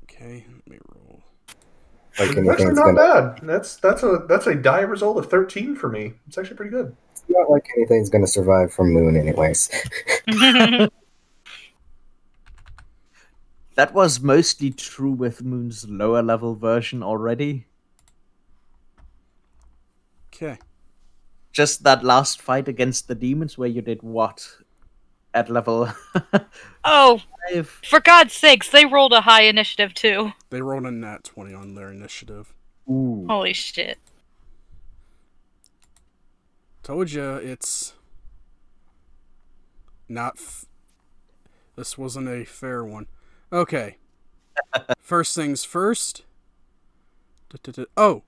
Okay, let me roll. Like It's actually anything's not gonna. bad. That's a die result of 13 for me. It's actually pretty good. It's not like anything's gonna survive from Moon, anyways. That was mostly true with Moon's lower level version already. Okay. Just that last fight against the demons where you did what? At level Oh, 5? for God's sakes, they rolled a high initiative too. They rolled a nat 20 on their initiative. Ooh. Holy shit. Told ya, it's not. This wasn't a fair one. Okay. First things first. Oh!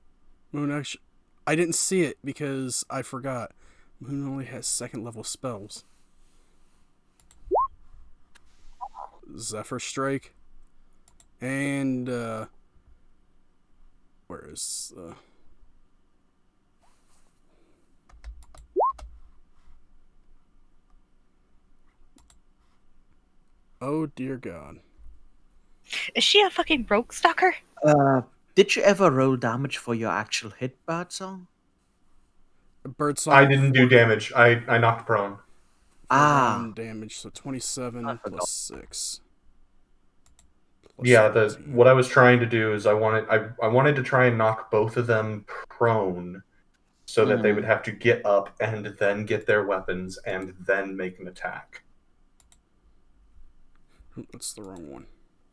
Moon actually. I didn't see it because I forgot. Moon only has second level spells. Zephyr Strike. And, where is, oh dear God. Is she a fucking rogue stalker? Did you ever roll damage for your actual hit, Birdsong? Birdsong. I didn't do damage. I knocked prone. Round damage, so 27 I forgot. plus 6. Plus Yeah, 17. what I was trying to do is I wanted to try and knock both of them prone so that they would have to get up and then get their weapons and then make an attack. That's the wrong one.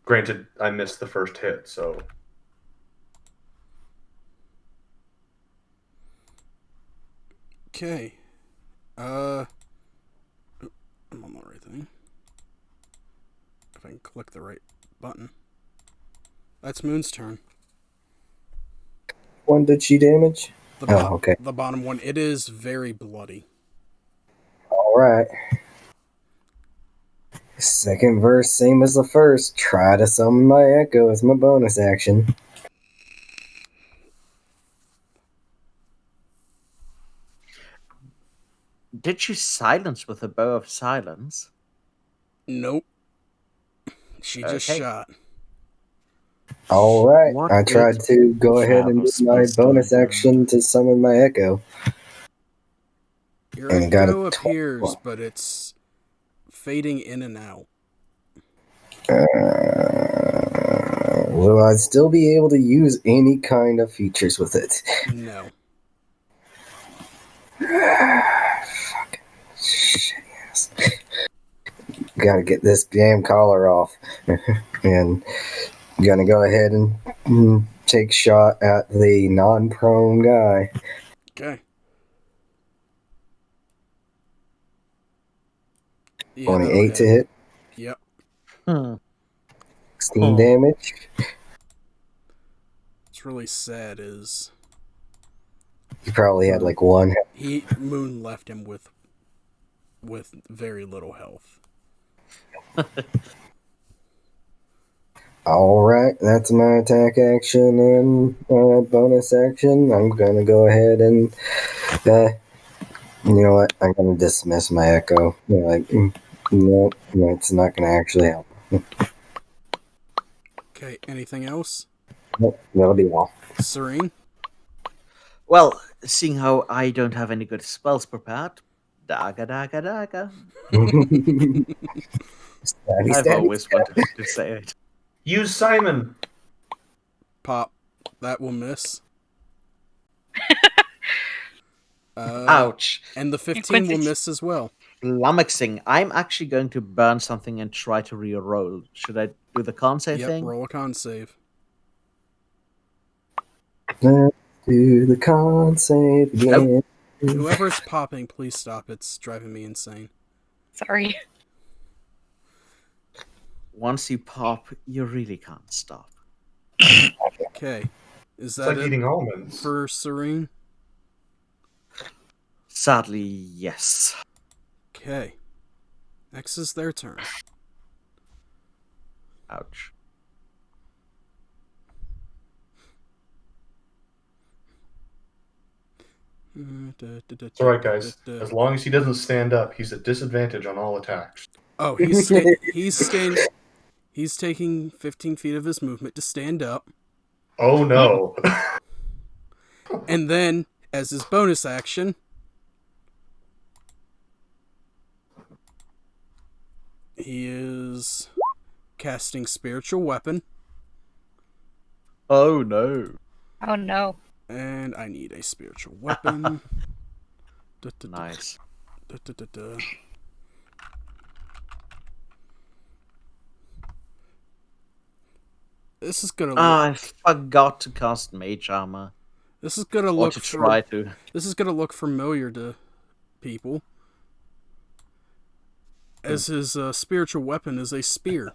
Granted, I missed the first hit, so Okay. I'm on the right thing. If I can click the right button. That's Moon's turn. One did she damage? The Okay. The bottom one. It is very bloody. All right. Second verse, same as the first. Try to summon my echo as my bonus action. Did she silence with a bow of silence? Nope. She just Okay. shot. All right. What I tried did to go ahead and do my Travel Spell bonus do? action to summon my echo. Your And got a echo appears, 12. but it's fading in and out. Will I still be able to use any kind of features with it? No. Fuck. Shit, yes. Gotta get this damn collar off. And gonna go ahead and take shot at the non-prone guy. Okay. Yeah, 28 to hit. Yep. 16 damage. What's really sad is He probably had like one. Moon left him with very little health. Alright, that's my attack action and bonus action. I'm gonna go ahead and you know what? I'm gonna dismiss my echo. No, it's not gonna actually help. Okay, anything else? Nope, that'll be all. Serene? Well, seeing how I don't have any good spells prepared, daga daga daga. I've always wanted to say it. Use Simon. Pop. That will miss. Ouch. And the 15 will miss as well. Flummoxing. I'm actually going to burn something and try to re-roll. Should I do the con save thing? Roll a con save. Let's do the con save again. Whoever's popping, please stop. It's driving me insane. Sorry. Once you pop, you really can't stop. Okay. Is It's that like it eating almonds. for Serene? Sadly, yes. Okay. Next is their turn. Ouch. It's alright, guys. As long as he doesn't stand up, he's at disadvantage on all attacks. Oh, he's taking 15 feet of his movement to stand up. Oh no. And then, as his bonus action, he is casting Spiritual Weapon. Oh no. Oh no. And I need a Spiritual Weapon. Nice. This is gonna look, I forgot to cast Mage Armor. this is gonna Or look to try to. This is gonna look familiar to people, as his spiritual weapon is a spear.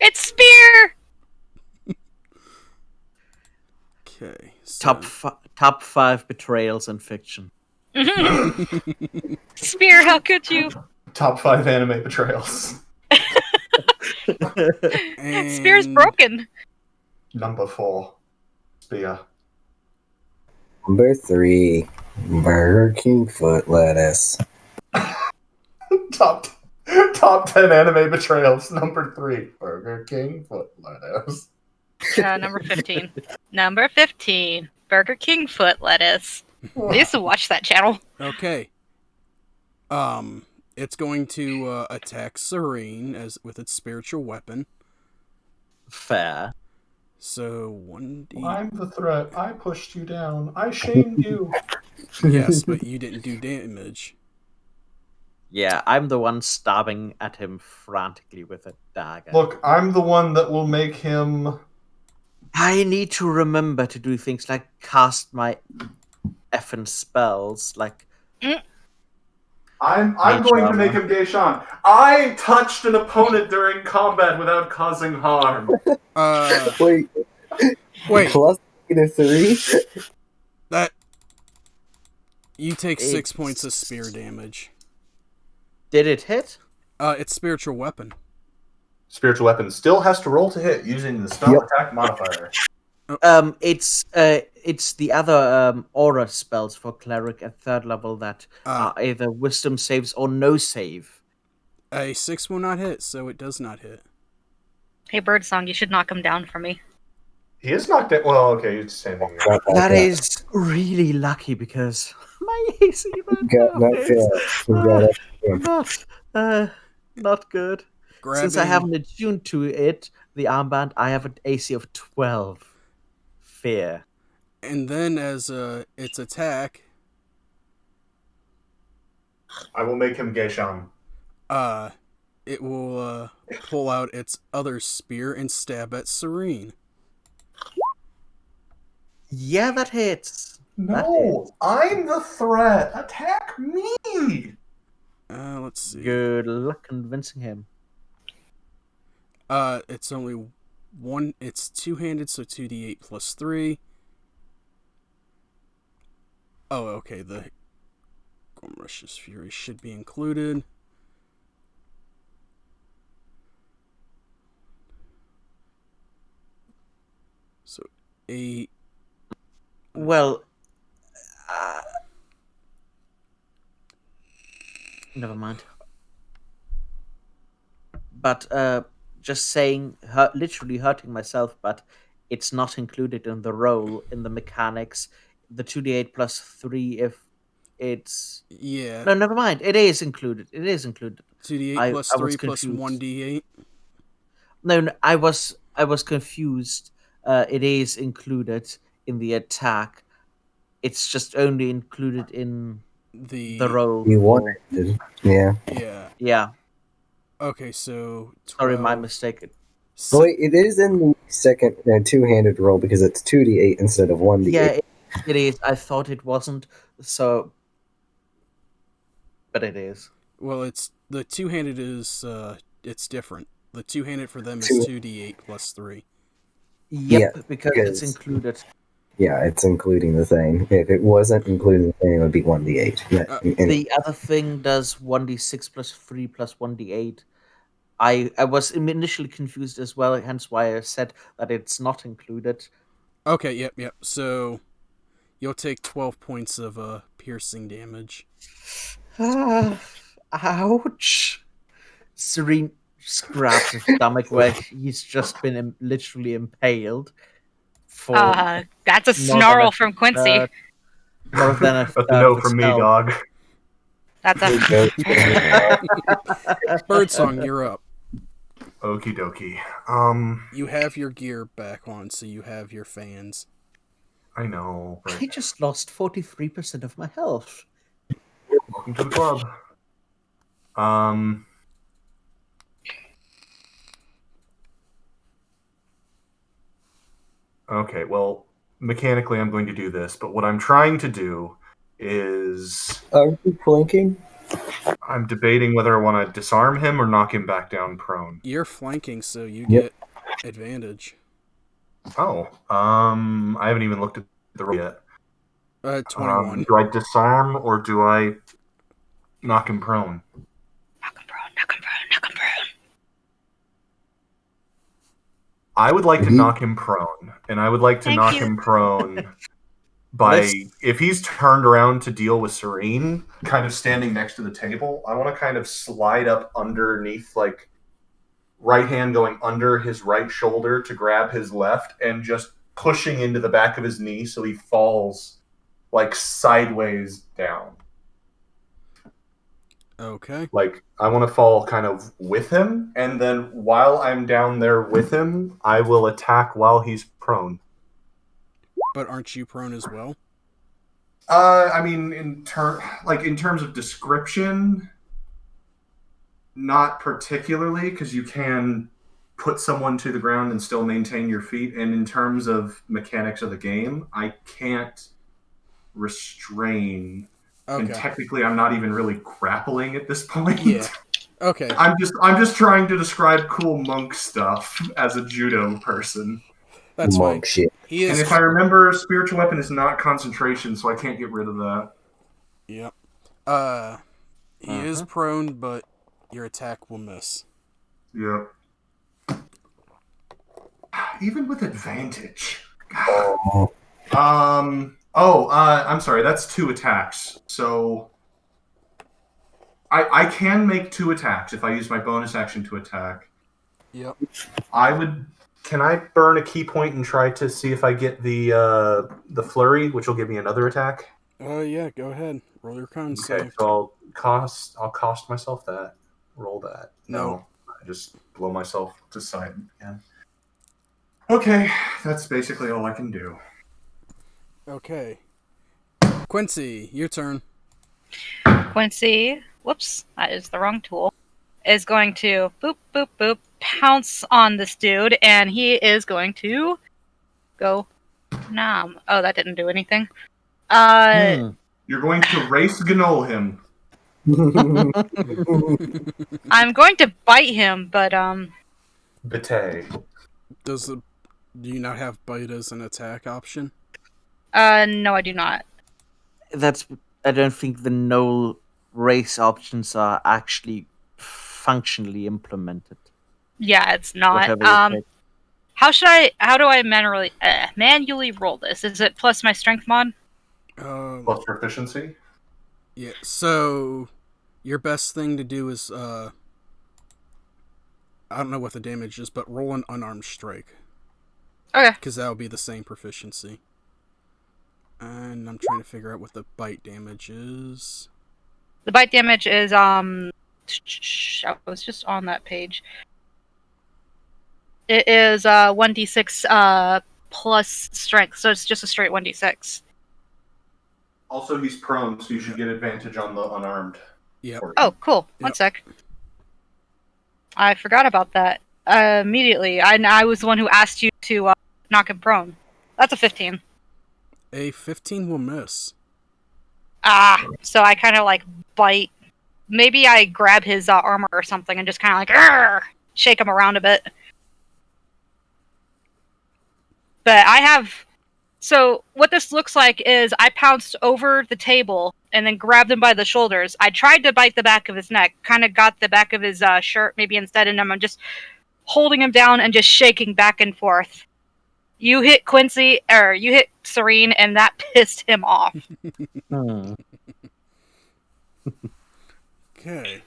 It's Spear! Okay. So. Top 5 betrayals in fiction. Spear, how could you? Top 5 anime betrayals. Spear's broken. Number 4. Spear. Number 3, Burger King foot lettuce. Top 10 anime betrayals. Number 3, Burger King foot lettuce. Number 15. Number 15. Burger King foot lettuce. I used to watch that channel. Okay. It's going to attack Serene with its spiritual weapon. Fair. So 1d. I'm the threat. I pushed you down. I shamed you. Yes, but you didn't do damage. Yeah, I'm the one stabbing at him frantically with a dagger. Look, I'm the one that will make him. I need to remember to do things like cast my effing spells, like. I'm going to make him Geishan. I touched an opponent during combat without causing harm. Wait. Plus -3? That. You take 6 points of spear damage. Did it hit? It's spiritual weapon. Spiritual weapon still has to roll to hit using the spell attack modifier. It's it's the other aura spells for cleric at 3rd level that Uh, are either wisdom saves or no save. a 6 will not hit, so it does not hit. Hey, Birdsong, you should knock him down for me. He is knocked out. Well, okay, he's standing there. Got That that. is really lucky because my AC right Got now that is fail. We got it. not good. Since I Grabbing, haven't attuned to it, the armband, I have an AC of 12. Fear. and then as its attack, I will make him Geishan. it will pull out its other spear and stab at Serene. Yeah, that hits. No, I'm the threat. Attack me. Let's see. Good luck convincing him. It's only one. It's two-handed, so 2d8 plus 3. Oh, okay. The Gormrush's Fury should be included. So 8. Well, never mind. But just saying, literally hurting myself, but it's not included in the roll, in the mechanics. The 2d8 plus 3 if it's... Yeah. No, never mind. It is included. It is included. 2d8 plus I was 3 plus confused. 1d8. No, I was confused. It is included in the attack. It's just only included in the roll. You for- wanted. Yeah. Yeah. Yeah. Okay, so 12. Sorry, my mistake. So wait, it is in the second two-handed roll because it's 2d8 instead of 1d8. Yeah, it is. I thought it wasn't, so... But it is. Well, it's the two-handed is it's different. The two-handed for them is Two- 2d8 plus 3. Yep, Yeah, because it's because- included. Yeah, it's including the thing. If it wasn't including the thing, it would be 1d8. Yeah, and- The other thing does 1d6 plus 3 plus 1d8. I was initially confused as well, hence why I said that it's not included. Okay, yep. So you'll take 12 points of piercing damage. Ouch. Serene just grabs his stomach where he's just been literally impaled. For That's a more than snarl a from Quincy. more than a That's a no third from me, spell. dog. That's a Birdsong, you're up. Okie dokie. You have your gear back on, so you have your fans. I know. But I just lost 43% of my health. welcome to the club. Okay, well, mechanically I'm going to do this, but what I'm trying to do is Are you flanking? I'm debating whether I want to disarm him or knock him back down prone. You're flanking, so you Yep. get advantage. Oh, I haven't even looked at the roll yet. 21. Do I disarm or do I knock him prone? knock him prone. I would like to Mhm. knock him prone, and I would like to Thank knock you. him prone by if he's turned around to deal with Serene, kind of standing next to the table. I want to kind of slide up underneath, like right hand going under his right shoulder to grab his left, and just pushing into the back of his knee so he falls like sideways down. Okay. Like, I want to fall kind of with him, and then while I'm down there with him, I will attack while he's prone. But aren't you prone as well? I mean, in terms of description, not particularly, because you can put someone to the ground and still maintain your feet. And in terms of mechanics of the game, I can't restrain. And Okay. technically, I'm not even really grappling at this point. Yeah. Okay. I'm just trying to describe cool monk stuff as a judo person. That's fine. Monk shit. He And is. if I remember, spiritual weapon is not concentration, so I can't get rid of that. Yep. He is prone, but your attack will miss. Yep. Even with advantage. Oh, I'm sorry. That's 2 attacks. So I can make 2 attacks if I use my bonus action to attack. Yep. I would. Can I burn a key point and try to see if I get the flurry, which will give me another attack? Yeah, go ahead. Roll your con Okay, save. so I'll cost myself that. Roll that. No. I just blow myself to sight again. Okay, that's basically all I can do. Okay. Quincy, your turn. Quincy, whoops, that is the wrong tool, is going to boop, boop, boop, pounce on this dude, and he is going to go nom. Oh, that didn't do anything. You're going to race Ganol him. I'm going to bite him, but Betay. Do you not have bite as an attack option? no, I do not. I don't think the no race options are actually functionally implemented. Yeah, it's not. Whatever you pick. How do I manually roll this? Is it plus my strength mod? Plus proficiency? Yeah, so your best thing to do is, I don't know what the damage is, but roll an unarmed strike. Okay. Because that would be the same proficiency. And I'm trying to figure out what the bite damage is. The bite damage is, I was just on that page. It is 1d6 plus strength, so it's just a straight 1d6. Also, he's prone, so you should get advantage on the unarmed. Yep. Oh, cool. Yep. One sec. I forgot about that immediately. I was the one who asked you to knock him prone. That's a 15. A 15 will miss. So I kind of like bite. Maybe I grab his armor or something and just kind of like "Arr!" Shake him around a bit. But I have. So what this looks like is I pounced over the table and then grabbed him by the shoulders. I tried to bite the back of his neck, kind of got the back of his shirt maybe instead, and I'm just holding him down and just shaking back and forth. You hit Quincy, or you hit Serene, and that pissed him off. Okay.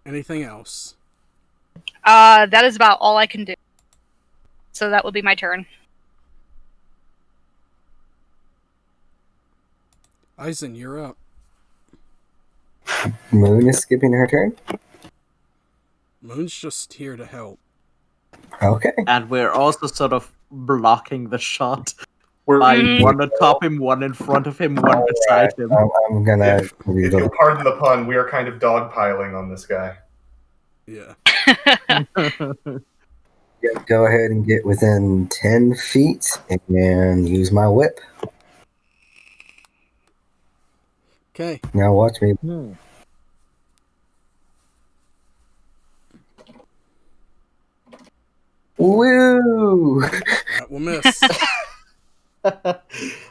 Anything else? That is about all I can do. So that will be my turn. Eisen, you're up. Moon is skipping her turn. Moon's just here to help. Okay. And we're also sort of blocking the shot We're by one atop him, one in front of him, one beside him. I'm gonna If you'll pardon the pun, we are kind of dogpiling on this guy. Yeah. go ahead and get within 10 feet and use my whip. Okay. Now watch me. Woo! That will miss.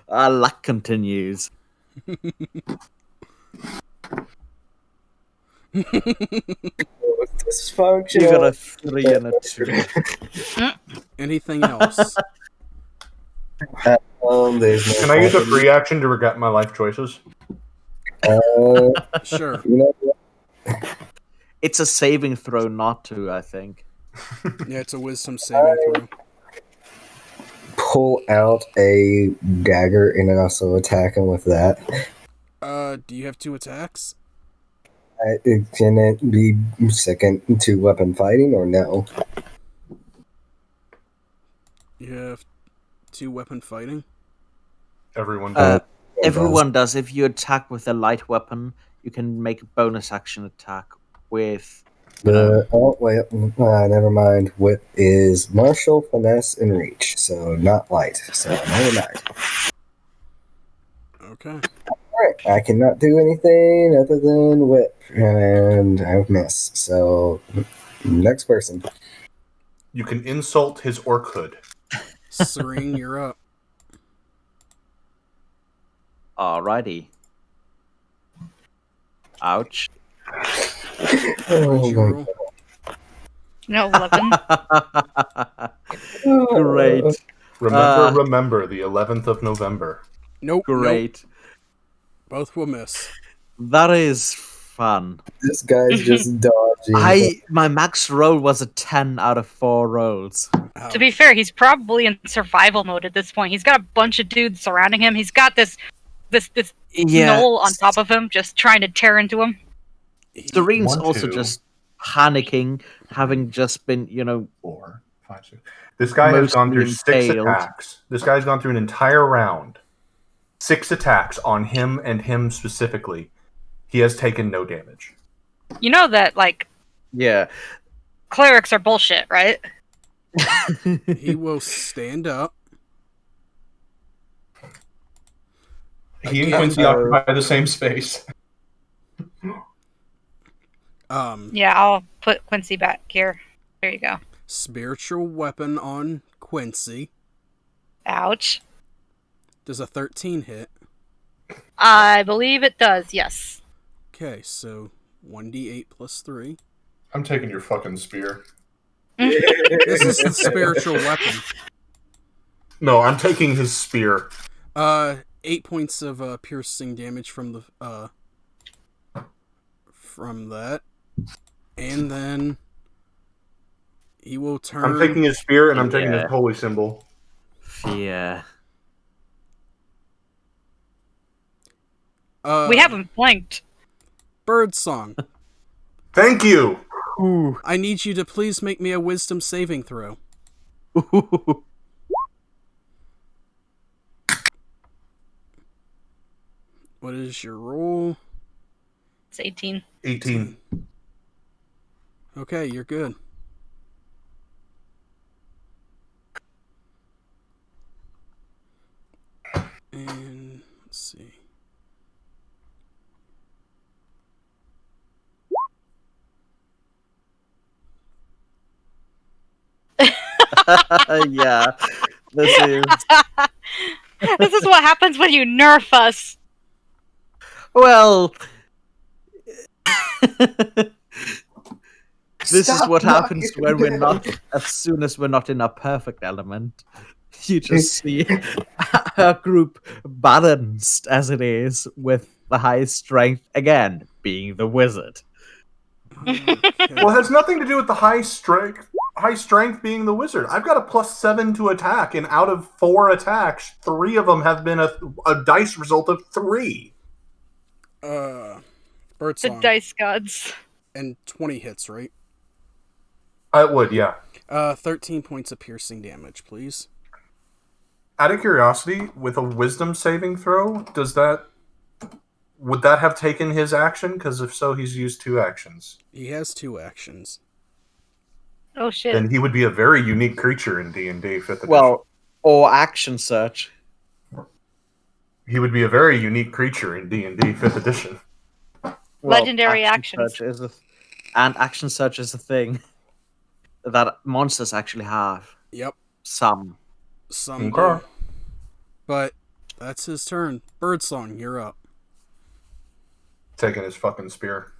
Our luck continues. Dysfunction. You got a 3 and a 2. Anything else? There's no Can I use a problem. free action to regret my life choices? Sure. You know what? It's a saving throw not to, I think. Yeah, it's a wisdom saving throw. Pull out a dagger and then also attack him with that. Do you have 2 attacks? Can it be second to weapon fighting or no? You have 2 weapon fighting? Everyone does. Everyone does. If you attack with a light weapon, you can make a bonus action attack with... Never mind. Whip is martial, finesse, and reach, so not light. So never mind. Okay. Alright, I cannot do anything other than whip, and I've missed. So next person. You can insult his orchood. Serene, you're up. Alrighty. Ouch. What'd you roll? No, 11. Great. Remember the 11th of November. Nope. Great. Nope. Both will miss. That is fun. This guy's just dodging. My max roll was a 10 out of 4 rolls. To be fair, he's probably in survival mode at this point. He's got a bunch of dudes surrounding him. He's got this knoll on top of him, just trying to tear into him. Serene's 1, also 2. just panicking, having just been, 4, 5, 6. This guy has gone through 6 impaled. attacks. This guy's gone through an entire round. 6 attacks on him and him specifically. He has taken no damage. You know that, yeah. clerics are bullshit, right? He will stand up. He and Again, Quincy occupy the same space. Yeah, I'll put Quincy back here. There you go. Spiritual weapon on Quincy. Ouch. Does a 13 hit? I believe it does, yes. Okay, so 1d8 plus 3. I'm taking your fucking spear. This is the spiritual weapon. No, I'm taking his spear. 8 points of piercing damage from the from that, and then he will turn. I'm taking his spear and I'm taking his holy symbol. Yeah. We haven't flanked. Bird song. Thank you. I need you to please make me a wisdom saving throw. What is your roll? It's 18. 18. Okay, you're good. And let's see. Yeah. This is. This is what happens when you nerf us. Well. This is what happens when we're not. As soon as we're not in a perfect element. You just see a group balanced as it is with the highest strength, again, being the wizard. Okay. Well, it has nothing to do with the high strength being the wizard. I've got a +7 to attack, and out of 4 attacks, 3 of them have been a dice result of 3. Bird The song. dice gods. And 20 hits, right? I would, yeah. 13 points of piercing damage, please. Out of curiosity, with a wisdom saving throw, would that have taken his action? Because if so, he's used 2 actions. He has 2 actions. Oh shit. Then he would be a very unique creature in D&D 5th edition. Well, or action search. He would be a very unique creature in D&D 5th edition. Well, Legendary action actions. search is and action search is a thing that monsters actually have. Yep. Some. Some Okay. do. But that's his turn. Birdsong, you're up. Taking his fucking spear.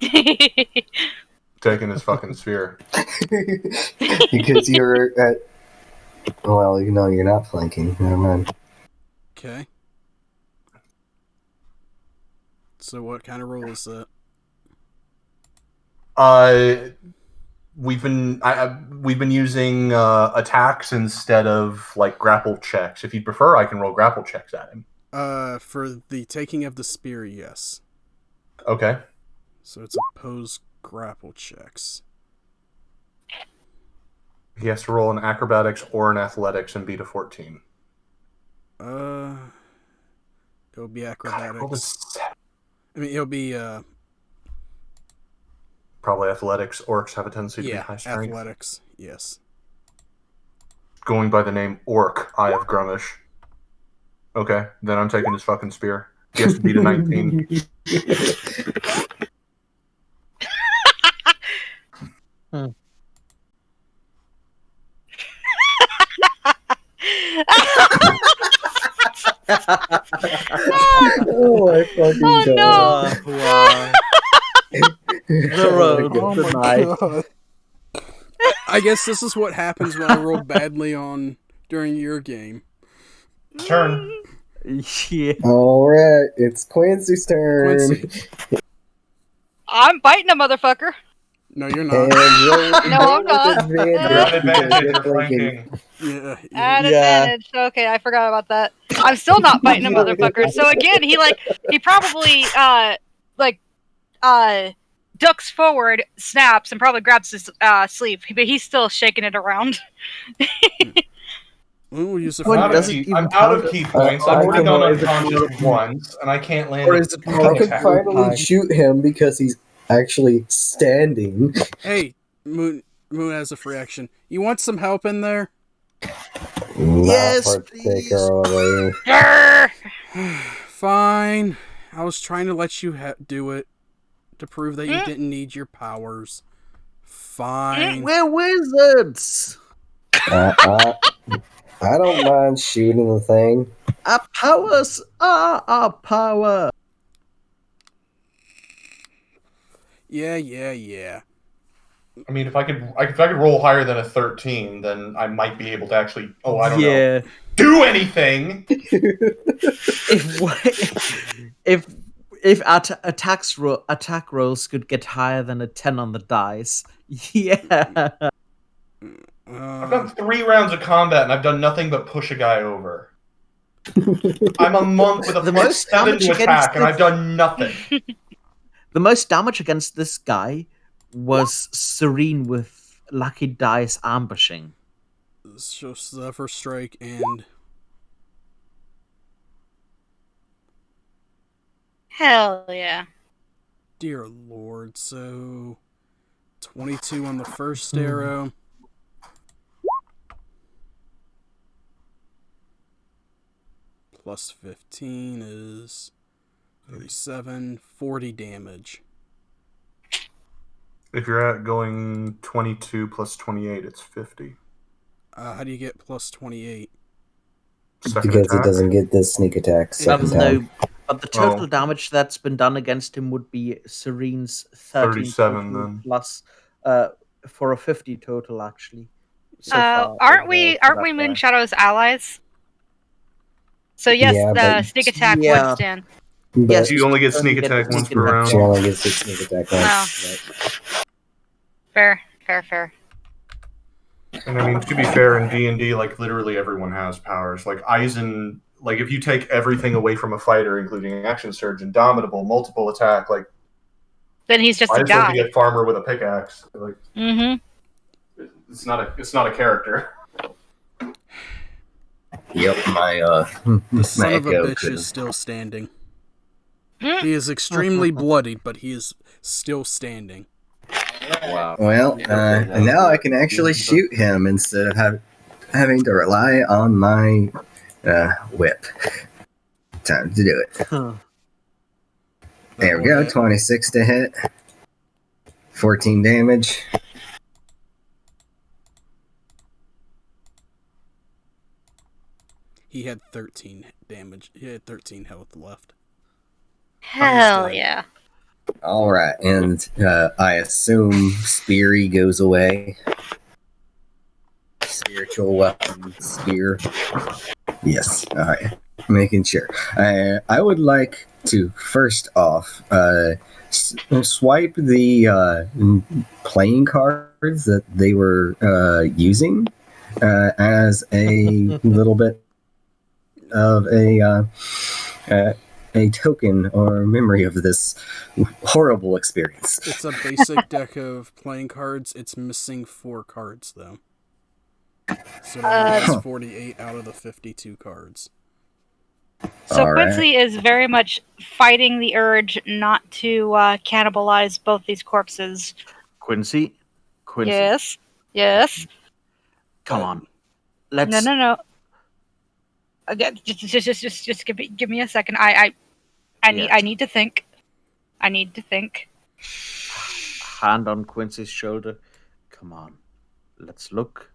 Taking his fucking spear. Because you're at. Well, no, you're not flanking. Never mind. Okay. So what kind of roll is that? We've been using attacks instead of like grapple checks. If you prefer, I can roll grapple checks at him. For the taking of the spear, yes. Okay. So it's opposed grapple checks. He has to roll an acrobatics or an athletics and beat a 14. It'll be God, I rolled a acrobatics. 7. I mean, it'll be Probably athletics. Orcs have a tendency to be high strength. athletics. Yes. Going by the name Orc, Eye of Grumish. Okay, then I'm taking his fucking spear. He has to beat a 19. Oh my fucking Oh, god. no. Wow. The road Oh the my night. god. I guess this is what happens when I roll badly on during your game. Turn. Yeah. All right, it's Quincy's turn. Quincy. I'm biting a motherfucker. No, you're And not. roll, No, roll I'm not. with You're advantage at because advantage. you're You're flanking. flanking. Yeah. At Yeah. advantage. Okay, I forgot about that. I'm still not biting a motherfucker. So again, he probably ducks forward, snaps, and probably grabs his sleeve, but he's still shaking it around. We'll use it Quinn for I'm out, doesn't of key, even I'm out of count key it. points. I've already gone is it unconscious once, and I can't land Or a is it fucking more I can attack. finally Hi. shoot him because he's actually standing. Hey, Moon has a free action. You want some help in there? Yes, Not particularly. Fine. I was trying to let you do it to prove that you didn't need your powers. Fine. We're wizards. I don't mind shooting the thing. Our powers are our power. Yeah. I mean, if I could roll higher than a 13, then I might be able to actually. Oh, I don't know. Do anything. If our attack rolls could get higher than a 10 on the dice, yeah. I've done 3 rounds of combat, and I've done nothing but push a guy over. I'm a monk with a The most +7 damage to against attack, and the- I've done nothing. The most damage against this guy was Serene with Lucky Dice ambushing. So Zephyr Strike and Hell yeah. dear Lord. So 22 on the first arrow. Plus 15 is 37, 40 damage. If you're at going 22 plus 28, it's 50. How do you get plus 28? Second Because attack? it doesn't get the sneak attack second time. No, but the total Oh. damage that's been done against him would be Serene's 13 37 total then. plus for a 50 total actually. So far Aren't overall we for that Moon guy. Shadow's allies? So yes, Yeah, the but- sneak attack Yeah. would stand. But Yes, You only get sneak only attack once sneak per attack round. she only gets the sneak attack once. Oh. Right. Fair. And I mean, to be fair, in D&D, like, literally everyone has powers. Like, Eisen, like, if you take everything away from a fighter, including Action Surge, Indomitable, multiple attack, like, Then he's just might a as well guy. be a farmer with a pickaxe. Like, Mm-hmm. it's not a character. Yep, The my son of a echo bitch couldn't. is still standing. He is extremely bloodied, but he is still standing. Wow. Well, and now I can actually shoot him instead of having to rely on my whip. Time to do it. Huh. There we go, 26 to hit. 14 damage. He had 13 damage. He had 13 health left. Hell dead. yeah. Alright, and I assume Speary goes away. Spiritual weapon, spear. Yes, alright. Making sure. I would like to, first off, swipe the playing cards that they were using as a little bit of a token or memory of this horrible experience. It's a basic deck of playing cards. It's missing 4 cards, though. So now it's 48 out of the 52 cards. So All right. Quincy is very much fighting the urge not to cannibalize both these corpses. Quincy. Yes. Come on. Let's No. Again, just give me a second. I need to think. I need to think. hand on Quincy's shoulder. Come on. Let's look.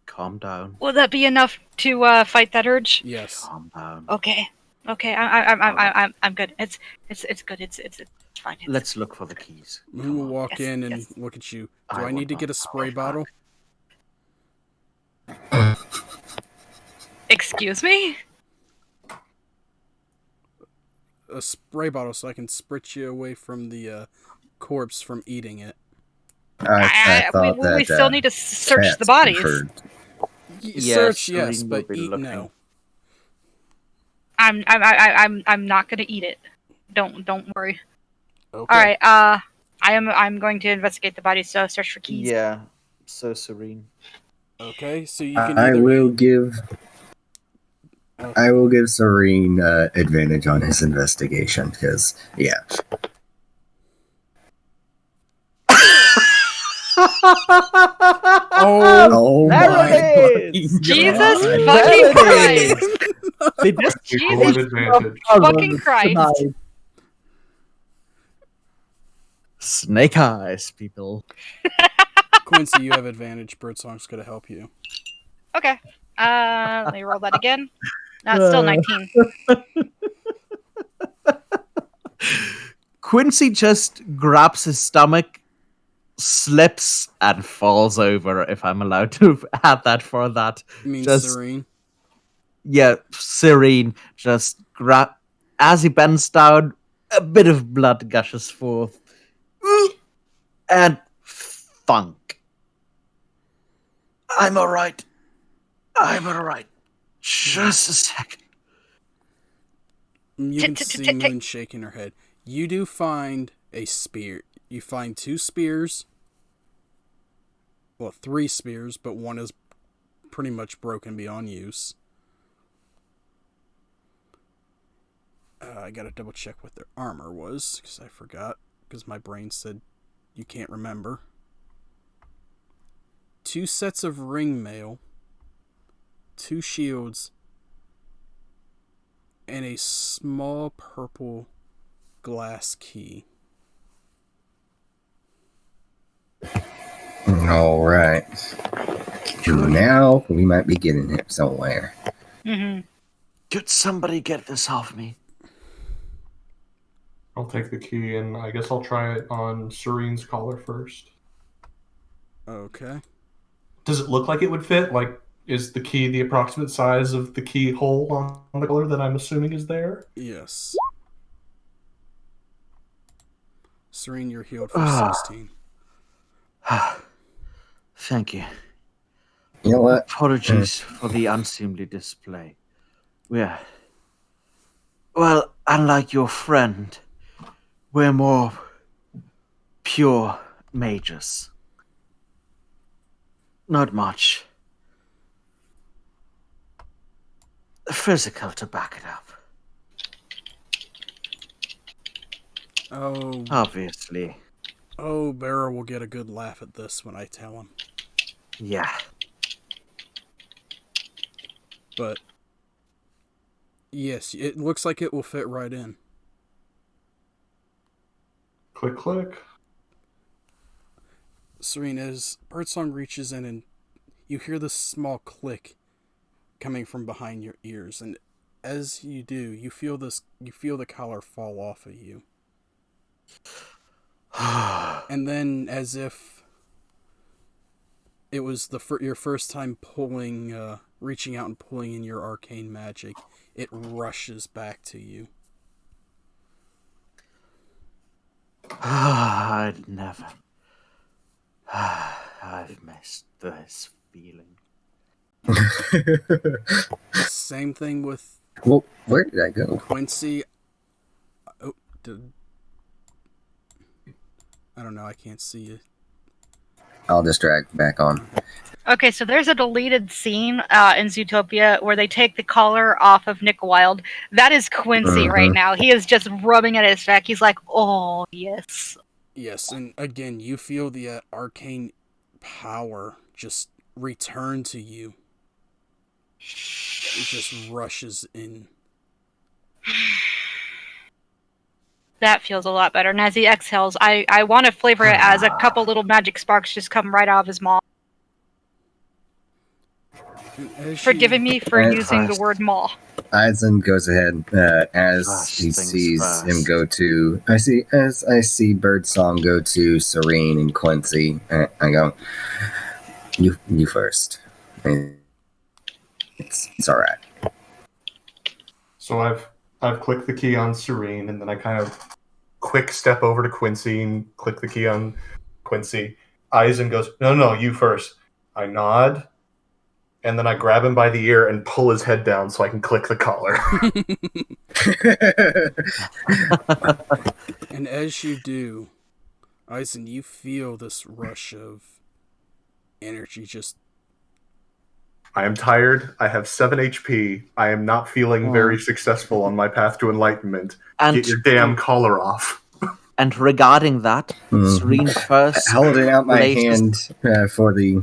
Calm down. Will that be enough to fight that urge? Yes. Calm down. Okay. I'm good. It's good. It's fine. Let's look for the keys. Moon will walk Yes, in and yes. look at you. I Do I want need to my get a spray power bottle? Excuse me? A spray bottle so I can spritz you away from the corpse from eating it. I thought that we still need to search cats the bodies. preferred- Search, yes, Serene will but be eat, looking. no. I'm not gonna eat it. Don't worry. Okay. All right. I'm going to investigate the bodies. So search for keys. Yeah, so serene. Okay, so you can I either... will give Serene advantage on his investigation because Oh, There my it is! Jesus God. fucking There it Christ! They just People Jesus with advantage. fucking Christ! Snake eyes, people. Quincy, you have advantage. Birdsong's going to help you. Okay. Let me roll that again. That's still 19. Quincy just grabs his stomach, slips, and falls over, if I'm allowed to add that for that. You mean Just- Serene? Yeah, Serene just as he bends down, a bit of blood gushes forth. And thunk. I'm alright. Just a second. You can see Moon shaking her head. You do find a spear. You find 2 spears. Well, 3 spears, but one is pretty much broken beyond use. I gotta double check what their armor was, because I forgot, because my brain said you can't remember. 2 sets of ring mail, 2 shields, and a small purple glass key. All right. Now we might be getting him somewhere. Mm-hmm. Could somebody get this off me? I'll take the key, and I guess I'll try it on Serene's collar first. Okay. Does it look like it would fit? Like, is the key the approximate size of the keyhole on the collar that I'm assuming is there? Yes. Serene, you're healed for 16. Thank you. You know what? Apologies for the unseemly display. Well, unlike your friend, we're more pure mages. Not much physical to back it up. Obviously. Oh, Bearer will get a good laugh at this when I tell him. Yeah. But yes, it looks like it will fit right in. Click, click. Serene, as Birdsong reaches in and you hear this small click coming from behind your ears, and as you do, you feel the collar fall off of you. And then, as if it was your first time reaching out and pulling in your arcane magic, it rushes back to you. I'd never. I've missed this feeling. Same thing with Well, where did I go? Quincy. I don't know, I can't see you. I'll just drag back on. Okay, so there's a deleted scene in Zootopia where they take the collar off of Nick Wilde. That is Quincy right now. He is just rubbing at his back. He's like, oh, yes. Yes, and again, you feel the arcane power just return to you. It just rushes in. That feels a lot better. And as he exhales, I want to flavor it as a couple little magic sparks just come right out of his maw. Forgiving me for using the word maw. Eisen goes ahead as he sees him go to. I see Birdsong go to Serene and Quincy. I go, you first. And It's all right. So I've clicked the key on Serene, and then I kind of quick step over to Quincy and click the key on Quincy. Eisen goes, no, you first. I nod, and then I grab him by the ear and pull his head down so I can click the collar. And as you do, Eisen, you feel this rush of energy just... I am tired. I have 7 HP. I am not feeling very successful on my path to enlightenment. And Get your damn collar off. And regarding that, Serene first Holding out my places- hand for the...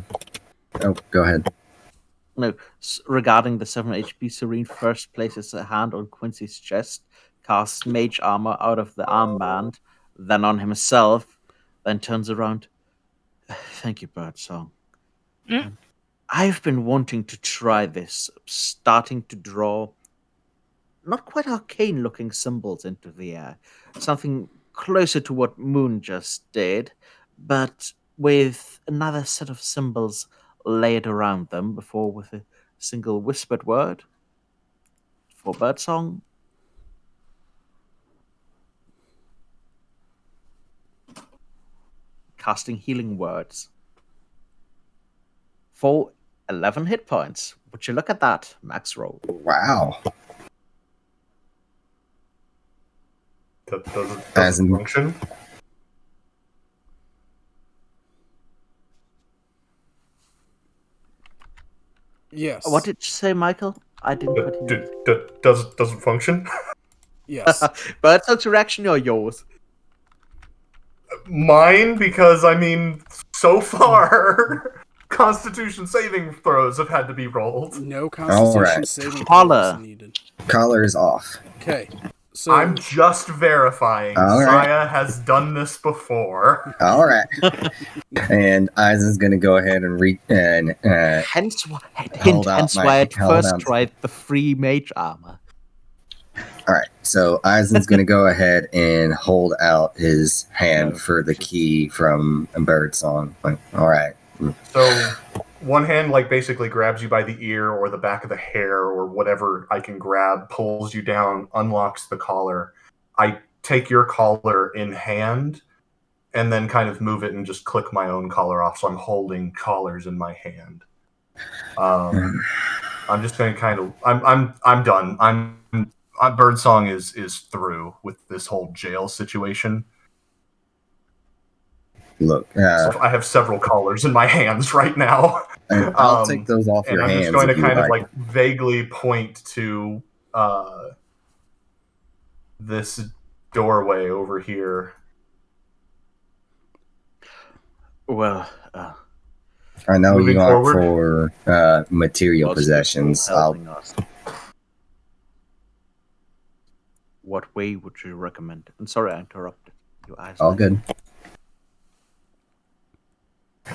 Oh, go ahead. No, regarding the 7 HP, Serene first places a hand on Quincy's chest, casts mage armor out of the armband, then on himself, then turns around. Thank you, Birdsong. I've been wanting to try this, starting to draw not quite arcane looking symbols into the air. Something closer to what Moon just did, but with another set of symbols layered around them before with a single whispered word for Birdsong. Casting healing words. For 11 hit points. Would you look at that, max roll? Wow. Doesn't function. Yes. What did you say, Michael? I didn't quite hear. Doesn't function. Yes. Birdsong's reaction or yours? Mine, because I mean, so far, Constitution saving throws have had to be rolled. No Constitution Alright. saving Collar. throws needed. Collar is off. Okay. So I'm just verifying. All right. Saya has done this before. All right. And Eisen's going to go ahead and Hence hold out why I hold first out. tried the free mage armor. All right. So Eisen's going to go ahead and hold out his hand for the key from Birdsong. All right. So one hand like basically grabs you by the ear or the back of the hair or whatever I can grab, pulls you down, unlocks the collar. I take your collar in hand and then kind of move it and just click my own collar off. So I'm holding collars in my hand. I'm just going to kind of I'm done. Birdsong is through with this whole jail situation. Look, So I have several collars in my hands right now. I'll take those off And your I'm hands. just going to if you kind of like vaguely point to this doorway over here. Well, I know moving you aren't forward. for material lots of possessions. people I'll helping us. What way would you recommend? I'm sorry I interrupted. Your eyes. all good.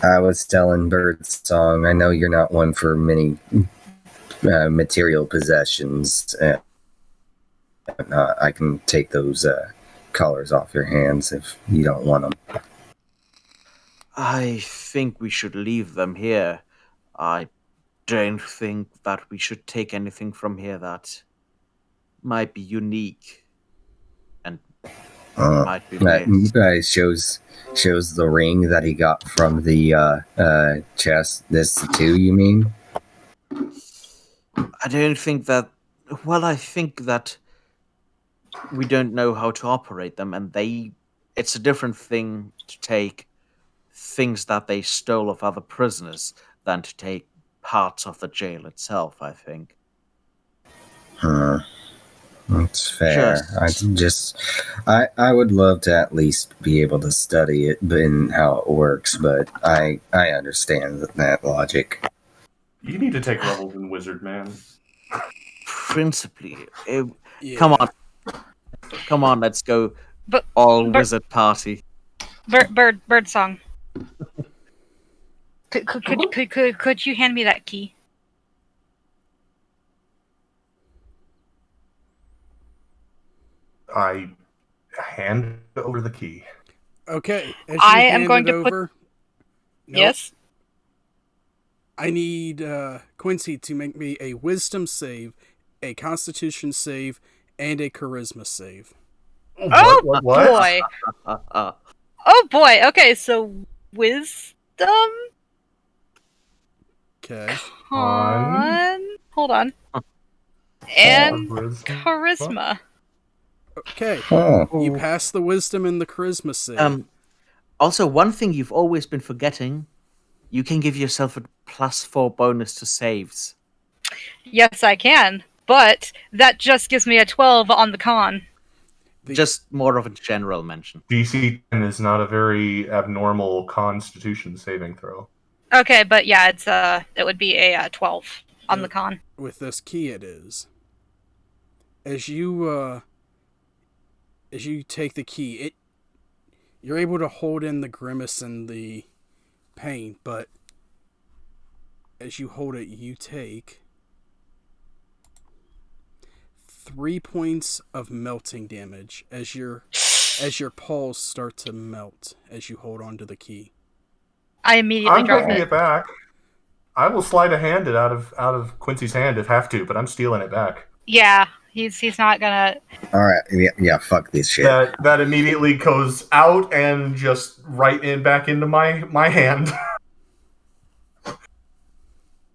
I was telling Birdsong, I know you're not one for many material possessions. I can take those collars off your hands if you don't want them. I think we should leave them here. I don't think that we should take anything from here that might be unique and might be missed. Shows the ring that he got from the chest. This too, you mean? I don't think that. Well, I think that we don't know how to operate them, and it's a different thing to take things that they stole of other prisoners than to take parts of the jail itself, I think. That's fair. I would love to at least be able to study it and how it works, but I understand that logic. You need to take levels in Wizard, man. Principally, yeah. come on, let's go. But- all but- wizard party. Bird song. Could you hand me that key? I hand over the key. Okay. As you I am hand going it to put- over, Nope. Yes. I need Quincy to make me a wisdom save, a constitution save, and a charisma save. Oh What? boy. Oh boy. Okay, so wisdom. Okay. Hold on. And Charisma? charisma. Okay. Oh, You pass the wisdom and the charisma save. Also, one thing you've always been forgetting: you can give yourself a +4 bonus to saves. Yes, I can. But that just gives me a 12 on the con. Just more of a general mention. DC 10 is not a very abnormal Constitution saving throw. Okay, but yeah, it would be a 12 on the con. With this key, it is. As you take the key, you're able to hold in the grimace and the pain, but as you hold it, you take 3 points of melting damage as your paws start to melt as you hold on to the key. I immediately I'm drop taking it. it back. I will slide a hand out of Quincy's hand if have to, but I'm stealing it back. Yeah, he's not gonna. all right. Yeah, fuck this shit. That immediately goes out and just right back into my hand.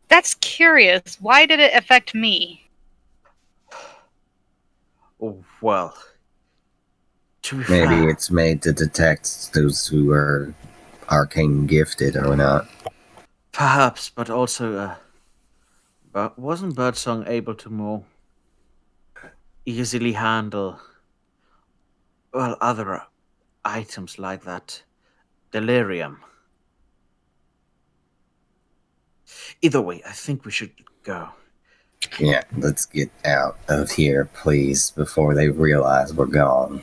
That's curious. Why did it affect me? Oh, well, to be Maybe fair, it's made to detect those who are arcane gifted or not. perhaps, but also, but wasn't Birdsong able to more easily handle, well, other items like that delirium? Either way, I think we should go. Yeah, let's get out of here, please, before they realize we're gone.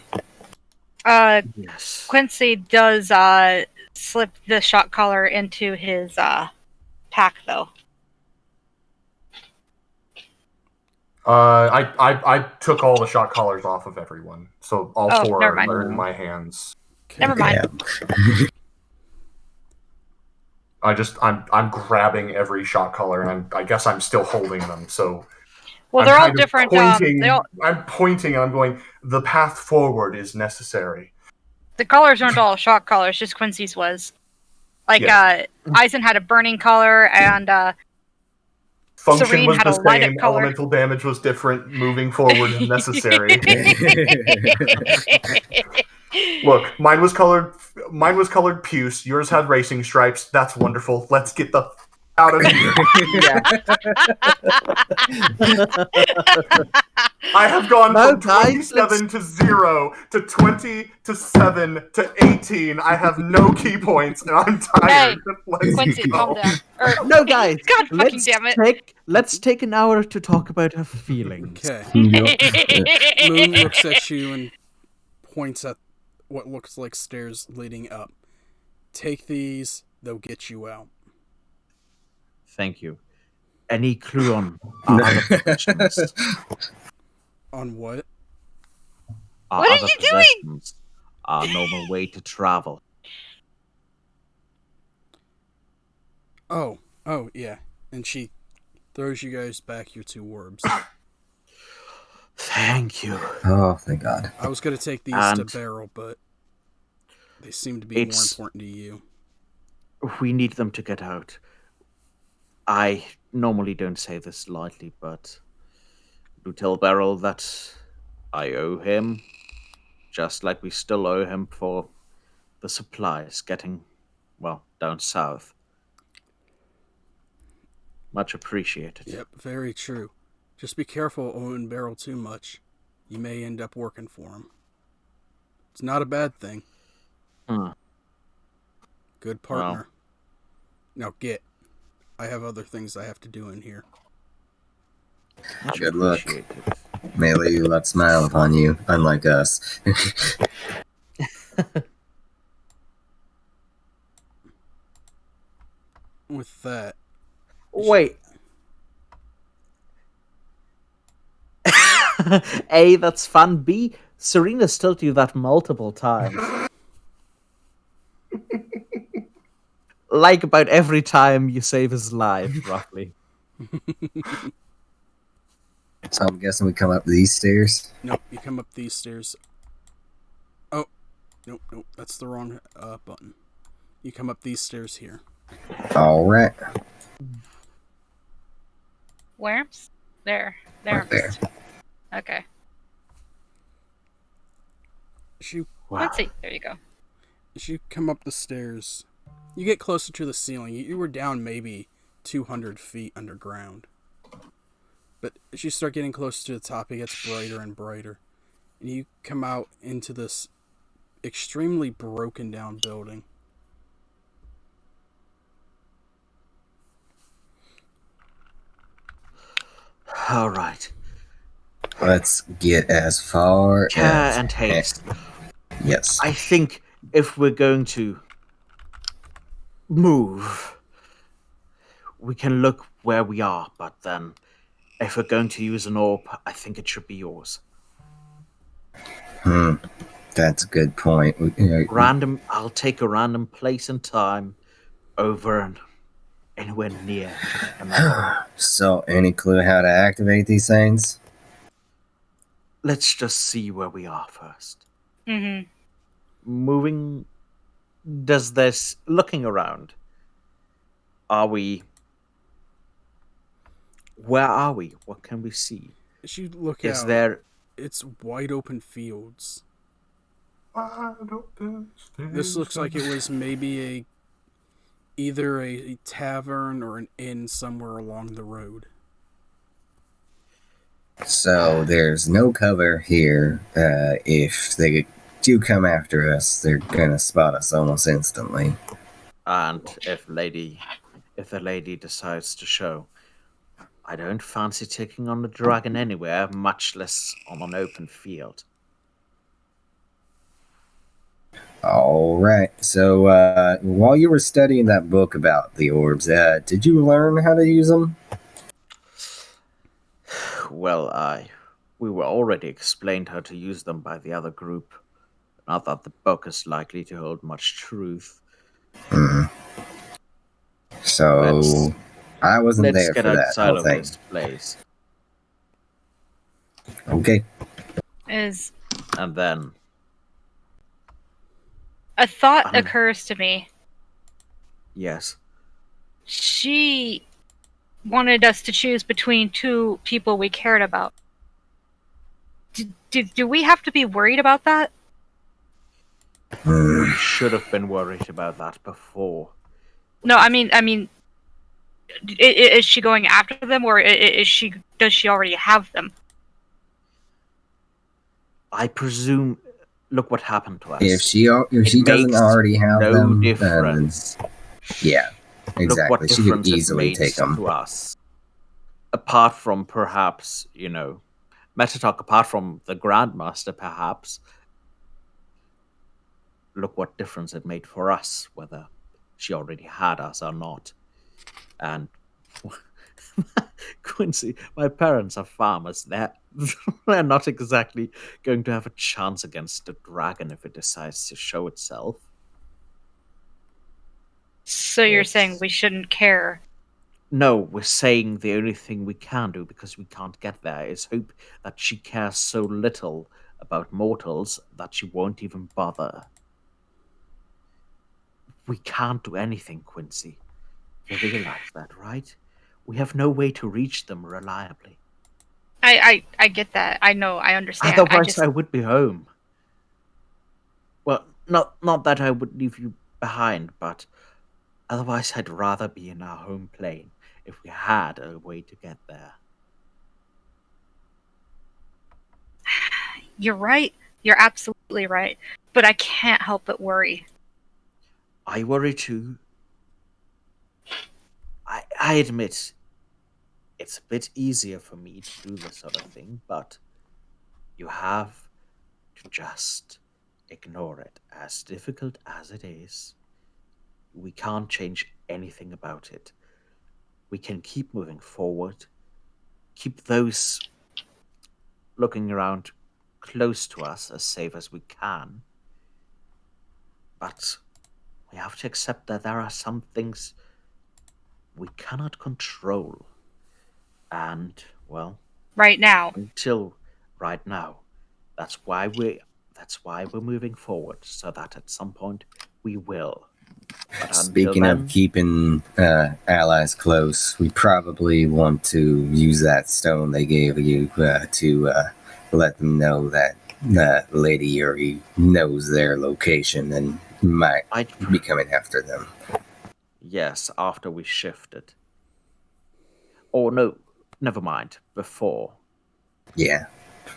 Yes. Quincy does slip the shock collar into his pack, though. I took all the shot collars off of everyone, so all Oh, four never mind. are in my hands. Okay. Never mind. Yeah. I'm grabbing every shot collar, and I guess I'm still holding them. So Well, I'm they're all kind of different. Pointing, They all, I'm pointing, and I'm going. The path forward is necessary. the collars aren't all shock collars. Just Quincy's was. Like Yeah. Eisen had a burning collar, and Function Serene was had the a light up same. color. Elemental damage was different. Moving forward is necessary. Look, mine was colored puce. Yours had racing stripes. That's wonderful. Let's get the out of here. I have gone No, from guys, 27 to 0 to 20 to 7 to 18. I have no key points, and I'm tired. Let's Quincy, go. calm down. Or, No, guys, God fucking damn it. let's take an hour to talk about her feelings. Okay. Yep. Moon looks at you and points at what looks like stairs leading up. Take these, they'll get you out. Thank you. Any clue on our other possessions? On what? Our What are other you doing? possessions? Our normal way to travel. Oh, yeah. And she throws you guys back your 2 orbs. Thank you. Oh, thank God. I was going to take these And to Beryl, but they seem to be more it's- important to you. We need them to get out. I normally don't say this lightly, but do tell Beryl that I owe him, just like we still owe him for the supplies getting, well, down south. Much appreciated. Yep, very true. Just be careful owing Beryl too much. You may end up working for him. It's not a bad thing. Hmm. Good partner. Now get. I have other things I have to do in here. Much Good luck. appreciated. May you let smile upon you, unlike us. With that, Wait. A, that's fun. B, Serena's told you that multiple times. like about every time you save his life, roughly. So I'm guessing we come up these stairs. Nope, you come up these stairs. Oh, nope, that's the wrong button. You come up these stairs here. All right. Where? There. Right there. Okay. As you, Let's see. There you go. as you come up the stairs, you get closer to the ceiling. You were down maybe 200 feet underground. But as you start getting closer to the top, it gets brighter and brighter. And you come out into this extremely broken down building. All right. Let's get as far Care as and haste. Yes. I think if we're going to move, we can look where we are, but then if we're going to use an orb, I think it should be yours. That's a good point. Random. I'll take a random place and time over and anywhere near. So, any clue how to activate these things? Let's just see where we are first. Mm-hmm. Moving. Does this looking around? Are we? Where are we? What can we see? As you look Is out, there? it's wide open fields. Wide open This looks like it was maybe either a tavern or an inn somewhere along the road. So, there's no cover here. If they do come after us, they're gonna spot us almost instantly. And if the lady decides to show, I don't fancy taking on the dragon anywhere, much less on an open field. All right. So, while you were studying that book about the orbs, did you learn how to use them? Well, we were already explained how to use them by the other group. Not that the book is likely to hold much truth. So, I wasn't Let's there get for that outside whole of thing. this place. Okay. And then, A thought occurs to me. yes, She wanted us to choose between two people we cared about. Do we have to be worried about that? we should have been worried about that before. No, I mean, is she going after them, or does she already have them? I presume. Look what happened to us. If she doesn't makes already have no them, difference. then yeah, Look what exactly. She could difference it easily made take them. to us. Apart from perhaps, Metatalk, apart from the Grandmaster, perhaps. Look what difference it made for us, whether she already had us or not. And Quincy, my parents are farmers. They're not exactly going to have a chance against the dragon if it decides to show itself. So you're saying we shouldn't care? No, we're saying the only thing we can do, because we can't get there, is hope that she cares so little about mortals that she won't even bother. We can't do anything, Quincy. You realize that, right? We have no way to reach them reliably. I get that. I know. I understand. Otherwise, I would be home. Well, not that I would leave you behind, but otherwise I'd rather be in our home plane if we had a way to get there. You're right. You're absolutely right. But I can't help but worry. I worry too. I admit it's a bit easier for me to do this sort of thing, but you have to just ignore it. As difficult as it is, we can't change anything about it. We can keep moving forward, keep those looking around close to us as safe as we can, but we have to accept that there are some things we cannot control. And, well, Right now. until right now. That's why we're moving forward, so that at some point we will. But until Speaking then, of keeping allies close, we probably want to use that stone they gave you to let them know that Lady Yuri knows their location and might I'd be coming after them. yes, after we shifted. Or no, never mind. Before. Yeah,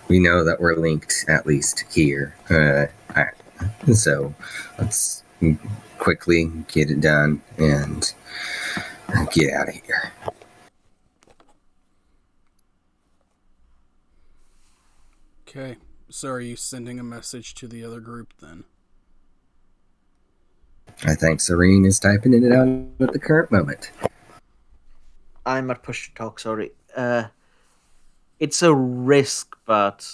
we know that we're linked at least here. So let's quickly get it done and get out of here. Okay. So are you sending a message to the other group then? I think Serene is typing it out at the current moment. I'm at push to talk. Sorry. It's a risk, but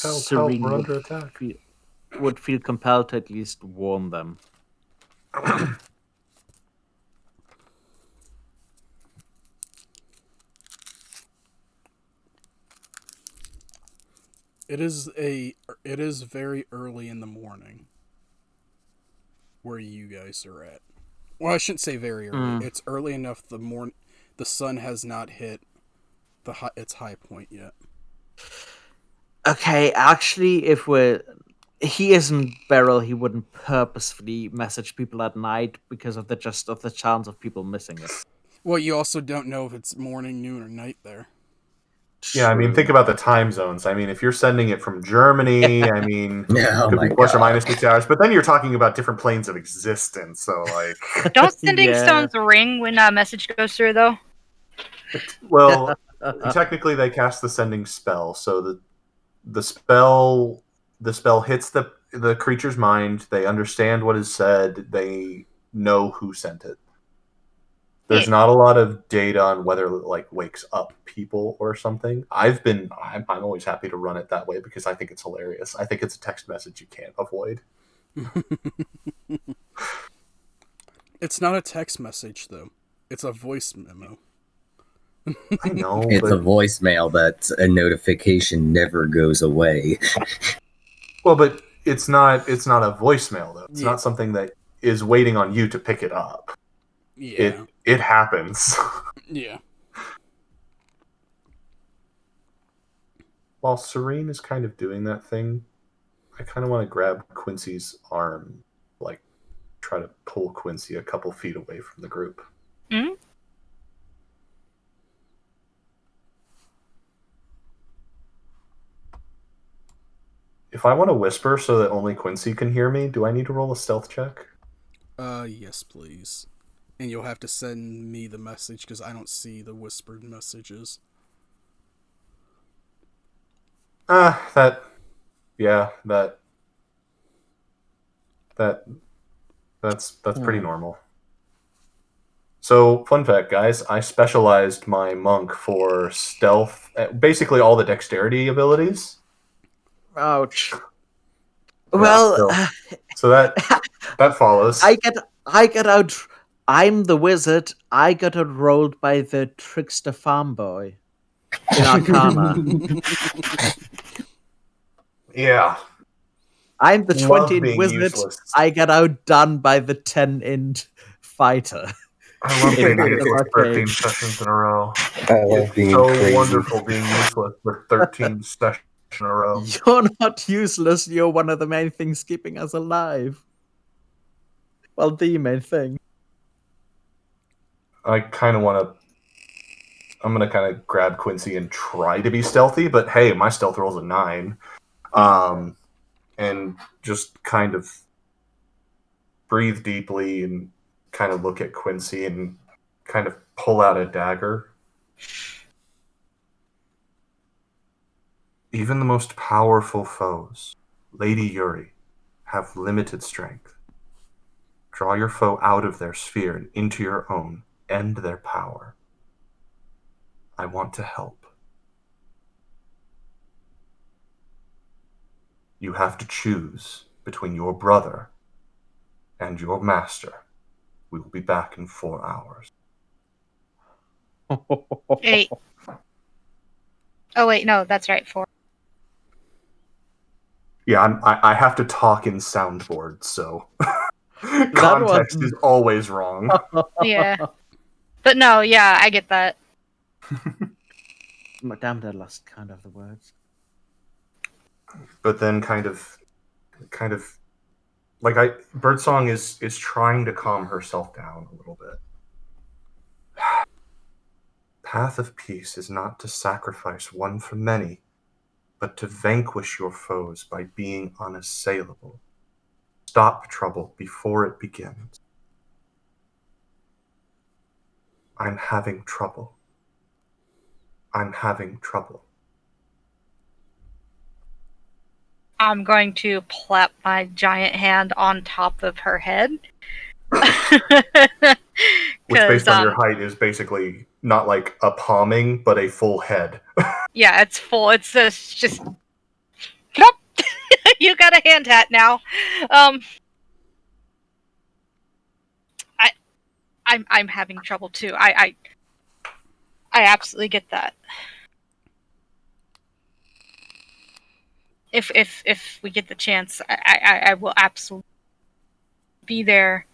Help, Serene we're under attack. would feel compelled to at least warn them. It is very early in the morning where you guys are at. Well, I shouldn't say very early. It's early enough the sun has not hit its high point yet. Okay, actually, he isn't Beryl, he wouldn't purposefully message people at night because of the chance of people missing it. Well, you also don't know if it's morning, noon, or night there. Yeah, I mean, think about the time zones. I mean, if you're sending it from Germany, I mean, Oh could my be plus or God. minus 60 hours, but then you're talking about different planes of existence. So, like, Don't sending Yeah. stones ring when a message goes through, though? well, technically they cast the sending spell, so the spell hits the creature's mind. They understand what is said. They know who sent it. There's Yeah. not a lot of data on whether it like wakes up people or something. I'm always happy to run it that way because I think it's hilarious. I think it's a text message you can't avoid. It's not a text message though. It's a voice memo. I know, It's but a voicemail, but a notification never goes away. well, but it's not a voicemail though. It's Yeah. not something that is waiting on you to pick it up. Yeah. It happens. Yeah. While Serene is kind of doing that thing, I kind of want to grab Quincy's arm, like try to pull Quincy a couple feet away from the group. Hmm? If I want to whisper so that only Quincy can hear me, do I need to roll a stealth check? Yes, please. And you'll have to send me the message because I don't see the whispered messages. That's pretty normal. So, fun fact, guys, I specialized my monk for stealth, basically all the dexterity abilities. Ouch. Yeah, Well, so that follows. I get out. I'm the wizard. I got rolled by the trickster farm boy in Arcana. Yeah. I'm the Love 20 being wizard. useless. I get outdone by the 10 fighter. I love being In useless the 13 arcade. sessions in a row. I love It's being so crazy. wonderful being useless for 13 sessions in a row. You're not useless. You're one of the main things keeping us alive. Well, the main thing. I kind of want to. I'm going to kind of grab Quincy and try to be stealthy, but hey, my stealth roll's a 9. And just kind of breathe deeply and kind of look at Quincy and kind of pull out a dagger. Even the most powerful foes, Lady Yuri, have limited strength. Draw your foe out of their sphere and into your own. End their power. I want to help. You have to choose between your brother and your master. We will be back in 4 hours. 8. Oh wait, no, that's right. 4. Yeah, I have to talk in soundboard, so context is always wrong. Yeah. But no, yeah, I get that. Madame, I lost count of the words. But then kind of like Birdsong is trying to calm herself down a little bit. Path of peace is not to sacrifice one for many, but to vanquish your foes by being unassailable. Stop trouble before it begins. I'm having trouble. I'm having trouble. I'm going to plap my giant hand on top of her head. Which, based on your height, is basically not like a palming, but a full head. Yeah, it's full. It's just plop. You got a hand hat now. I'm having trouble too. I absolutely get that. If we get the chance, I will absolutely be there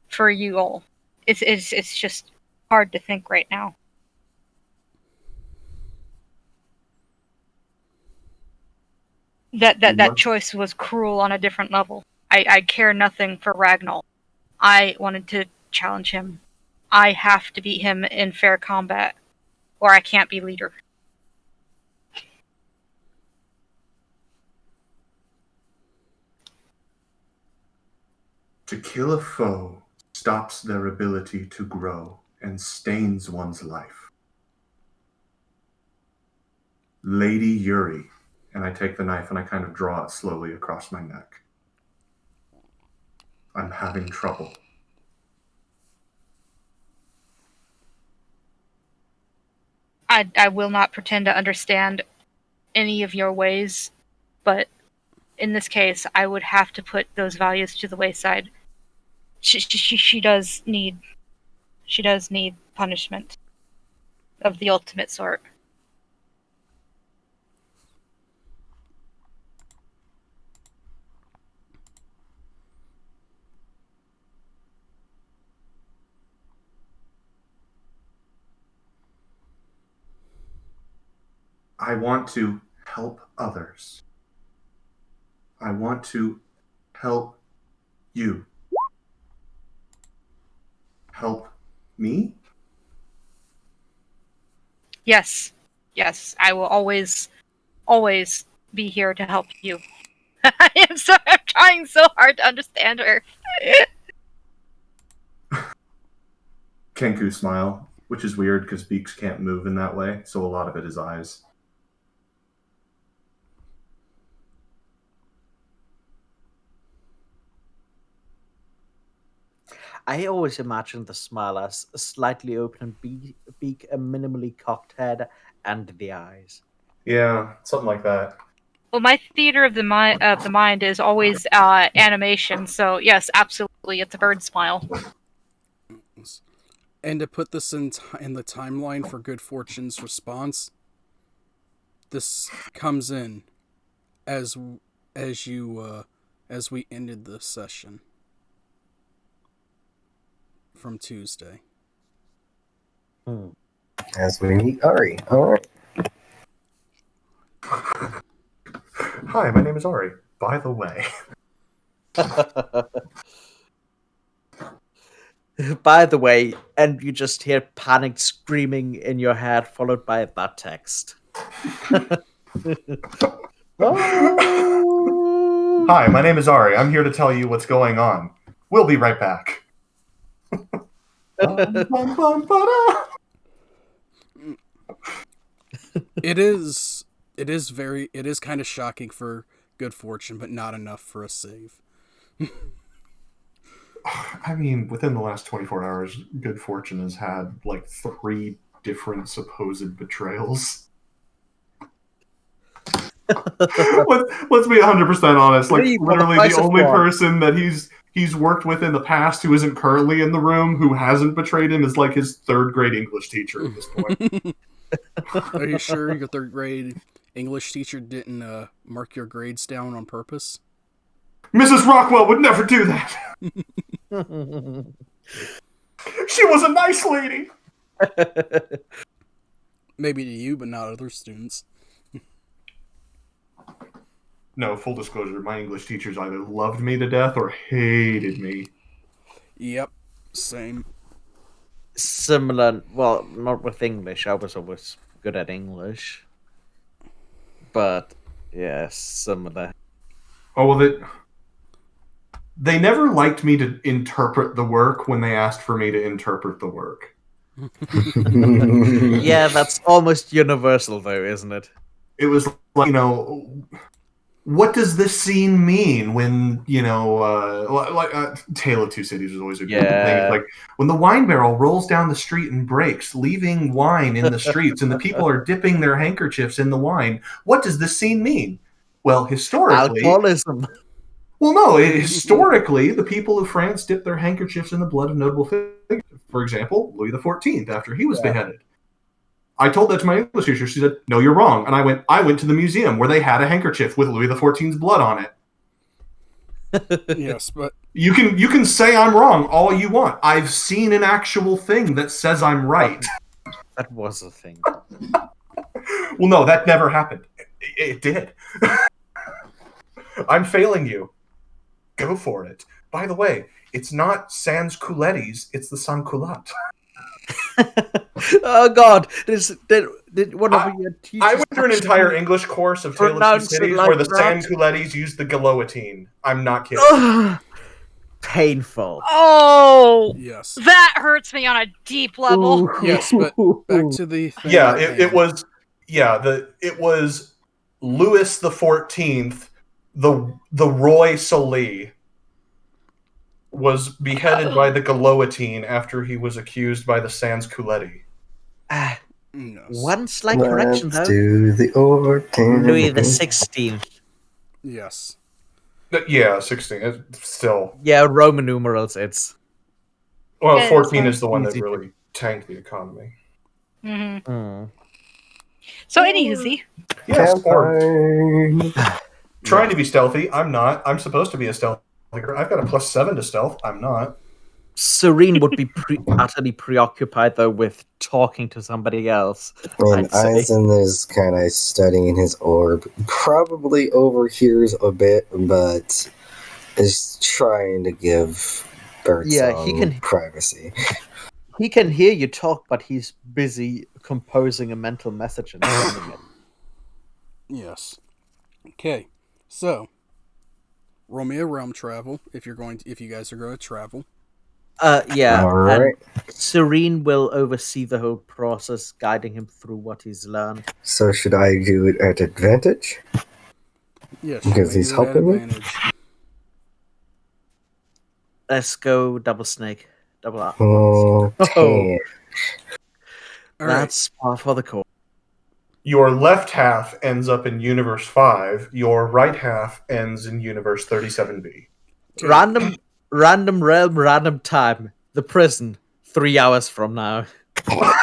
for you all. It's just hard to think right now. That choice was cruel on a different level. I care nothing for Ragnall. I wanted to challenge him. I have to beat him in fair combat, or I can't be leader. To kill a foe stops their ability to grow and stains one's life. Lady Yuri. And I take the knife and I kind of draw it slowly across my neck. I'm having trouble. I will not pretend to understand any of your ways, but in this case, I would have to put those values to the wayside. She does need punishment of the ultimate sort. I want to help others. I want to help you. Help me? Yes, I will always be here to help you. I'm trying so hard to understand her. Kenku smile, which is weird because beaks can't move in that way, so a lot of it is eyes. I always imagined the smile as a slightly open beak, a minimally cocked head, and the eyes. Yeah, something like that. Well, my theater of the mind is always animation, so yes, absolutely, it's a bird smile. And to put this in the timeline for Good Fortune's response, this comes in as we ended the session from Tuesday. As we meet Ari. All right. Hi, my name is Ari. By the way. By the way, and you just hear panicked screaming in your head, followed by that text. Hi, my name is Ari. I'm here to tell you what's going on. We'll be right back. It is kind of shocking for Good Fortune, but not enough for a save. I mean, within the last 24 hours, Good Fortune has had like 3 different supposed betrayals. Let's be 100% honest. Like, literally, the only person that he's he's worked with in the past who isn't currently in the room, who hasn't betrayed him, is like his third grade English teacher at this point. Are you sure your third grade English teacher didn't mark your grades down on purpose? Mrs. Rockwell would never do that. She was a nice lady. Maybe to you, but not other students. No, full disclosure, my English teachers either loved me to death or hated me. Yep, same. Similar, well, not with English. I was always good at English. But, yeah, similar. Oh, well, they never liked me to interpret the work when they asked for me to interpret the work. Yeah, that's almost universal, though, isn't it? It was like, what does this scene mean when, Tale of Two Cities was always a good thing. Like, when the wine barrel rolls down the street and breaks, leaving wine in the streets, and the people are dipping their handkerchiefs in the wine, what does this scene mean? Well, historically... Alcoholism. Well, no, historically, the people of France dipped their handkerchiefs in the blood of notable figures. For example, Louis XIV, after he was beheaded. I told that to my English teacher. She said, "No, you're wrong." And I went to the museum where they had a handkerchief with Louis XIV's blood on it. Yes, but you can say I'm wrong all you want. I've seen an actual thing that says I'm right. That was a thing. Well, no, that never happened. It did. I'm failing you. Go for it. By the way, it's not sans coulettes, it's the sans culotte. Oh God! Did one of your teachers? I went through an entire English course of Tale of Two Cities where the sans coulettes used the guillotine. I'm not kidding. Painful. Oh, yes. That hurts me on a deep level. Ooh. Yes, but back to the thing. Yeah, it was. Yeah, it was Louis the 14th, the Roy Soleil, was beheaded by the guillotine after he was accused by the sans culettes. One slight correction, though. Let's do the order. Louis the 16th. Yes. Yeah, 16. Still. Yeah, Roman numerals. It's. Well, 14 is the one that really tanked the economy. Mm-hmm. Mm. So easy. Yes, trying to be stealthy. I'm not. I'm supposed to be a stealthy. I've got a +7 to stealth. I'm not. Serene would be utterly preoccupied, though, with talking to somebody else. And Eisen is kind of studying his orb. Probably overhears a bit, but is trying to give Bert some privacy. He can hear you talk, but he's busy composing a mental message and sending it. Yes. Okay. So, roll me a realm travel if you guys are going to travel. Yeah. All right. Serene will oversee the whole process, guiding him through what he's learned. So should I do it at advantage? Yes. Because he's helping me? Let's go double snake. Double up. Okay. That's par for the course. Your left half ends up in Universe 5. Your right half ends in Universe 37B. Random realm, random time. The prison. 3 hours from now. But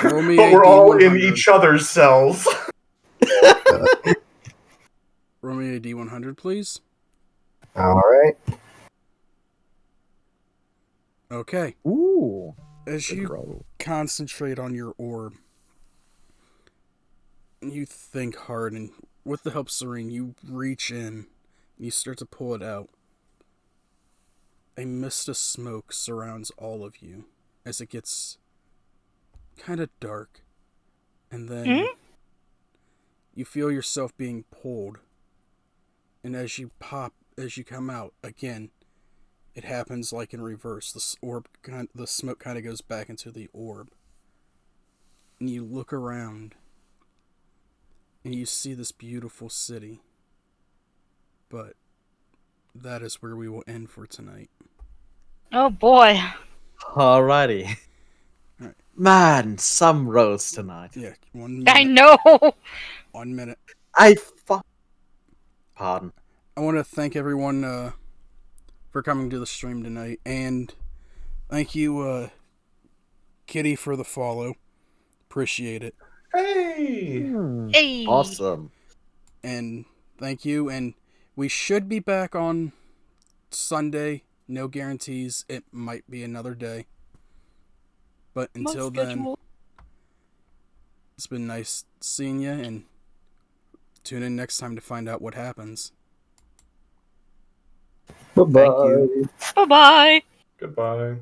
we're all in each other's cells. Roll me a D100, please. All right. Okay. Ooh. As you concentrate on your orb, you think hard, and with the help of Serene, you reach in, and you start to pull it out. A mist of smoke surrounds all of you as it gets kind of dark, and then you feel yourself being pulled, and as you come out, again, it happens like in reverse. The smoke kind of goes back into the orb. And you look around. And you see this beautiful city. But that is where we will end for tonight. Oh boy. Alrighty. Alright. Man, some rolls tonight. Yeah, 1 minute. I know. 1 minute. Pardon. want to thank everyone for coming to the stream tonight, and thank you, Kitty, for the follow. Appreciate it. Hey! Hey. Awesome. And thank you, and we should be back on Sunday. No guarantees. It might be another day. But until then, it's been nice seeing you, and tune in next time to find out what happens. Bye-bye. Thank you. Bye bye. Goodbye.